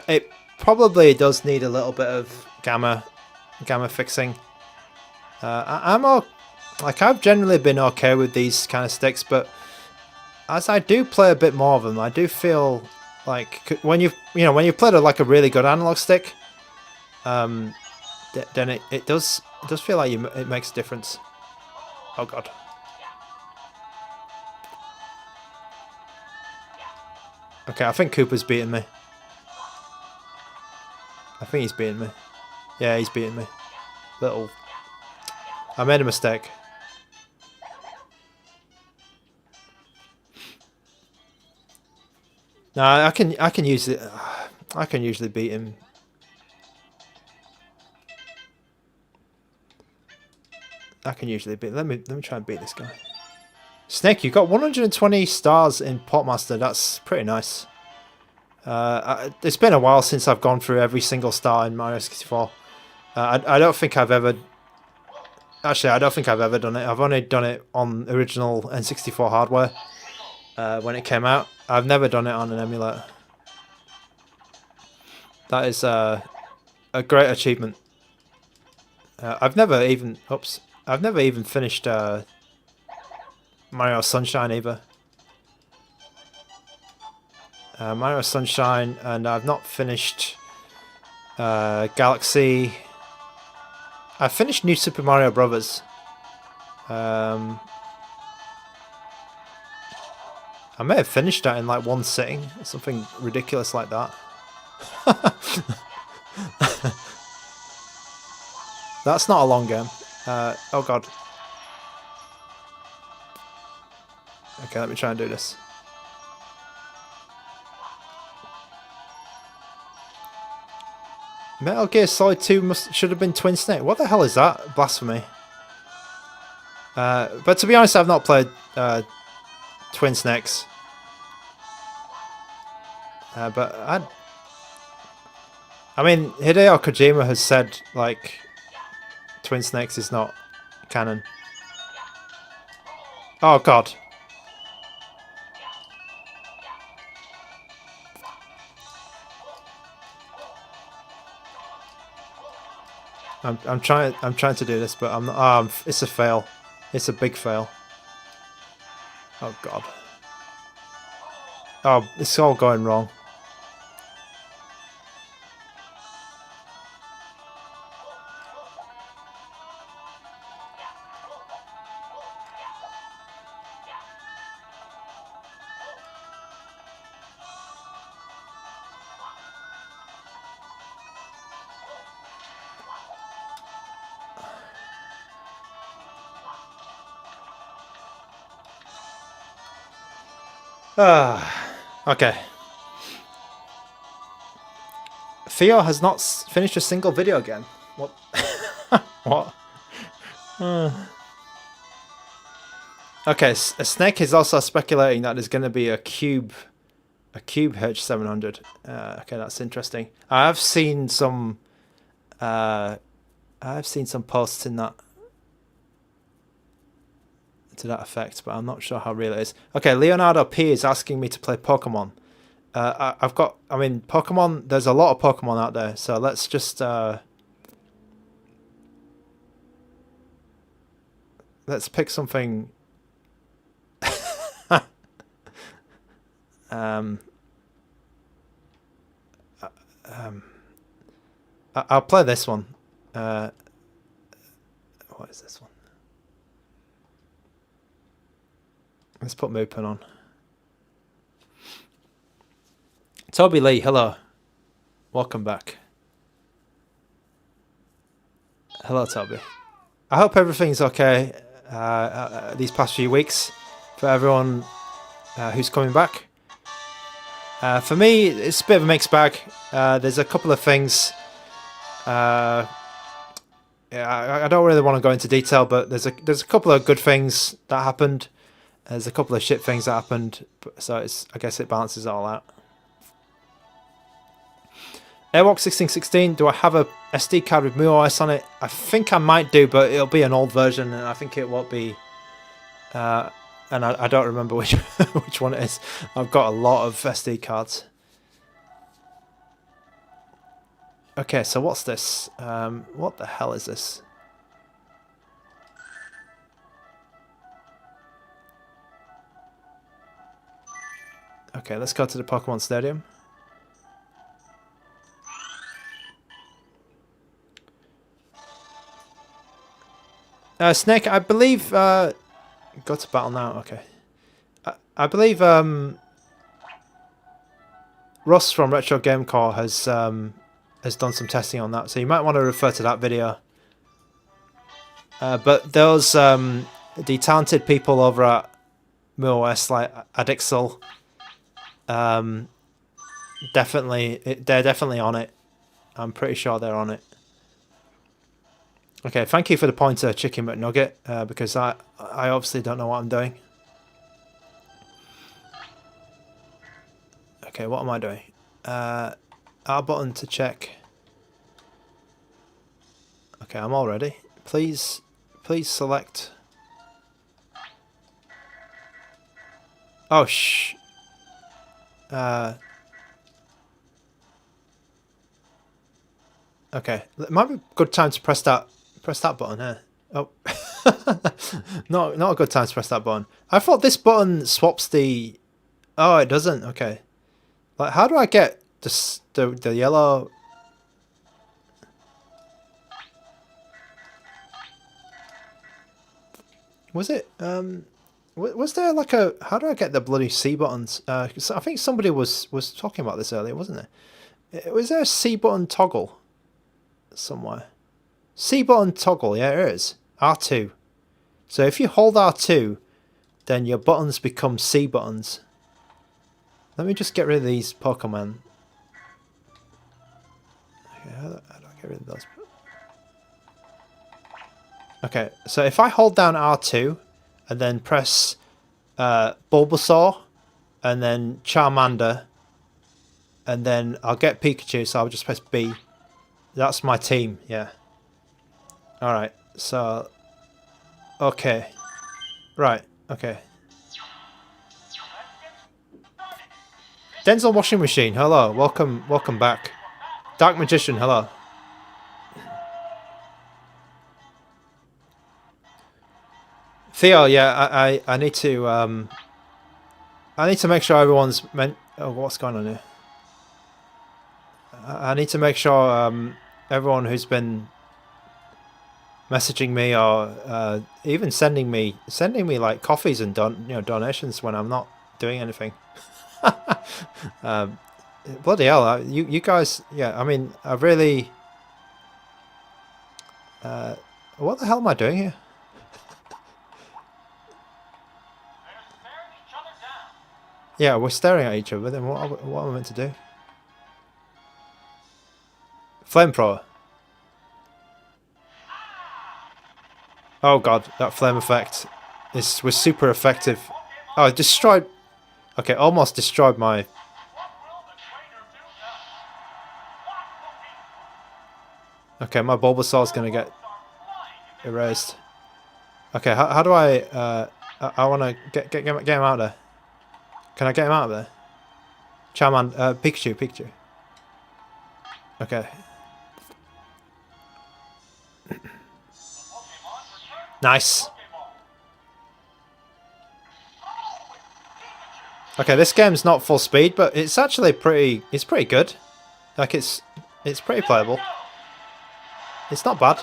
it probably does need a little bit of gamma fixing. I've generally been okay with these kind of sticks, but as I do play a bit more of them, I do feel like when you've played like a really good analog stick, then it does feel like it makes a difference. Oh god. Okay, I think Cooper's beating me. I think he's beating me. Yeah, he's beating me. I made a mistake. No, I can use it. I can usually beat him. I can usually beat. Let me try and beat this guy. Snake, you got 120 stars in Portmaster. That's pretty nice. It's been a while since I've gone through every single star in Mario 64. I don't think I've ever. Actually, I don't think I've ever done it. I've only done it on original N64 hardware when it came out. I've never done it on an emulator. That is a great achievement. I've never even finished Mario Sunshine either. Mario Sunshine, and I've not finished Galaxy. I finished New Super Mario Brothers. I may have finished that in like one sitting, something ridiculous like that. That's not a long game. Oh god. Okay, let me try and do this. Metal Gear Solid 2 should have been Twin Snake. What the hell is that? Blasphemy. But to be honest, I've not played Twin Snakes. But I mean, Hideo Kojima has said like Twin Snakes is not canon. Oh god. I'm trying to do this, but I'm not. It's a fail. It's a big fail. Oh god. Oh, it's all going wrong. Okay. Theo has not finished a single video game. What? What? Okay, Snake is also speculating that there's going to be a Cube H700. Okay, that's interesting. I've seen some posts in that to that effect, but I'm not sure how real it is. Okay, Leonardo P is asking me to play Pokemon. I mean, Pokemon, there's a lot of Pokemon out there, so let's just let's pick something. I'll play this one. What is this one? Let's put Moopin on. Toby Lee, hello. Welcome back. Hello, Toby. I hope everything's okay these past few weeks for everyone who's coming back. For me, it's a bit of a mixed bag. There's a couple of things. Yeah, I don't really want to go into detail, but there's a couple of good things that happened. There's a couple of shit things that happened, so I guess it balances it all out. Airwalk 1616, do I have a SD card with MuOS on it? I think I might do, but it'll be an old version, and I think it won't be... and I don't remember which which one it is. I've got a lot of SD cards. Okay, so what's this? What the hell is this? Okay, let's go to the Pokémon Stadium. Snake, I believe... go to battle now, okay. I believe Russ from Retro Game Core has done some testing on that, so you might want to refer to that video. But those the talented people over at MuOS, like Adixel, they're definitely on it. I'm pretty sure they're on it. Okay, thank you for the pointer, Chicken McNugget, because I obviously don't know what I'm doing. Okay, what am I doing? R button to check. Okay, I'm all ready. Please select. Oh, shh. Okay, it might be a good time to press that button here. Oh, not a good time to press that button. I thought this button swaps the. Oh, it doesn't. Okay, like how do I get the yellow? Was it was there like a, how do I get the bloody C buttons? 'Cause I think somebody was talking about this earlier, wasn't there? Was there a C button toggle somewhere? C button toggle, yeah, it is. R2. So if you hold R2, then your buttons become C buttons. Let me just get rid of these Pokemon. Okay, how do I get rid of those? Okay, so if I hold down R2 and then press Bulbasaur and then Charmander and then I'll get Pikachu, so I'll just press B. That's my team, yeah. Alright, so... Okay. Right, okay. Denzel Washing Machine, hello, welcome back. Dark Magician, hello. Theo, yeah, I need to make sure everyone's oh, what's going on here? I need to make sure everyone who's been messaging me or even sending me like coffees and donations when I'm not doing anything. Bloody hell, you guys, yeah, I mean, I really what the hell am I doing here? Yeah, we're staring at each other, then what am I meant to do? Flamethrower. Oh god, that flame effect was super effective. Oh, it destroyed... Okay, almost destroyed my... Okay, my Bulbasaur's gonna get erased. Okay, how do I wanna get him out of there. Can I get him out of there? Charmander, Pikachu. Okay. Nice. Okay, this game's not full speed, but it's actually pretty good. Like it's pretty playable. It's not bad.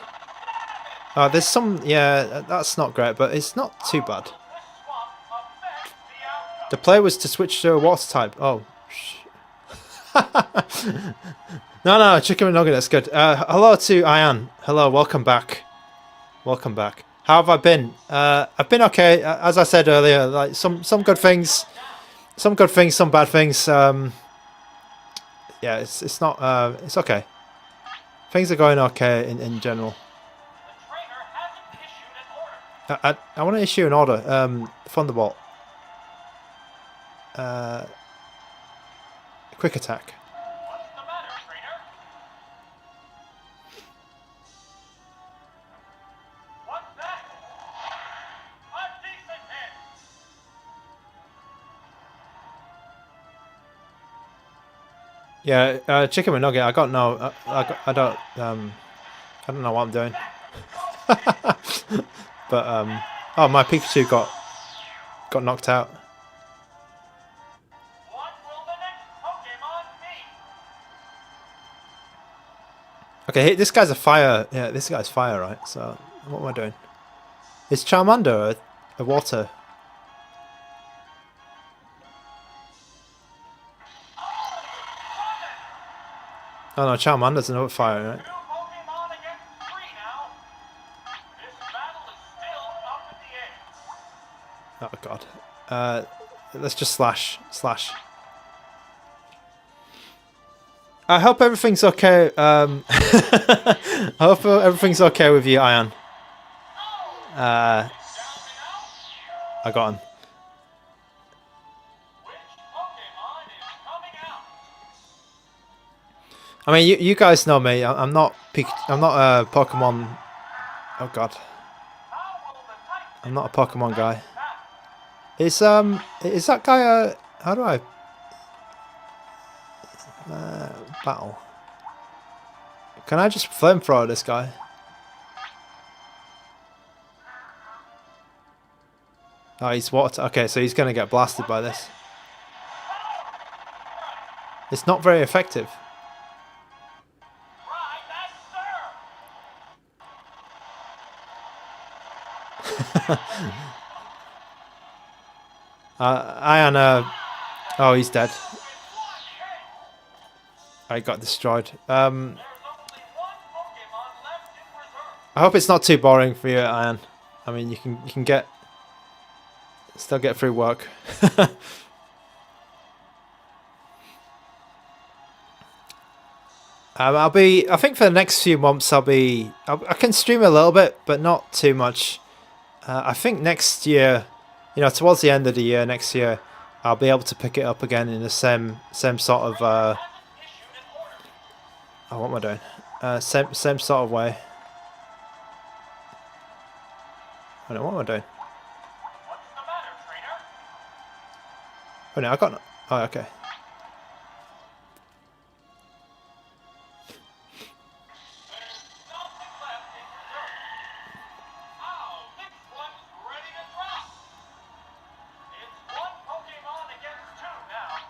There's some, yeah, that's not great, but it's not too bad. The play was to switch to a water type. Oh. No, chicken and nugget, that's good. Hello to Ian. Hello, welcome back. Welcome back. How have I been? I've been okay. As I said earlier, like some good things, some bad things. Yeah, it's not. It's okay. Things are going okay in general. I want to issue an order. Thunderbolt. Quick attack. Yeah, chicken McNugget. I got no. I don't know what I'm doing. But oh, my Pikachu got knocked out. What will the next Pokemon be? Okay, this guy's a fire. Yeah, this guy's fire, right? So what am I doing? Is Charmander a water? Oh no, Charmander's another fire, right? 2 Pokemon against 3 now. This battle is still up in the air. Oh god. Let's just slash. I hope everything's okay. I hope everything's okay with you, Ian. I got him. Which Pokemon is coming out? I mean, you guys know me. I'm not a Pokemon. Oh god. How will the type I'm not a Pokemon guy. battle? Is that guy a... How do I... battle? Can I just flamethrower this guy? Oh, he's water. Okay, so he's going to get blasted by this. It's not very effective. Right, that's sir. Ian, oh, he's dead. I got destroyed. There's only one Pokemon left in reserve. I hope it's not too boring for you, Ian. I mean, you can still get through work. I think for the next few months, I can stream a little bit, but not too much. I think next year, towards the end of the year, next year, I'll be able to pick it up again in the same sort of, Issued an order. oh, what am I doing? Same sort of way. I don't know, what am I doing? What's the matter, trainer? Oh no, I got no. Oh, okay. There's nothing left in reserve. Oh, this one's ready to drop. It's one Pokemon against two now.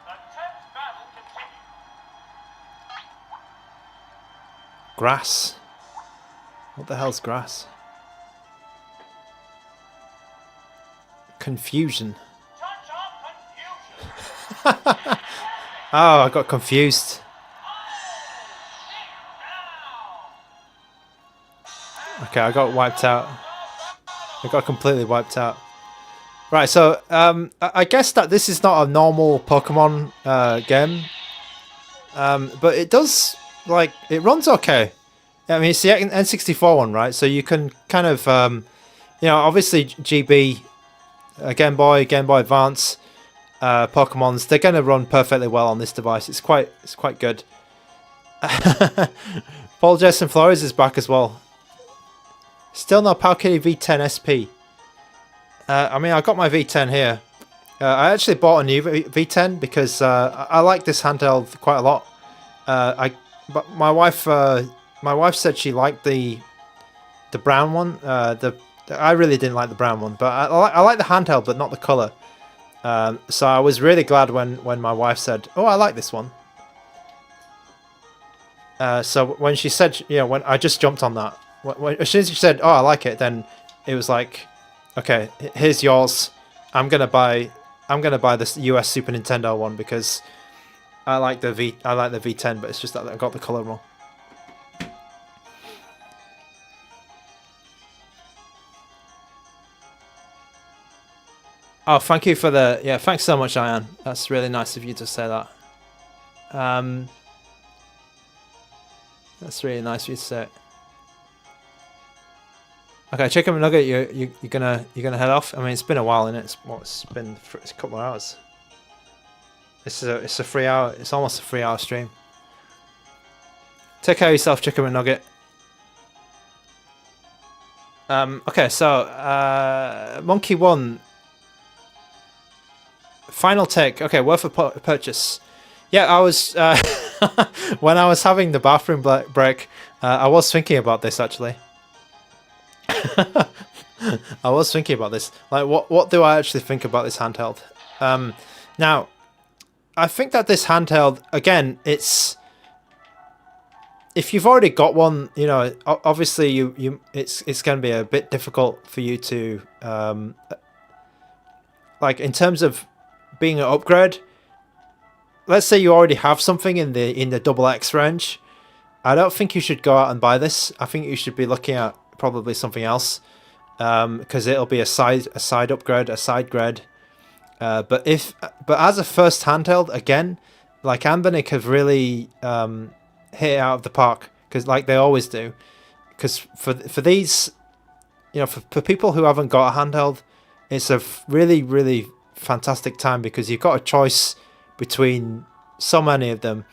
The tense battle continues. Grass. What the hell's grass? Confusion. Cha-cha confusion. Oh, I got confused. Okay, I got wiped out. I got completely wiped out. Right, so I guess that this is not a normal Pokemon game, but it does, like, it runs okay. I mean, it's the N64 one, right? So you can kind of, obviously GB, Game Boy Advance, Pokemons, they're going to run perfectly well on this device. It's quite good. Paul Jason Flores is back as well. Still no Palkia V10 SP. I mean, I got my V10 here. I actually bought a new V10 because I like this handheld quite a lot. But my wife said she liked the brown one. I really didn't like the brown one, but I like the handheld, but not the color. So I was really glad when my wife said, "Oh, I like this one." So when she said, when I just jumped on that. As soon as she said, "Oh, I like it," then it was like, "Okay, here's yours. I'm gonna buy this US Super Nintendo one because I like the V10, but it's just that I got the color wrong." Oh, thank you for thanks so much, Ian. That's really nice of you to say that. That's really nice of you to say. Okay, Chicken McNugget, you're gonna head off. I mean, it's been a while, and it's been a couple of hours. It's a 3 hour. It's almost a 3 hour stream. Take care of yourself, Chicken McNugget. Okay, so Monkey 1. Final take. Okay, worth a purchase. Yeah, I was when I was having the bathroom break, I was thinking about this actually. I was thinking about this. Like, what do I actually think about this handheld? Now, I think that this handheld, again, it's if you've already got one, obviously it's going to be a bit difficult for you to like in terms of being an upgrade. Let's say you already have something in the double X range. I don't think you should go out and buy this. I think you should be looking at probably something else, because it'll be a side upgrade, a side grade. But as a first handheld, again, like ANBERNIC have really hit it out of the park, because like they always do. Because for these, for people who haven't got a handheld, it's a really, really fantastic time, because you've got a choice between so many of them.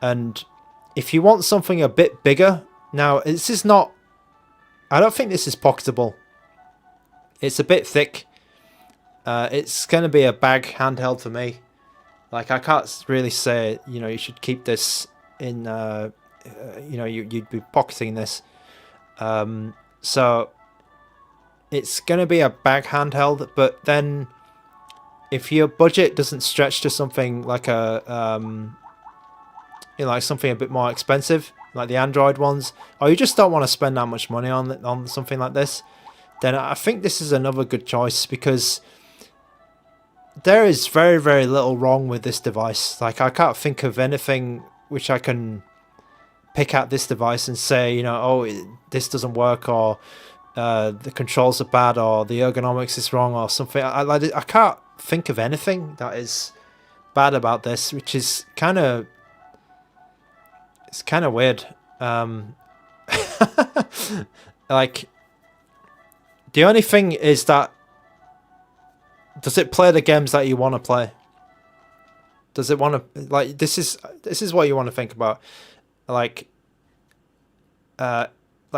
And if you want something a bit bigger, now this is not, I don't think this is pocketable. It's a bit thick. It's going to be a bag handheld for me. Like, I can't really say, you should keep this in you know, you'd be pocketing this. So it's going to be a bag handheld, but then if your budget doesn't stretch to something like a you know, like something a bit more expensive, like the Android ones, or you just don't want to spend that much money on something like this, then I think this is another good choice, because there is very, very little wrong with this device. Like, I can't think of anything which I can pick out this device and say, you know, oh, this doesn't work, or the controls are bad, or the ergonomics is wrong, or something. I can't think of anything that is bad about this, which is kind of, it's kind of weird. Like, the only thing is that, does it play the games that you want to play? Does it want to, like, this is what you want to think about. Like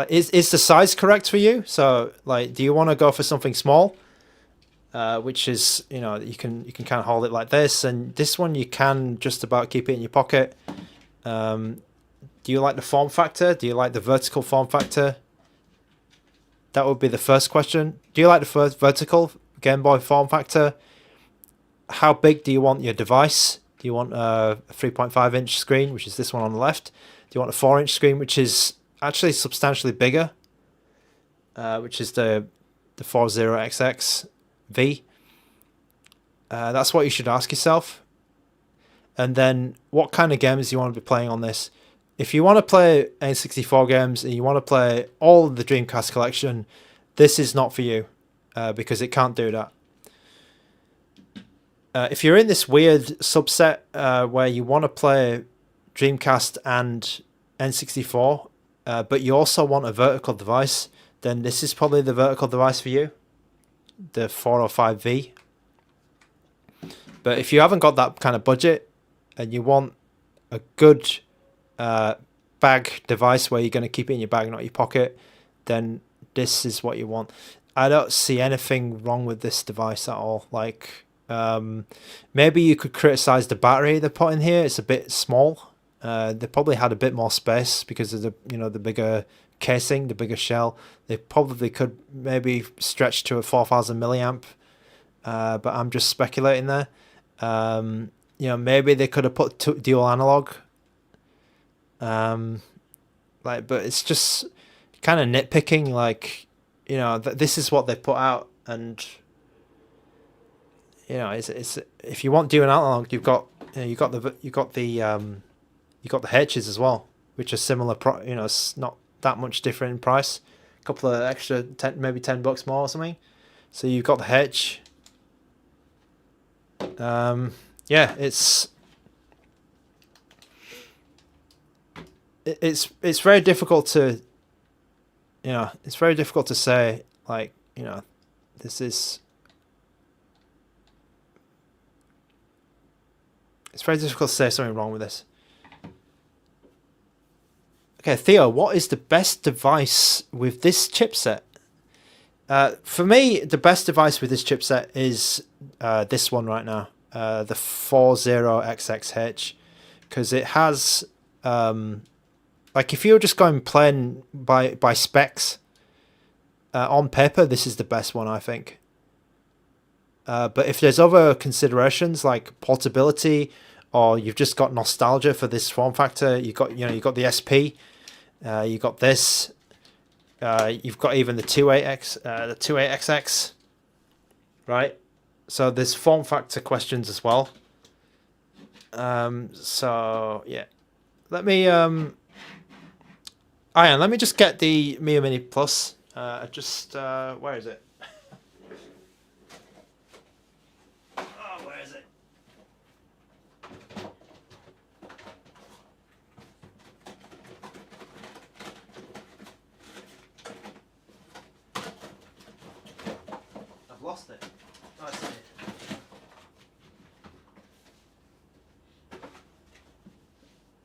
is the size correct for you? So, like, do you want to go for something small, which is, you know, you can kind of hold it like this, and this one you can just about keep it in your pocket. Do you like the form factor? Do you like the vertical form factor? That would be the first question. Do you like the first vertical Game Boy form factor? How big do you want your device? Do you want a 3.5-inch screen, which is this one on the left? Do you want a 4-inch screen, which is actually substantially bigger, which is the 40XX V? That's what you should ask yourself. And then, what kind of games do you want to be playing on this? If you want to play N64 games and you want to play all of the Dreamcast collection, this is not for you, because it can't do that. If you're in this weird subset where you want to play Dreamcast and N64, but you also want a vertical device, then this is probably the vertical device for you, the 405V. But if you haven't got that kind of budget and you want a good bag device where you're going to keep it in your bag, not your pocket, then this is what you want. I don't see anything wrong with this device at all. Like, maybe you could criticize the battery they put in here. It's a bit small. They probably had a bit more space because of the, you know, the bigger casing, the bigger shell. They probably could maybe stretch to a 4000 milliamp, but I'm just speculating there. You know, maybe they could have put dual analog. Like, but it's just kind of nitpicking. Like, you know, this is what they put out, and you know, it's if you want dual analog, you've got the H's as well, which are similar. You know, it's not that much different in price. A couple of extra maybe $10 more or something. So you've got the H. Yeah, it's very difficult to, you know, it's very difficult to say, like, you know, this is, it's very difficult to say something wrong with this. Okay, Theo, what is the best device with this chipset? For me, the best device with this chipset is this one right now, the 40XX, because it has, like, if you're just going plain by specs, on paper, this is the best one, I think. But if there's other considerations like portability, or you've just got nostalgia for this form factor, you got the SP, you got this, you've got even the 28XX, right? So there's form factor questions as well. So yeah, let me let me just get the Miyoo Mini Plus. Where is it? Oh, where is it? I've lost it. Oh, I see it.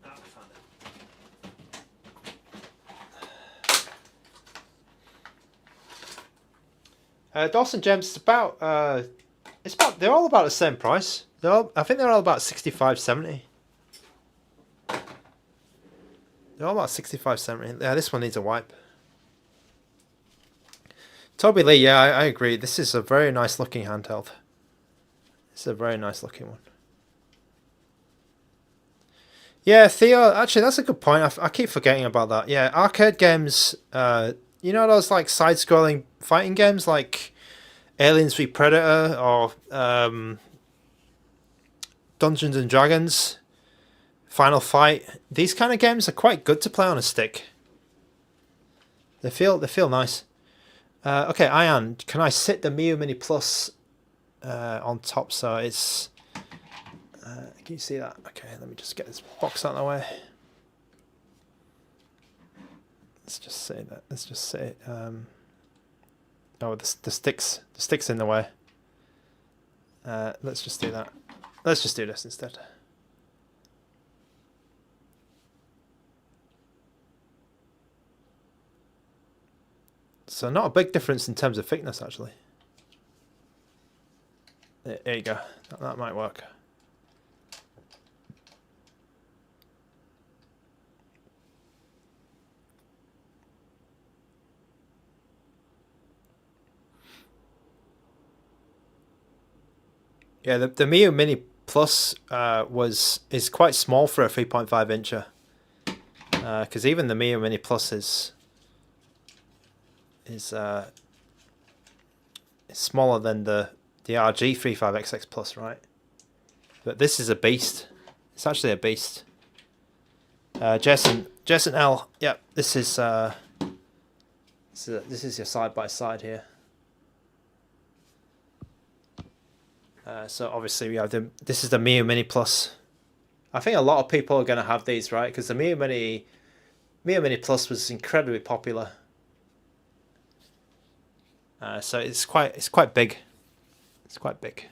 Oh, I found it. Dawson Gems, they're all about the same price. I think they're all about 65, 70. They're all about 65, 70. Yeah, this one needs a wipe. Toby Lee, yeah, I agree. This is a very nice looking handheld. It's a very nice looking one. Yeah, Theo, actually, that's a good point. I keep forgetting about that. Yeah, arcade games, you know those like side-scrolling fighting games like Aliens v Predator or Dungeons and Dragons, Final Fight. These kind of games are quite good to play on a stick. They feel nice. Okay, Ian, can I sit the Miyoo Mini Plus on top so it's... can you see that? Okay, let me just get this box out of the way. Let's just say that. Let's just say... oh, the stick's in the way. Let's just do that. Let's just do this instead. So not a big difference in terms of thickness, actually. There you go. That might work. Yeah, the Miyoo Mini Plus is quite small for a 3.5 incher. Because even the Miyoo Mini Plus is smaller than the RG35XX Plus, right? But this is a beast. It's actually a beast. Jason L. Yep, this is your side by side here. So obviously we have this is the Miyoo Mini Plus. I think a lot of people are going to have these, right? Because the Miyoo Mini Plus was incredibly popular. So it's quite big. It's quite big.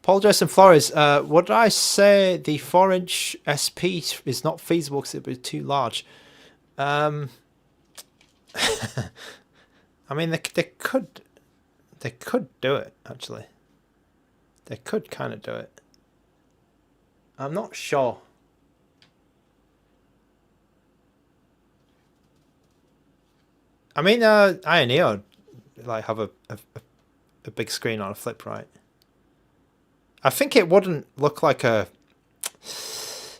Paul Jason Flores, would I say the 4-inch SP is not feasible because it would be too large? I mean, they could do it, actually. They could kind of do it. I'm not sure. I mean, Ioneo like have a big screen on a flip, right? I think it wouldn't look like a...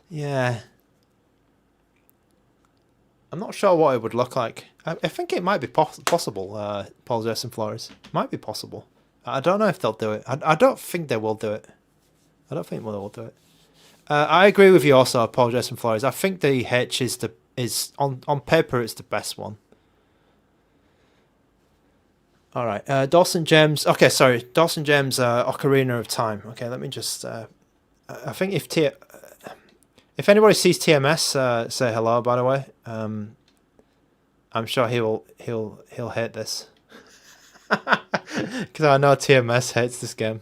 Yeah. I'm not sure what it would look like. I think it might be possible, Paul Jason Flores. Might be possible. I don't know if they'll do it. I don't think they will do it. I don't think they will do it. I agree with you also, Paul Jason Flores. I think the H is on paper it's the best one. All right, Dawson James. Okay, sorry, Dawson James. Ocarina of Time. Okay, let me just. I think if anybody sees TMS, say hello. By the way, I'm sure he'll hate this because I know TMS hates this game.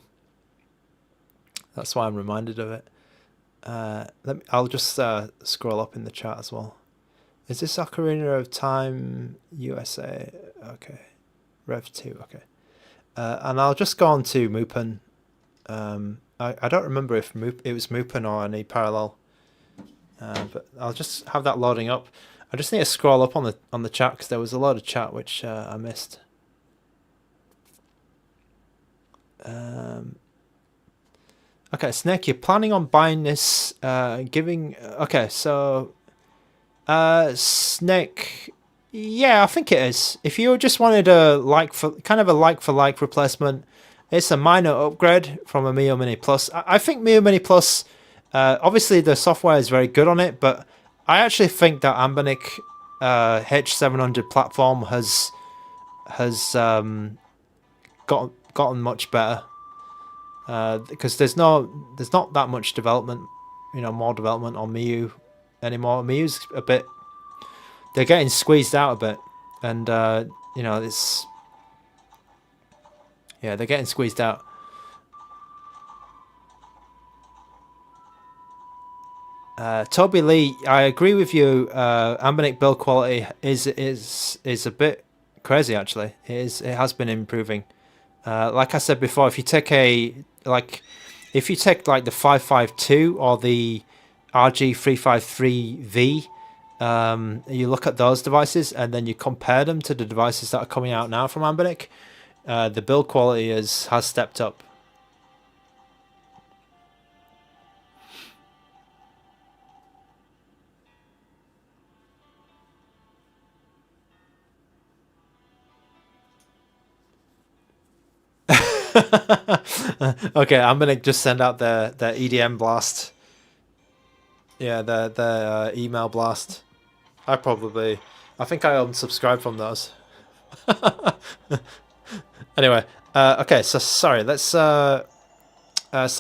That's why I'm reminded of it. I'll just scroll up in the chat as well. Is this Ocarina of Time USA? Okay. Rev 2, okay. And I'll just go on to Mupen. I don't remember if it was Mupen or any parallel. But I'll just have that loading up. I just need to scroll up on the chat because there was a lot of chat which I missed. Okay, Snake, you're planning on buying this, okay, so Snake, yeah, I think it is. If you just wanted a like for like replacement, it's a minor upgrade from a Miyoo Mini Plus. I think Miyoo Mini Plus, obviously the software is very good on it, but I actually think that ANBERNIC H700 platform has gotten much better. Because there's not that much development, more development on Miyoo anymore. Miyoo's a bit, they're getting squeezed out a bit, and it's, yeah, they're getting squeezed out. Toby Lee, I agree with you. ANBERNIC build quality is a bit crazy actually. It has been improving. Like I said before, if you take like the 552 or the RG353V, you look at those devices and then you compare them to the devices that are coming out now from ANBERNIC, the build quality has stepped up. Okay, I'm gonna just send out the EDM blast. Yeah, the email blast. I think I unsubscribed from those. Anyway, okay, so sorry. Let's. So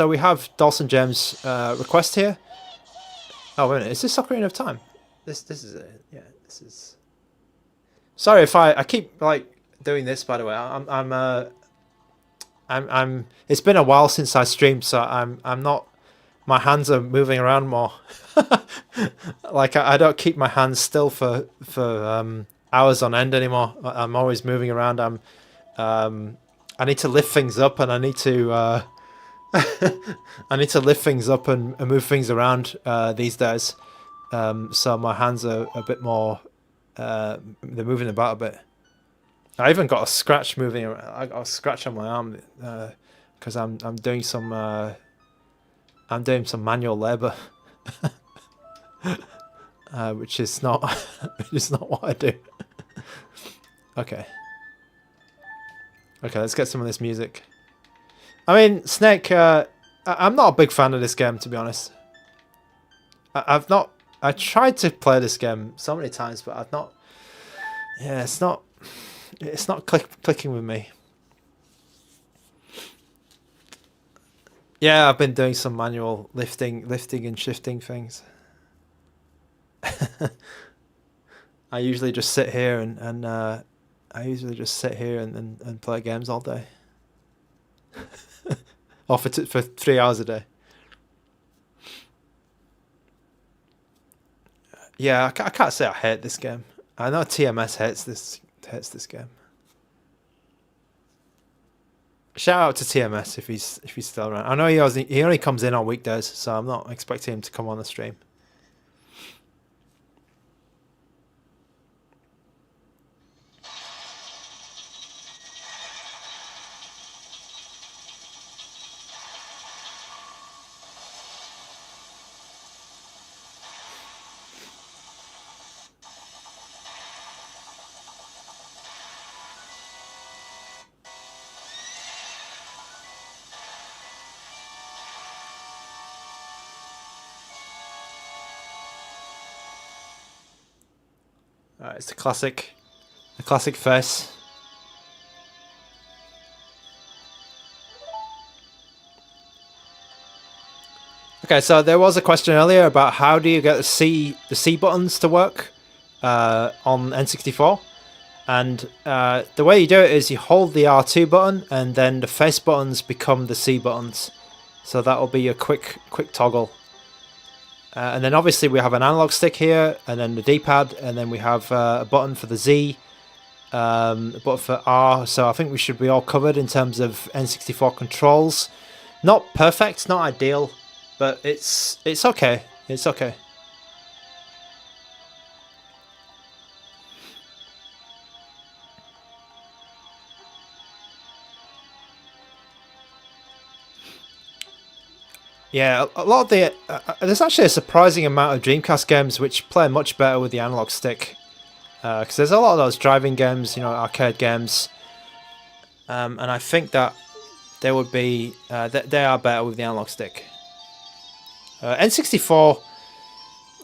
we have Dawson James' request here. Oh wait a minute, is this Ocarina of Time? This is it. Yeah, this is. Sorry if I keep like doing this. By the way, I'm. It's been a while since I streamed, so I'm not. My hands are moving around more. Like I don't keep my hands still for hours on end anymore. I'm always moving around. I need to lift things up, and I need to I need to lift things up and move things around these days. So my hands are a bit more. They're moving about a bit. I even got a scratch moving around. I got a scratch on my arm because I'm doing some manual labor, which is not what I do. Okay, let's get some of this music. I mean, Snake. I'm not a big fan of this game, to be honest. I tried to play this game so many times, but I've not. Yeah, it's not clicking with me. Yeah, I've been doing some manual lifting and shifting things. I usually just sit here and play games all day. Or for 3 hours a day. Yeah, I can't say I hate this game. I know TMS hates this game. Shout out to TMS if he's still around. I know he only comes in on weekdays, so I'm not expecting him to come on the stream. It's the classic face. Okay, so there was a question earlier about how do you get the C buttons to work on N64, and the way you do it is you hold the R2 button and then the face buttons become the C buttons, so that will be your quick toggle. And then obviously we have an analog stick here, and then the D-pad, and then we have a button for the Z, a button for R. So I think we should be all covered in terms of N64 controls. Not perfect, not ideal, but it's okay. It's okay. Yeah, a lot of the there's actually a surprising amount of Dreamcast games which play much better with the analog stick, because there's a lot of those driving games, you know, arcade games, and I think that they would be they are better with the analog stick. N64,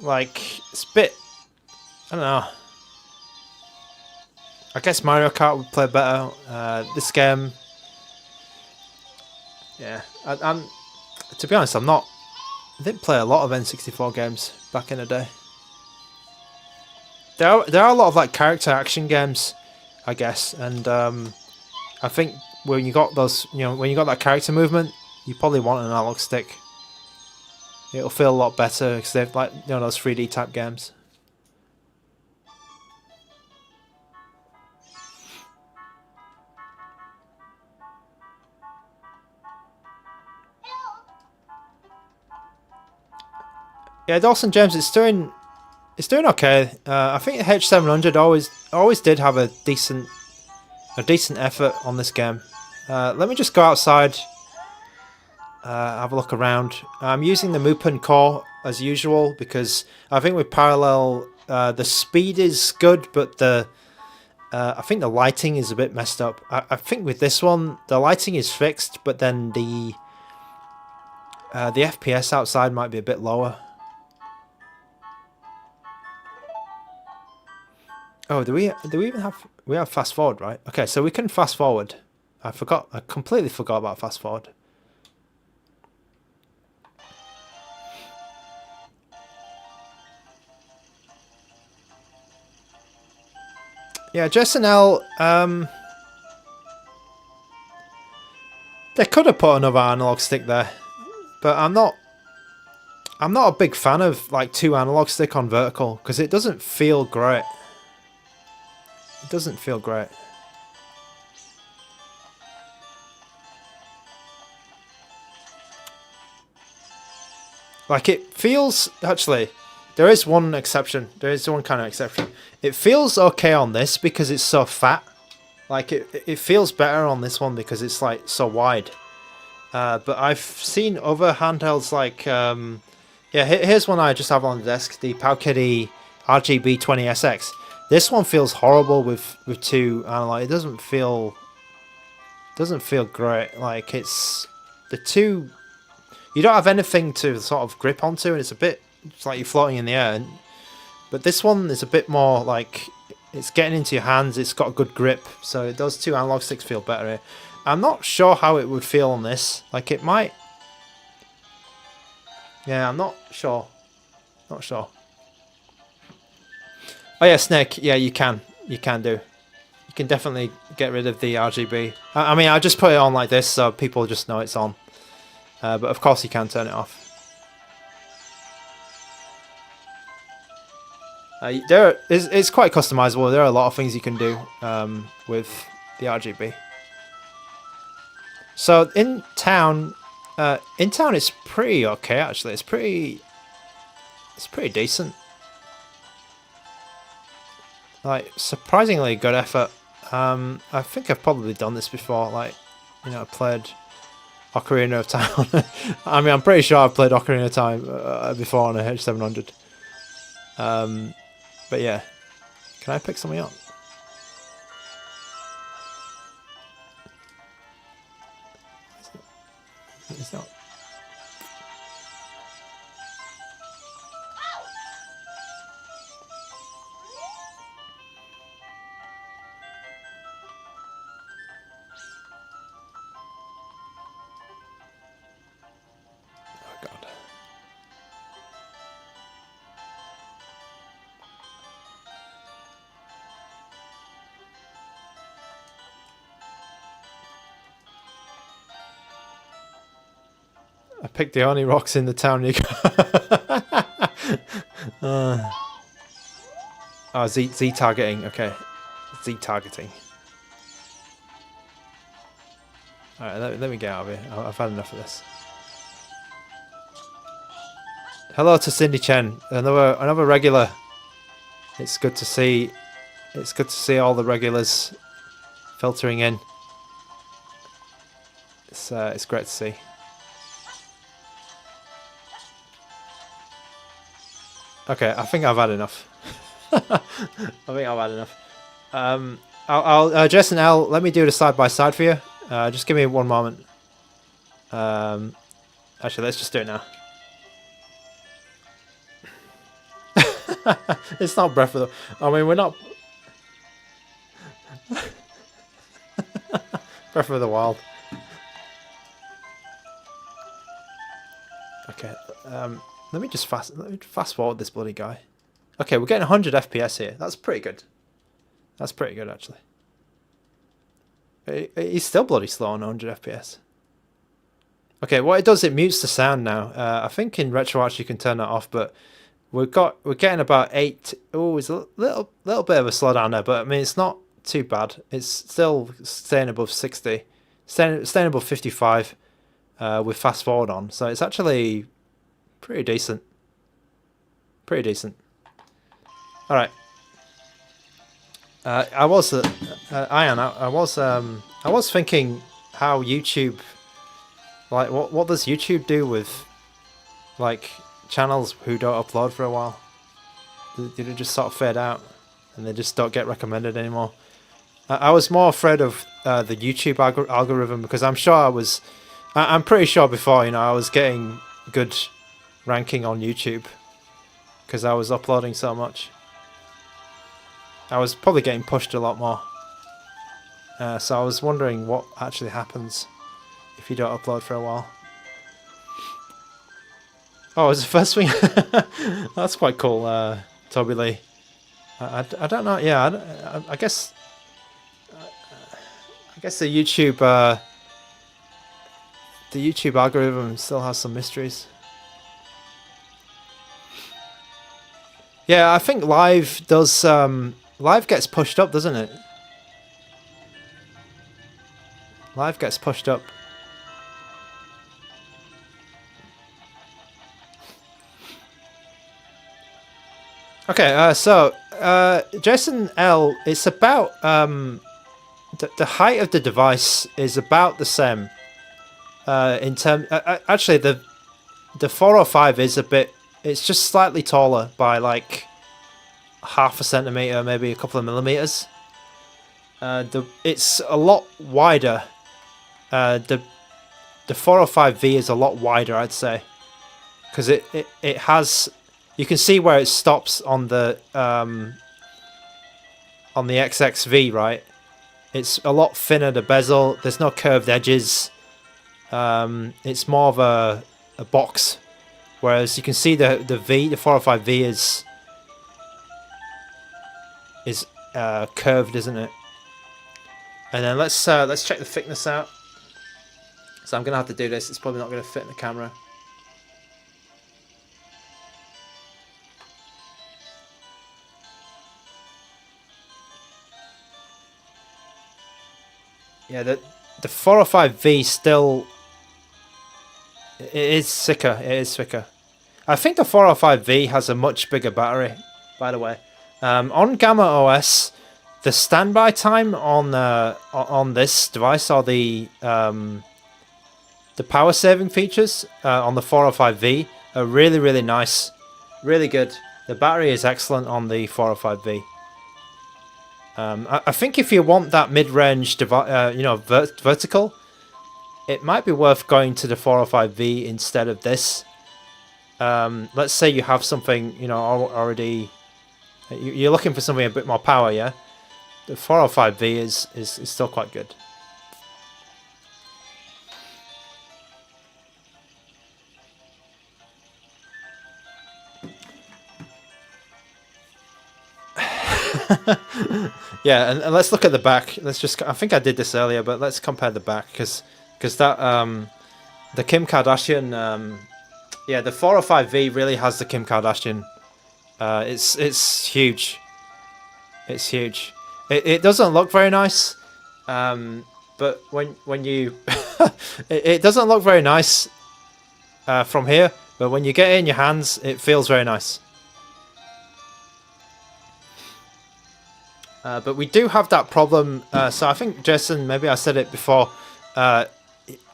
like, it's a bit, I don't know. I guess Mario Kart would play better. This game, yeah, I'm. To be honest, I didn't play a lot of N64 games back in the day. There are a lot of like character action games, I guess, and I think when you got those, you know, when you got that character movement, you probably want an analog stick. It'll feel a lot better because they've, like, you know, those 3D type games. Yeah, Dawson James, it's doing okay. I think the H700 always did have a decent effort on this game. Let me just go outside, have a look around. I'm using the Mupen core as usual because I think with parallel the speed is good, but I think the lighting is a bit messed up. I think with this one the lighting is fixed, but then the FPS outside might be a bit lower. Oh, do we even have fast forward, right? Okay, so we can fast forward. I completely forgot about fast forward. Yeah, JSNL, they could have put another analog stick there, but I'm not a big fan of like 2 analog stick on vertical because it doesn't feel great. It doesn't feel great. Like it feels, actually, there is one exception. There is one kind of exception. It feels okay on this because it's so fat. Like it feels better on this one because it's like so wide. But I've seen other handhelds like, yeah, here's one I just have on the desk, the Pokémon RGB20SX. This one feels horrible with 2 analog. It doesn't feel great. Like it's the 2. You don't have anything to sort of grip onto, and it's like you're floating in the air. But this one is a bit more like it's getting into your hands. It's got a good grip, so those 2 analog sticks feel better here. I'm not sure how it would feel on this. Like it might. Yeah, I'm not sure. Not sure. Oh yeah, Snake. Yeah, you can do. You can definitely get rid of the RGB. I mean, I just put it on like this so people just know it's on. But of course you can turn it off. It's quite customizable. There are a lot of things you can do with the RGB. So in town it's pretty okay actually. It's pretty decent. Like surprisingly good effort. I think I've probably done this before. Like, you know, I played Ocarina of Time. I mean, I'm pretty sure I've played Ocarina of Time before on a H700. But yeah, can I pick something up? It's not. Oh God. I picked the only rocks in the town you oh, Z targeting, okay. Z targeting. Alright, let me get out of here. I've had enough of this. Hello to Cindy Chen, another regular. It's good to see all the regulars filtering in. It's great to see. Okay, I think I've had enough. I think I've had enough. I'll Jess and Al, let me do the side by side for you. Just give me one moment. Actually, let's just do it now. It's not Breath of the... I mean, we're not... Breath of the Wild. Okay, let me fast forward this bloody guy. Okay, we're getting 100 FPS here. That's pretty good. That's pretty good, actually. He's still bloody slow on 100 FPS. Okay, what it does, it mutes the sound now. I think in RetroArch you can turn that off, but we're getting about 8. Oh, it's a little bit of a slowdown there, but I mean it's not too bad. It's still staying above 60, staying above 55 with fast forward on. So it's actually pretty decent. Pretty decent. All right. I was Ian. I was thinking how YouTube, like, what does YouTube do with like channels who don't upload for a while? Did it just sort of fade out and they just don't get recommended anymore? I was more afraid of the YouTube algorithm, because I'm sure I'm pretty sure before, you know, I was getting good ranking on YouTube because I was uploading so much. I was probably getting pushed a lot more. So I was wondering what actually happens if you don't upload for a while. Oh, it's the first thing. That's quite cool, Toby Lee. I don't know. Yeah, I guess the YouTube algorithm still has some mysteries. Yeah, I think live does. Live gets pushed up, doesn't it? Live gets pushed up. Okay, so Jason L, it's about the height of the device is about the same. In term, actually the 405 is a bit. It's just slightly taller by like half a centimeter, maybe a couple of millimeters. It's a lot wider. The 405V is a lot wider, I'd say, because it has. You can see where it stops on the XXV, right? It's a lot thinner, the bezel. There's no curved edges. It's more of a box, whereas you can see the 405V is curved, isn't it? And then let's check the thickness out. So I'm gonna have to do this. It's probably not gonna fit in the camera. Yeah, the 405V still, it is thicker. It is thicker. I think the 405V has a much bigger battery, by the way. On Gamma OS, the standby time on this device, or the power saving features on the 405V are really, really nice, really good. The battery is excellent on the 405V. I think if you want that mid-range, vertical, it might be worth going to the 405V instead of this. Let's say you have something, you know, already. You're looking for something a bit more power, yeah. The 405V is still quite good. Yeah, and let's look at the back. Let's just. I think I did this earlier, but let's compare the back because that the Kim Kardashian. Yeah, the 405V really has the Kim Kardashian. It's huge. It's huge. It doesn't look very nice, but when you it doesn't look very nice from here. But when you get it in your hands, it feels very nice. But we do have that problem. So I think, Jason, maybe I said it before.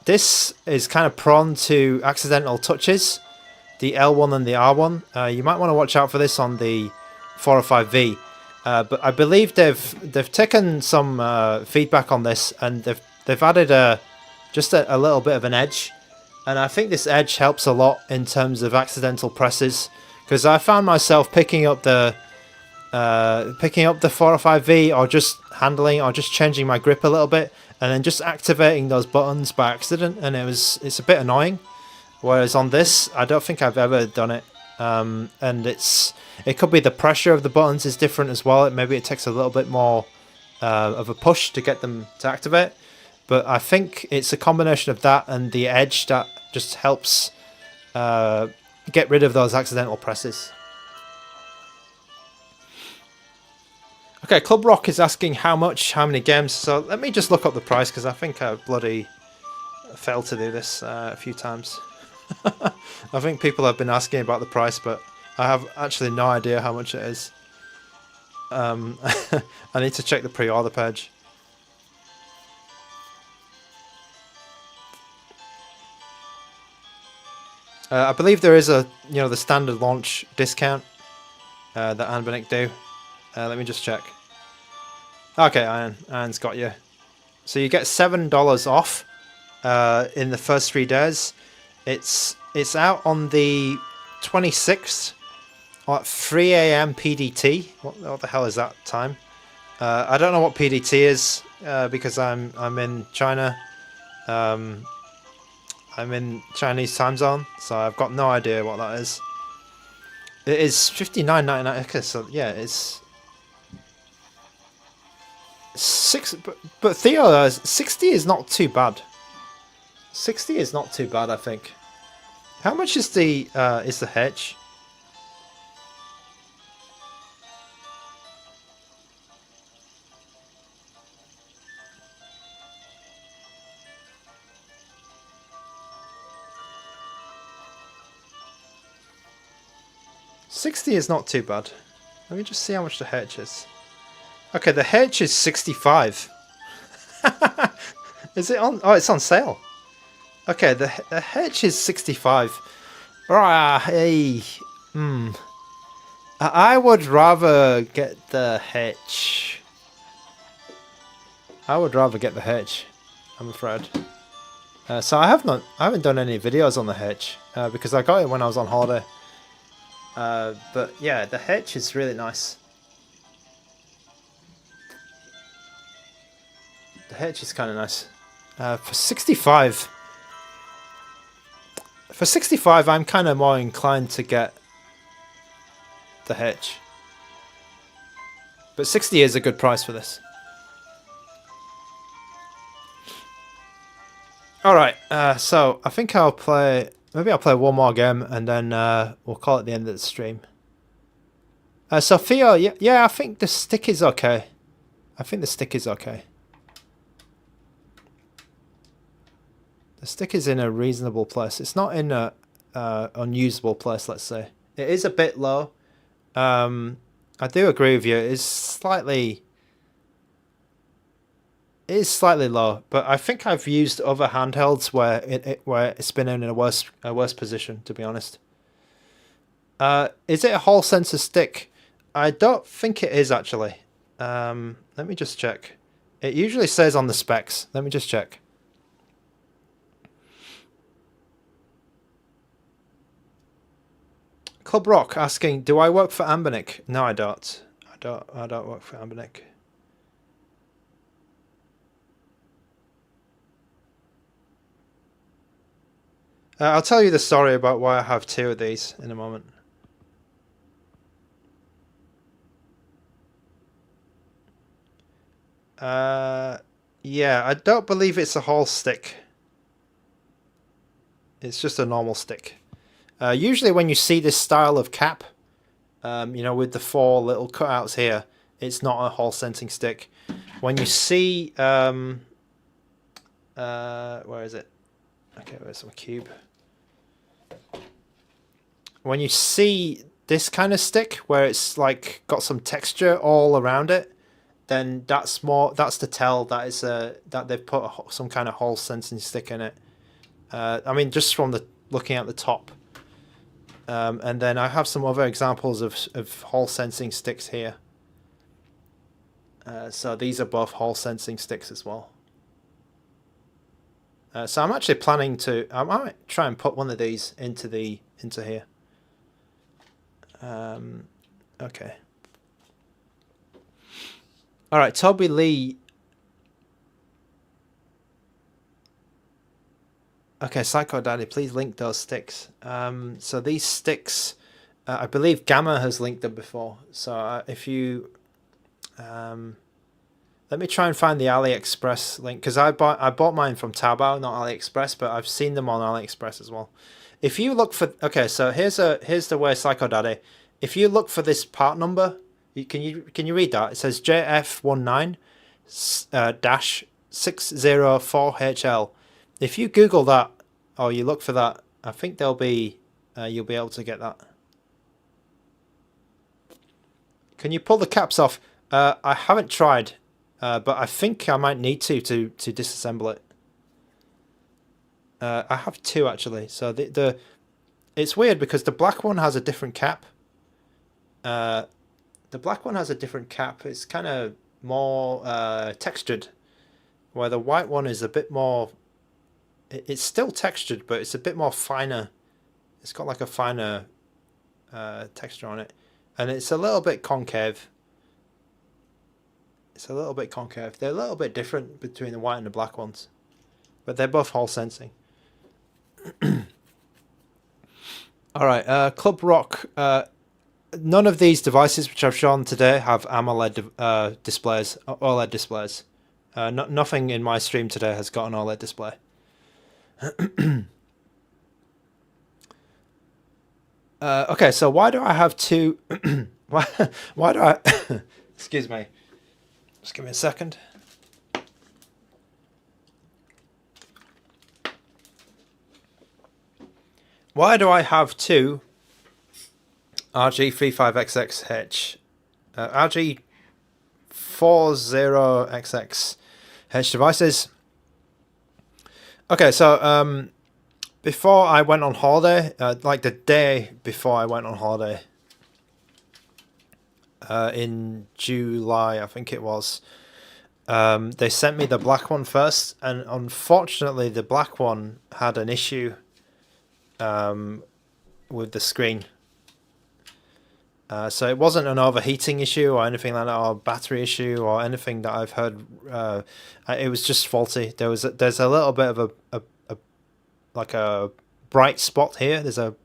This is kind of prone to accidental touches, the L1 and the R1. You might want to watch out for this on the 405V. But I believe they've taken some feedback on this, and they've added just a little bit of an edge. And I think this edge helps a lot in terms of accidental presses, because I found myself picking up the 405V, or just handling, or just changing my grip a little bit, and then just activating those buttons by accident, and it's a bit annoying. Whereas on this, I don't think I've ever done it, and it could be the pressure of the buttons is different as well. Maybe it takes a little bit more of a push to get them to activate, but I think it's a combination of that and the edge that just helps get rid of those accidental presses. Okay, Club Rock is asking how many games. So let me just look up the price, because I think I bloody failed to do this a few times. I think people have been asking about the price, but I have actually no idea how much it is. I need to check the pre-order page. I believe there is a, the standard launch discount that ANBERNIC do. Let me just check. Okay, Iron's got you. So you get $7 off in the first 3 days. It's out on the 26th at 3 a.m. PDT. What the hell is that time? I don't know what PDT is because I'm in China. I'm in Chinese time zone, so I've got no idea what that is. It is $59.99. Okay, so yeah, it's 6. But Theo, 60 is not too bad. 60 is not too bad, I think. How much is the hedge? $60 is not too bad. Let me just see how much the hedge is. Okay, the hedge is $65. Is it on? Oh, it's on sale. Okay, the hedge is $65. Hey, I would rather get the hedge. I would rather get the hedge, I'm afraid. So I haven't done any videos on the hedge because I got it when I was on holiday. But yeah, the hedge is really nice. The hedge is kind of nice. For 65, I'm kind of more inclined to get the hedge. But 60 is a good price for this. Alright, so I think I'll play... Maybe I'll play one more game and then we'll call it the end of the stream. Sophia, yeah, I think the stick is okay. I think the stick is okay. The stick is in a reasonable place. It's not in a unusable place, let's say. It is a bit low. I do agree with you. It is slightly low, but I think I've used other handhelds where it's been in a worse position, to be honest. Is it a Hall sensor stick? I don't think it is actually. Let me just check. It usually says on the specs. Let me just check. Club Rock asking, do I work for ANBERNIC? No, I don't. I don't work for ANBERNIC. I'll tell you the story about why I have 2 of these in a moment. Yeah, I don't believe it's a Hall stick. It's just a normal stick. Usually when you see this style of cap, with the 4 little cutouts here, it's not a Hall sensing stick. When you see, where is it? Okay, where's my cube? When you see this kind of stick where it's like got some texture all around it, then that's to tell that it's that they've put some kind of Hall sensing stick in it. I mean, just from looking at the top. And then I have some other examples of Hall sensing sticks here. So these are both Hall sensing sticks as well. So I'm actually planning to... I might try and put one of these into here. Okay. Alright, Toby Lee. Okay, Psycho Daddy, please link those sticks. So these sticks, I believe Gamma has linked them before. So if you... let me try and find the AliExpress link, because I bought mine from Taobao, not AliExpress, but I've seen them on AliExpress as well. If you look for... Okay, so here's the way, Psycho Daddy. If you look for this part number, can you read that? It says JF19-604HL. If you Google that, or you look for that, I think you'll be able to get that. Can you pull the caps off? I haven't tried, but I think I might need to disassemble it. I have two actually. So it's weird because the black one has a different cap. The black one has a different cap. It's kind of more textured, where the white one is a bit more. It's still textured, but it's a bit more finer. It's got like a finer texture on it, and it's a little bit concave. It's a little bit concave. They're a little bit different between the white and the black ones, but they're both Hall sensing. All right, Club Rock. None of these devices which I've shown today have AMOLED displays, OLED displays. Nothing in my stream today has got an OLED display. Okay, so why do I have two? why do I? Excuse me. Just give me a second. Why do I have two RG35XX RG40XX devices? Okay, so before I went on holiday, like the day before I went on holiday, in July, I think it was, they sent me the black one first, and unfortunately the black one had an issue with the screen. So it wasn't an overheating issue or anything like that, or a battery issue or anything that I've heard. It was just faulty. There's a little bit of a bright spot here. There's a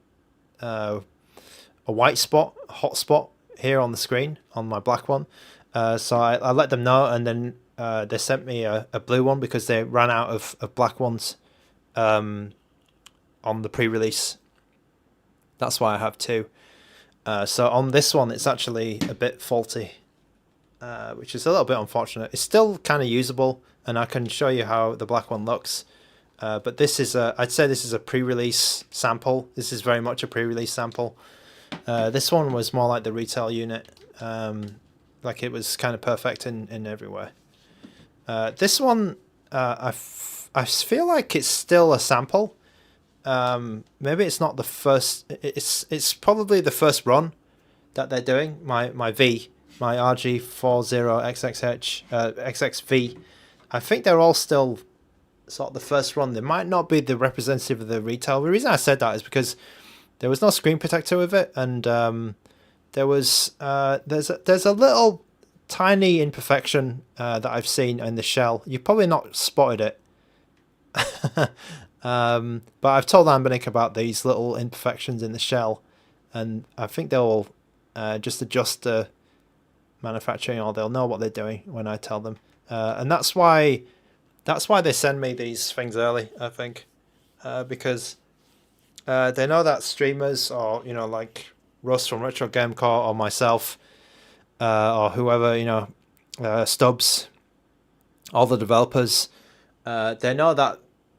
white spot, a hot spot here on the screen on my black one. So I let them know, and then they sent me a blue one because they ran out of black ones on the pre-release. That's why I have two. So on this one, it's actually a bit faulty, which is a little bit unfortunate. It's still kind of usable, and I can show you how the black one looks. But this is I'd say this is a pre-release sample. This is very much a pre-release sample. This one was more like the retail unit, like it was kind of perfect in every way. This one, I feel like it's still a sample. Maybe it's not the first. It's probably the first run that they're doing. My RG40XX XXV. I think they're all still sort of the first run. They might not be the representative of the retail. The reason I said that is because there was no screen protector with it, and there's a little tiny imperfection that I've seen in the shell. You've probably not spotted it. But I've told ANBERNIC about these little imperfections in the shell, and I think they'll just adjust the manufacturing, or they'll know what they're doing when I tell them. And that's why they send me these things early, I think, because they know that streamers, or like Russ from Retro Gamecore, or myself, or whoever, Stubbs, all the developers, they know that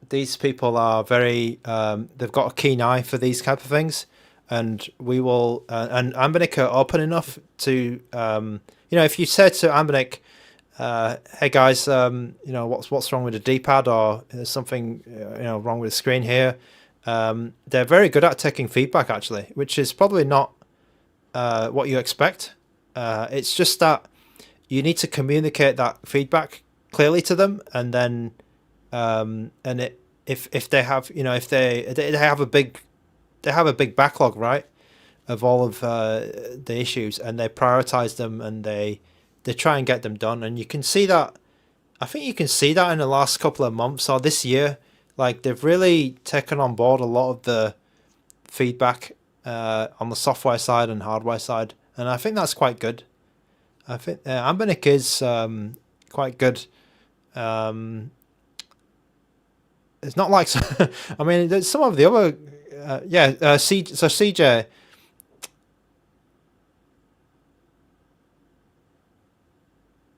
these people are very, they've got a keen eye for these type of things, and we will, and ANBERNIC are open enough to, if you said to ANBERNIC, hey guys, what's wrong with the D-pad, or there's something, wrong with the screen here, they're very good at taking feedback, actually, which is probably not what you expect. It's just that you need to communicate that feedback clearly to them, and then if they have, if they have a big backlog, right, of all of the issues, and they prioritize them, and they try and get them done, and you can see that. I think you can see that in the last couple of months or this year, like they've really taken on board a lot of the feedback on the software side and hardware side, and I think that's quite good. I think ANBERNIC is quite good. It's not like, I mean, there's some of the other, CJ.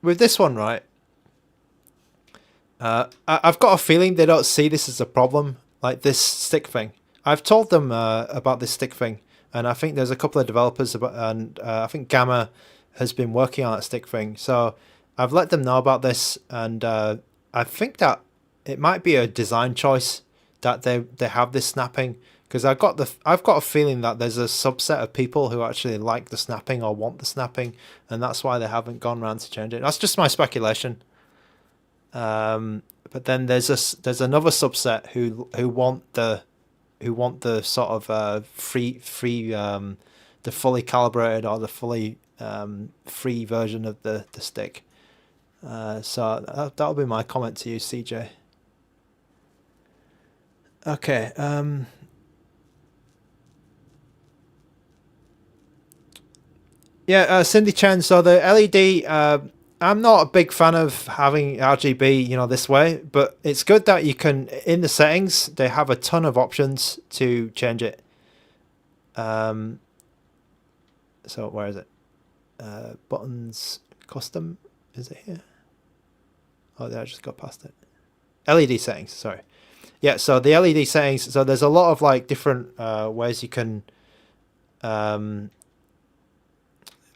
With this one, right? I've got a feeling they don't see this as a problem, like this stick thing. I've told them about this stick thing, and I think there's a couple of developers and I think Gamma has been working on that stick thing. So I've let them know about this, and I think that it might be a design choice that they have this snapping, because I've got a feeling that there's a subset of people who actually like the snapping or want the snapping, and that's why they haven't gone around to change it. That's just my speculation. But then there's another subset who want the sort of free the fully calibrated or the fully free version of the stick. So that'll be my comment to you, CJ. Okay. Yeah, Cindy Chen. So the LED. I'm not a big fan of having RGB, this way, but it's good that you can, in the settings, they have a ton of options to change it. So where is it? Buttons, custom, is it here? Oh, I just got past it. LED settings, sorry. Yeah, so the LED settings, so there's a lot of like different ways you can,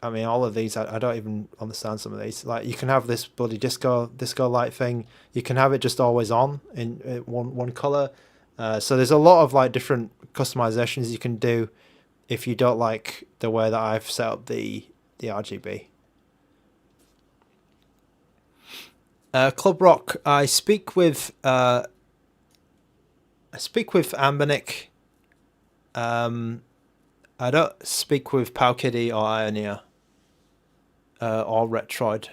I mean, all of these, I don't even understand some of these. Like, you can have this bloody disco light thing. You can have it just always on in one color. So there's a lot of like different customizations you can do if you don't like the way that I've set up the RGB. Club Rock. I speak with ANBERNIC. I don't speak with Powkiddy or Ioneer. Or Retroid.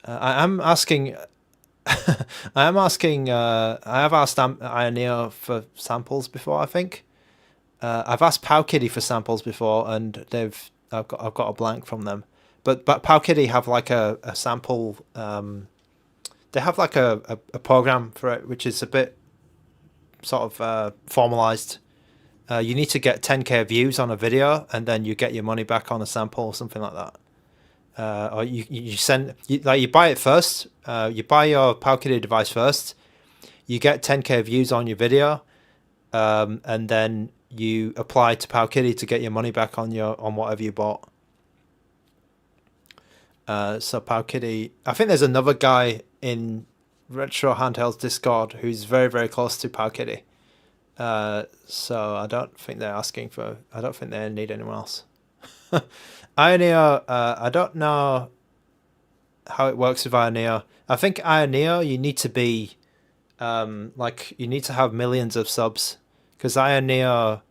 I am asking. I have asked Ioneer for samples before. I think I've asked Powkiddy for samples before, and I've got a blank from them. But Powkiddy have like a sample. They have like a program for it, which is a bit sort of formalized. You need to get 10k views on a video, and then you get your money back on a sample or something like that. Or you buy it first. You buy your Powkiddy device first. You get 10k views on your video, and then you apply to Powkiddy to get your money back on whatever you bought. So Powkiddy, I think there's another guy in Retro Handhelds Discord who's very, very close to Powkiddy. So I don't think they're asking for. I don't think they need anyone else. Ioneer, I don't know how it works with Ioneer. I think Ioneer, you need to be, you need to have millions of subs, because Ioneer.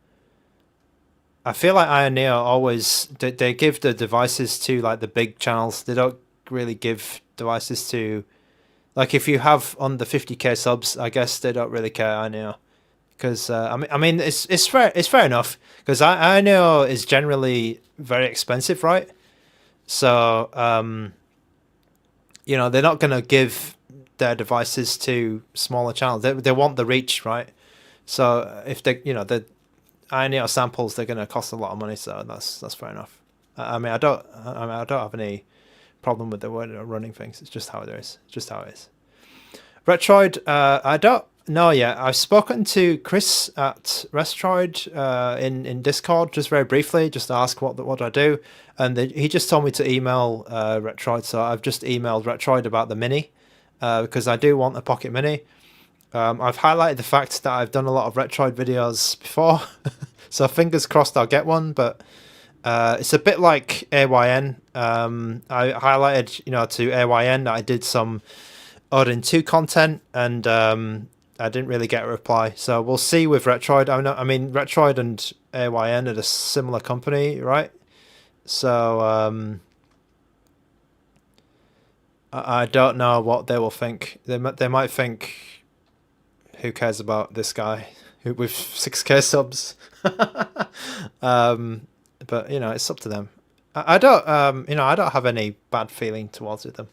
I feel like Ioneer always they give the devices to like the big channels. They don't really give devices to, like, if you have under 50k subs, I guess they don't really care, Ioneer. Because I mean it's fair enough, because Ioneer is generally very expensive, right? So they're not gonna give their devices to smaller channels. They want the reach, right? So if the Ioneer samples, they're gonna cost a lot of money. So that's fair enough. I don't have any problem with the way they're running things. It's just how it is. Just how it is. Retroid, I don't know yet. I've spoken to Chris at Retroid in Discord just very briefly, just to ask what I do, and he just told me to email Retroid. So I've just emailed Retroid about the Mini, because I do want a Pocket Mini. I've highlighted the fact that I've done a lot of Retroid videos before, so fingers crossed I'll get one. But it's a bit like AYN. I highlighted, to AYN that I did some Odin 2 content, and I didn't really get a reply. So we'll see with Retroid. I mean, Retroid and AYN are a similar company, right? So I don't know what they will think. They might think, who cares about this guy with 6k subs? But it's up to them. I don't I don't have any bad feeling towards them.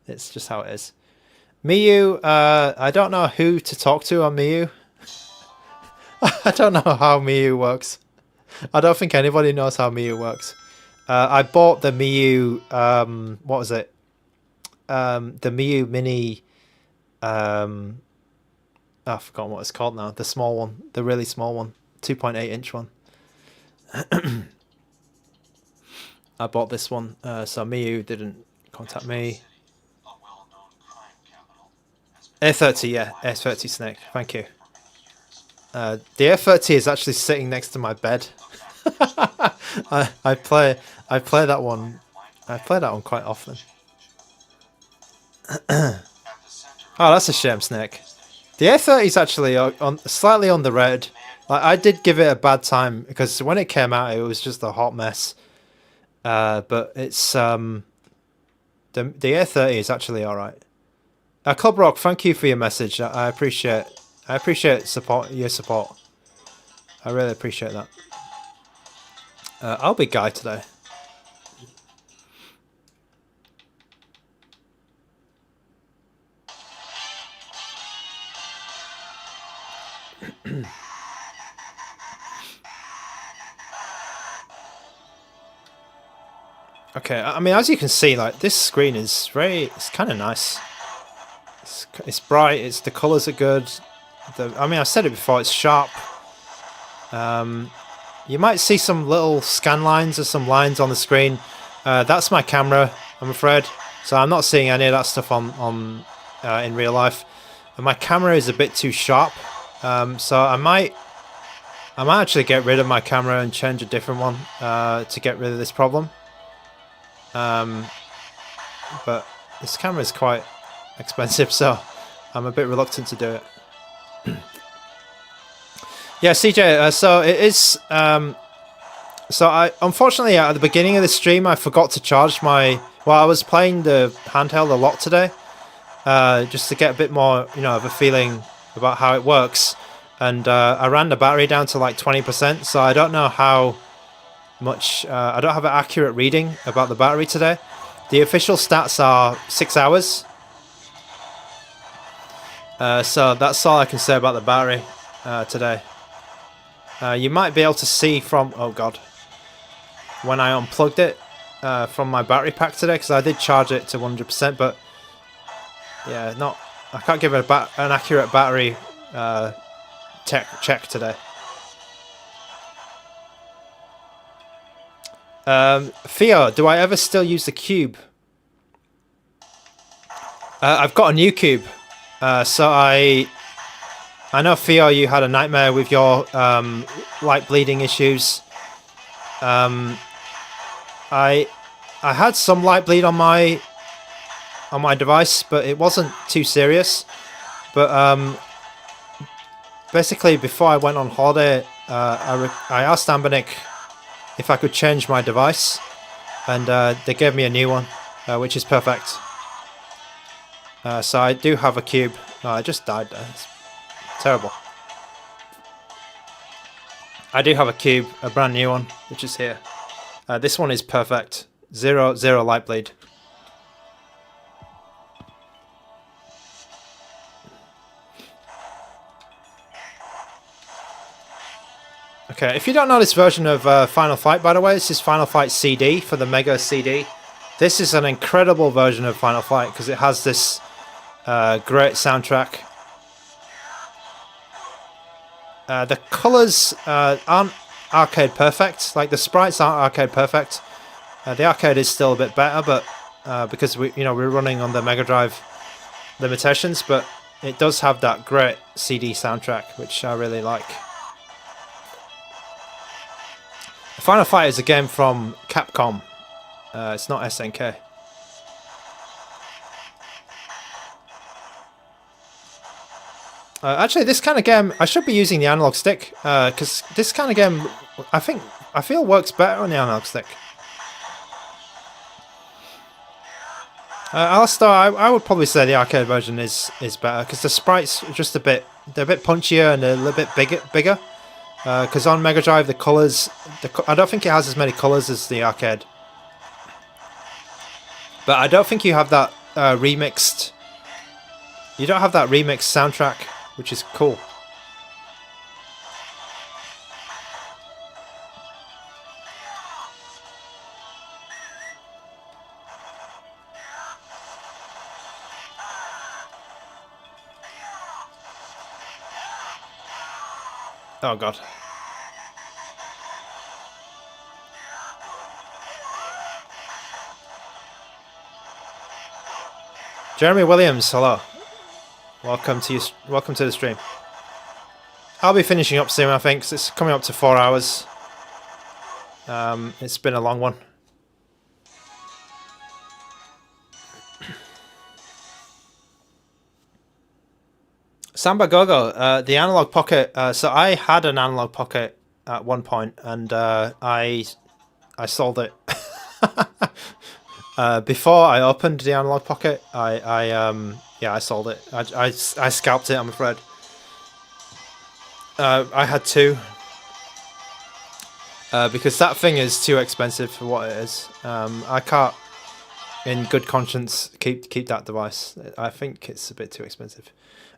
It's just how it is. Miyoo, I don't know who to talk to on Miyoo. I don't know how Miyoo works. I don't think anybody knows how Miyoo works. I bought the Miyoo, what was it? The Miyoo Mini, I've forgotten what it's called now. The small one, the really small one, 2.8 inch one. I bought this one, so Miyoo didn't contact me. A well-known crime capital has been A30, yeah, A30 Snake. Thank you. The A30 is actually sitting next to my bed. I play that one. I play that one quite often. at the center Oh, that's a shame, Snake. The A30 is actually slightly underrated. Like, I did give it a bad time because when it came out, it was just a hot mess. But it's the A30 is actually all right. Club Rock, thank you for your message. I appreciate your support. I really appreciate that. I'll be Guy today. Okay, I mean, as you can see, like, this screen is it's kind of nice. It's bright. The colors are good. I mean, I said it before. It's sharp. You might see some little scan lines or some lines on the screen. That's my camera, I'm afraid. So I'm not seeing any of that stuff on in real life. And my camera is a bit too sharp. So I might actually get rid of my camera and change a different one to get rid of this problem. But this camera is quite expensive, so I'm a bit reluctant to do it. Yeah, CJ. So it is. So I unfortunately at the beginning of the stream I forgot to charge my. Well, I was playing the handheld a lot today, just to get a bit more, of a feeling about how it works. And I ran the battery down to like 20%. So I don't know how much. I don't have an accurate reading about the battery today. The official stats are 6 hours. So that's all I can say about the battery today. You might be able to see from, oh god, when I unplugged it from my battery pack today, because I did charge it to 100%, but yeah, I can't give it an accurate battery check today. Theo, do I ever still use the cube? I've got a new cube. So I know, Theo, you had a nightmare with your light bleeding issues. I had some light bleed on my device, but it wasn't too serious. But basically, before I went on holiday, I asked ANBERNIC if I could change my device, and they gave me a new one, which is perfect. So I do have a cube. Oh, I just died there. It's terrible. I do have a cube, a brand new one, which is here. This one is perfect. Zero light bleed. Okay, if you don't know this version of Final Fight, by the way, this is Final Fight CD for the Mega CD. This is an incredible version of Final Fight because it has this great soundtrack. The colors aren't arcade perfect. Like, the sprites aren't arcade perfect. The arcade is still a bit better, but because we're running on the Mega Drive limitations, but it does have that great CD soundtrack, which I really like. Final Fight is a game from Capcom. It's not SNK. Actually, this kind of game, I should be using the analog stick, because this kind of game, I feel works better on the analog stick. Alistair, I would probably say the arcade version is better, because the sprites are just they're a bit punchier and a little bit bigger. Because on Mega Drive, the colours, I don't think it has as many colours as the arcade. But I don't think you have that remixed. You don't have that remixed soundtrack, which is cool. Oh god. Jeremy Williams, hello. Welcome to the stream. I'll be finishing up soon, I think. 'Cause it's coming up to 4 hours. It's been a long one. Samba Gogo, the Analog Pocket. So I had an Analog Pocket at one point, and I sold it. Before I opened the Analog Pocket, I sold it. I scalped it, I'm afraid. I had two. Because that thing is too expensive for what it is. I can't, in good conscience, keep that device. I think it's a bit too expensive.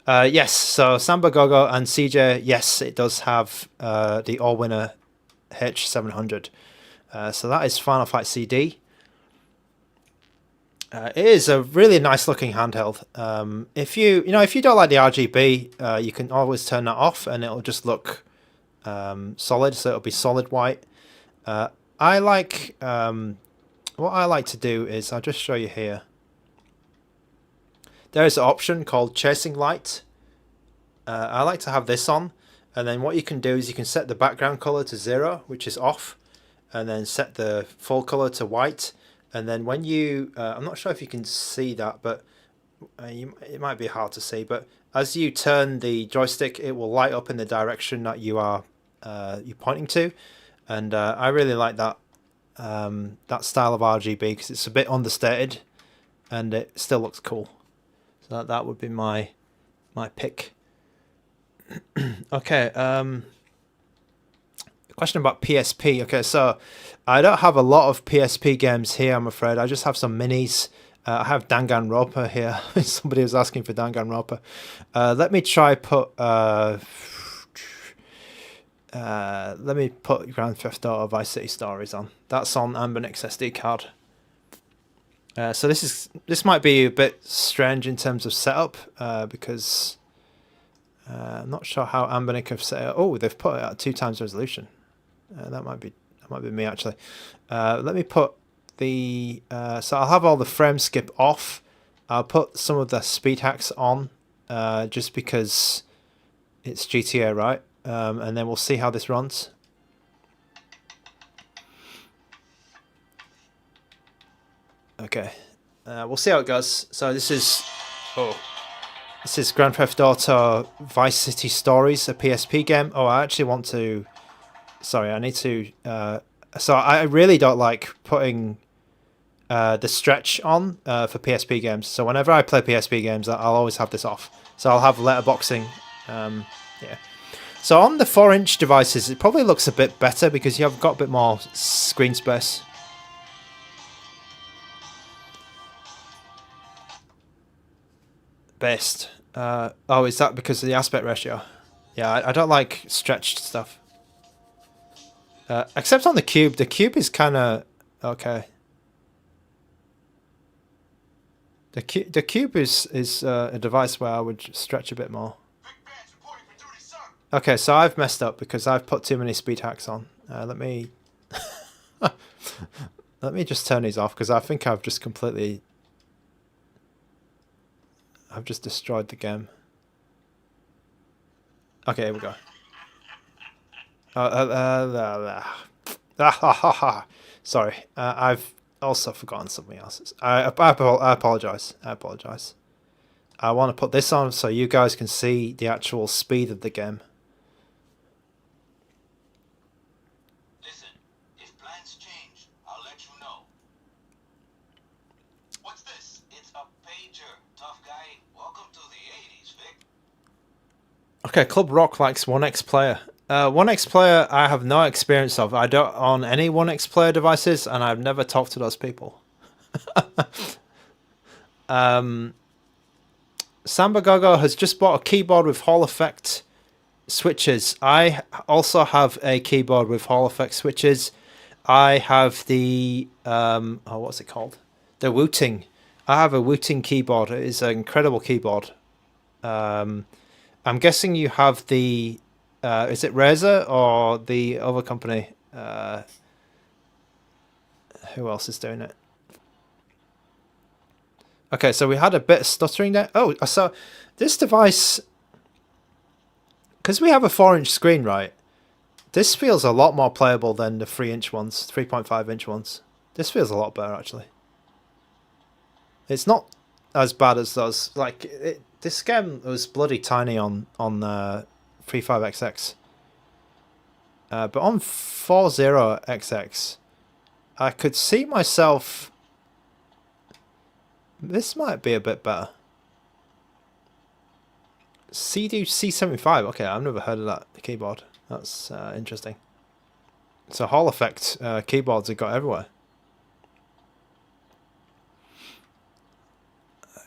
Yes, so Samba Gogo and CJ, yes, it does have the All-Winner H700. So that is Final Fight CD. It is a really nice looking handheld. If you don't like the RGB, you can always turn that off and it'll just look solid, so it'll be solid white. I like what I like to do is, I'll just show you here. There is an option called Chasing Light. I like to have this on, and then what you can do is you can set the background color to 0, which is off, and then set the full color to white. And then when you, I'm not sure if you can see that, but it might be hard to see, but as you turn the joystick, it will light up in the direction that you are you're pointing to. And I really like that that style of RGB because it's a bit understated and it still looks cool. So that would be my pick. Okay, question about PSP. Okay, so I don't have a lot of PSP games here, I'm afraid. I just have some minis. I have Danganronpa here. Somebody was asking for Danganronpa. Let me try put let me put Grand Theft Auto Vice City Stories on. That's on ANBERNIC's SD card. So this might be a bit strange in terms of setup because I'm not sure how ANBERNIC have set it. Oh, they've put it at 2 times resolution. That might be me actually. Let me put the so I'll have all the frame skip off. I'll put some of the speed hacks on just because it's GTA, right? And then we'll see how this runs. Okay, we'll see how it goes. So this is Grand Theft Auto Vice City Stories, a PSP game. Oh, I actually want to. Sorry, I need to. So I really don't like putting the stretch on for PSP games. So whenever I play PSP games, I'll always have this off. So I'll have letterboxing. Yeah. So on the 4-inch devices, it probably looks a bit better because you've got a bit more screen space. Best. Oh, is that because of the aspect ratio? Yeah, I don't like stretched stuff. Except on the Cube. The Cube is kind of okay. The Cube is a device where I would stretch a bit more. Okay, so I've messed up because I've put too many speed hacks on. Let me let me just turn these off because I think I've just completely destroyed the game. Okay, here we go. Sorry, I've also forgotten something else. I apologize. I apologize. I want to put this on so you guys can see the actual speed of the game. Listen, if plans change, I'll let you know. What's this? It's a pager. Tough guy. Welcome to the 80s, Vic. Okay, Club Rock likes 1X Player. 1X Player I have no experience of. I don't own any 1X Player devices and I've never talked to those people. Samba Gogo has just bought a keyboard with Hall Effect switches. I also have a keyboard with Hall Effect switches. I have the what's it called? The Wooting. I have a Wooting keyboard. It is an incredible keyboard. I'm guessing you have the is it Razer or the other company? Who else is doing it? Okay, so we had a bit of stuttering there. Oh, so this device, because we have a 4-inch screen, right? This feels a lot more playable than the 3-inch ones, 3.5-inch ones. This feels a lot better, actually. It's not as bad as those. Like, this game was bloody tiny on 35XX. But on 40XX, I could see myself... This might be a bit better. C75. Okay, I've never heard of that keyboard. That's interesting. So Hall effect keyboards have got everywhere.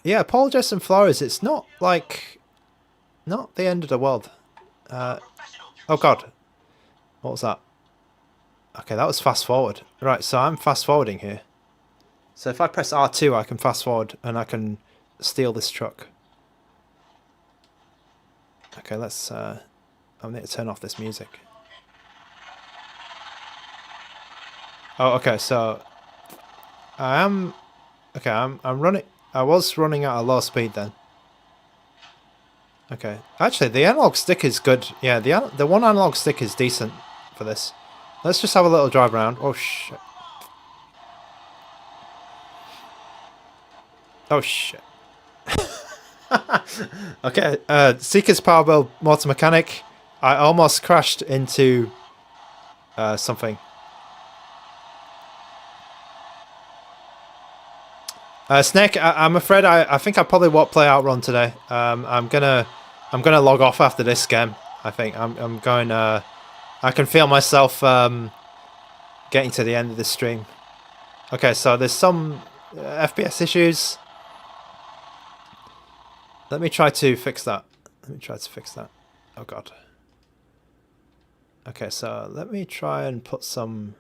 Yeah, Apologies and Flores. It's not like... Not the end of the world. Oh god. What was that? Okay, that was fast forward. Right, so I'm fast forwarding here. So if I press R2, I can fast forward and I can steal this truck. Okay, let's... I need to turn off this music. Oh, okay, so... I'm running... I was running at a low speed then. Okay. Actually, the analog stick is good. Yeah, the one analog stick is decent for this. Let's just have a little drive around. Oh, shit. Oh, shit. Okay, Seeker's Power Build Motor Mechanic. I almost crashed into something. Snake, I'm afraid I think I probably won't play Outrun today. I'm gonna log off after this game. I think I'm going. I can feel myself getting to the end of this stream. Okay, so there's some FPS issues. Let me try to fix that. Oh god. Okay, so let me try and put some...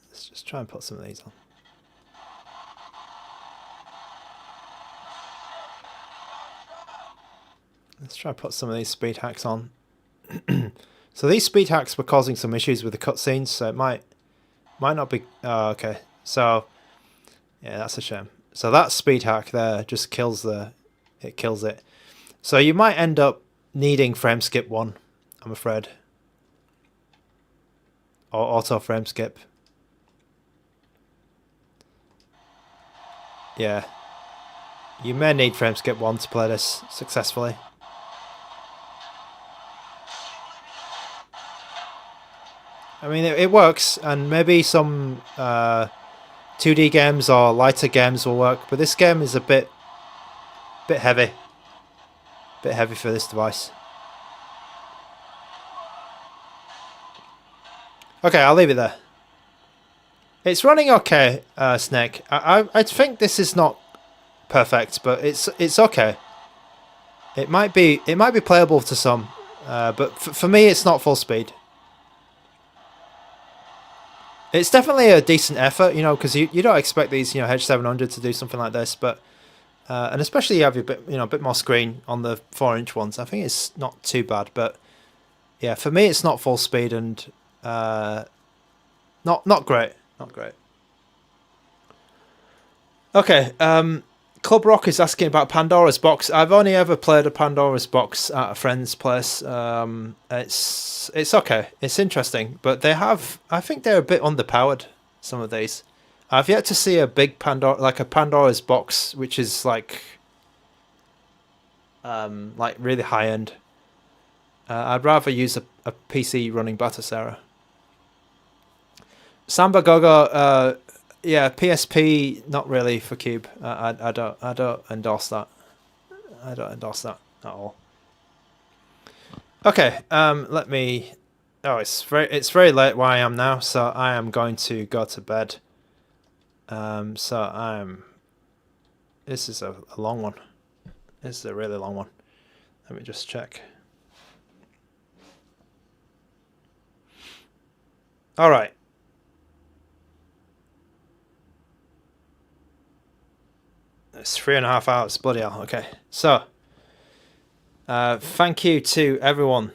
Let's just try and put some of these on. Let's try and put some of these speed hacks on. So these speed hacks were causing some issues with the cutscenes, so it might not be... okay, so... Yeah, that's a shame. So that speed hack there just kills it. So you might end up needing frame skip 1, I'm afraid. Or auto frame skip. Yeah. You may need frame skip 1 to play this successfully. I mean, it works, and maybe some 2D games or lighter games will work, but this game is a bit heavy. Bit heavy for this device. Okay, I'll leave it there. It's running okay, Snake. I think this is not perfect, but it's okay. It might be playable to some, but for me, it's not full speed. It's definitely a decent effort, you know, because you don't expect these, you know, H700 to do something like this, but and especially you have a bit more screen on the 4-inch ones. I think it's not too bad, but yeah, for me it's not full speed and not great, Okay, Club Rock is asking about Pandora's Box. I've only ever played a Pandora's Box at a friend's place. It's okay. It's interesting, but I think they're a bit underpowered, some of these. I've yet to see a big Pandora's Box, which is like really high end. I'd rather use a PC running Batasera. Samba Gogo, yeah, PSP, not really for Cube. I don't endorse that. I don't endorse that at all. Okay, let me... Oh, it's very late where I am now, so I am going to go to bed. This is a long one. This is a really long one. Let me just check. All right. It's 3.5 hours. Bloody hell. Okay. So, thank you to everyone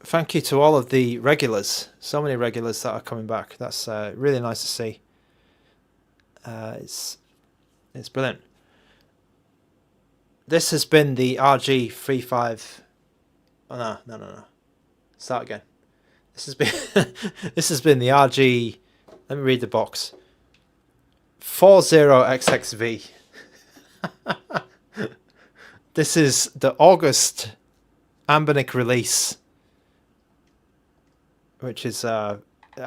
thank you to all of the regulars. So many regulars that are coming back. That's really nice to see. It's brilliant. This has been the RG35. Oh no. Start again. This has been this has been the RG. Let me read the box. 40XX V. This is the August ANBERNIC release, which is I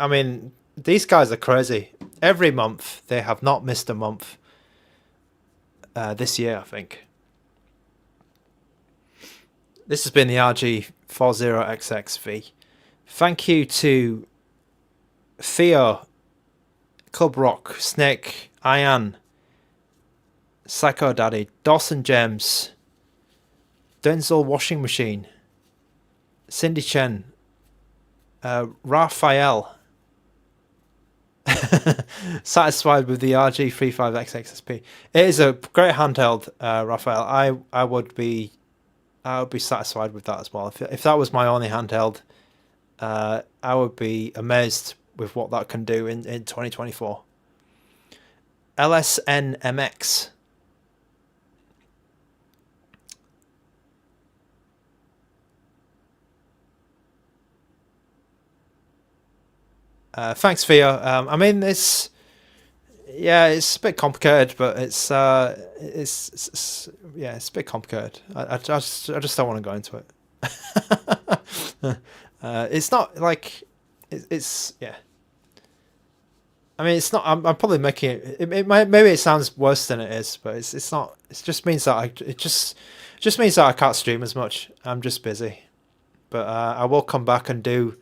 mean, these guys are crazy. Every month they have not missed a month. This year, I think. This has been the RG40XX V. Thank you to Theo, Club Rock, Snake, Ian, Psycho Daddy, Dawson James, Denzel Washing Machine, Cindy Chen, Raphael, satisfied with the RG35XX. It is a great handheld, Raphael. I would be satisfied with that as well. If that was my only handheld, I would be amazed with what that can do in 2024. LSNMX. Thanks, Theo. I mean, it's a bit complicated, but it's a bit complicated. I just don't want to go into it. It's not like it's yeah. I mean, it's not. I'm probably making it. Maybe it sounds worse than it is, but it's not. It just means that it just means that I can't stream as much. I'm just busy, but I will come back and do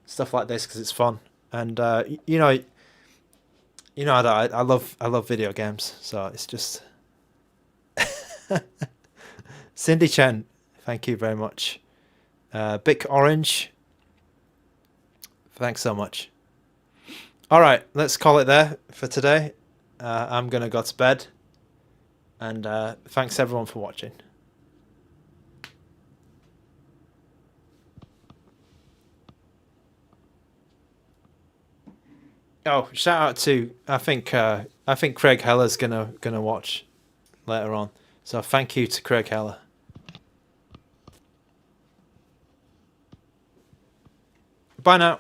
stuff like this because it's fun. And you know that I love video games, so it's just Cindy Chen, thank you very much. Bic Orange, thanks so much. All right, let's call it there for today. I'm gonna go to bed, and thanks everyone for watching. Oh, shout out to I think Craig Heller's gonna watch later on. So thank you to Craig Heller. Bye now.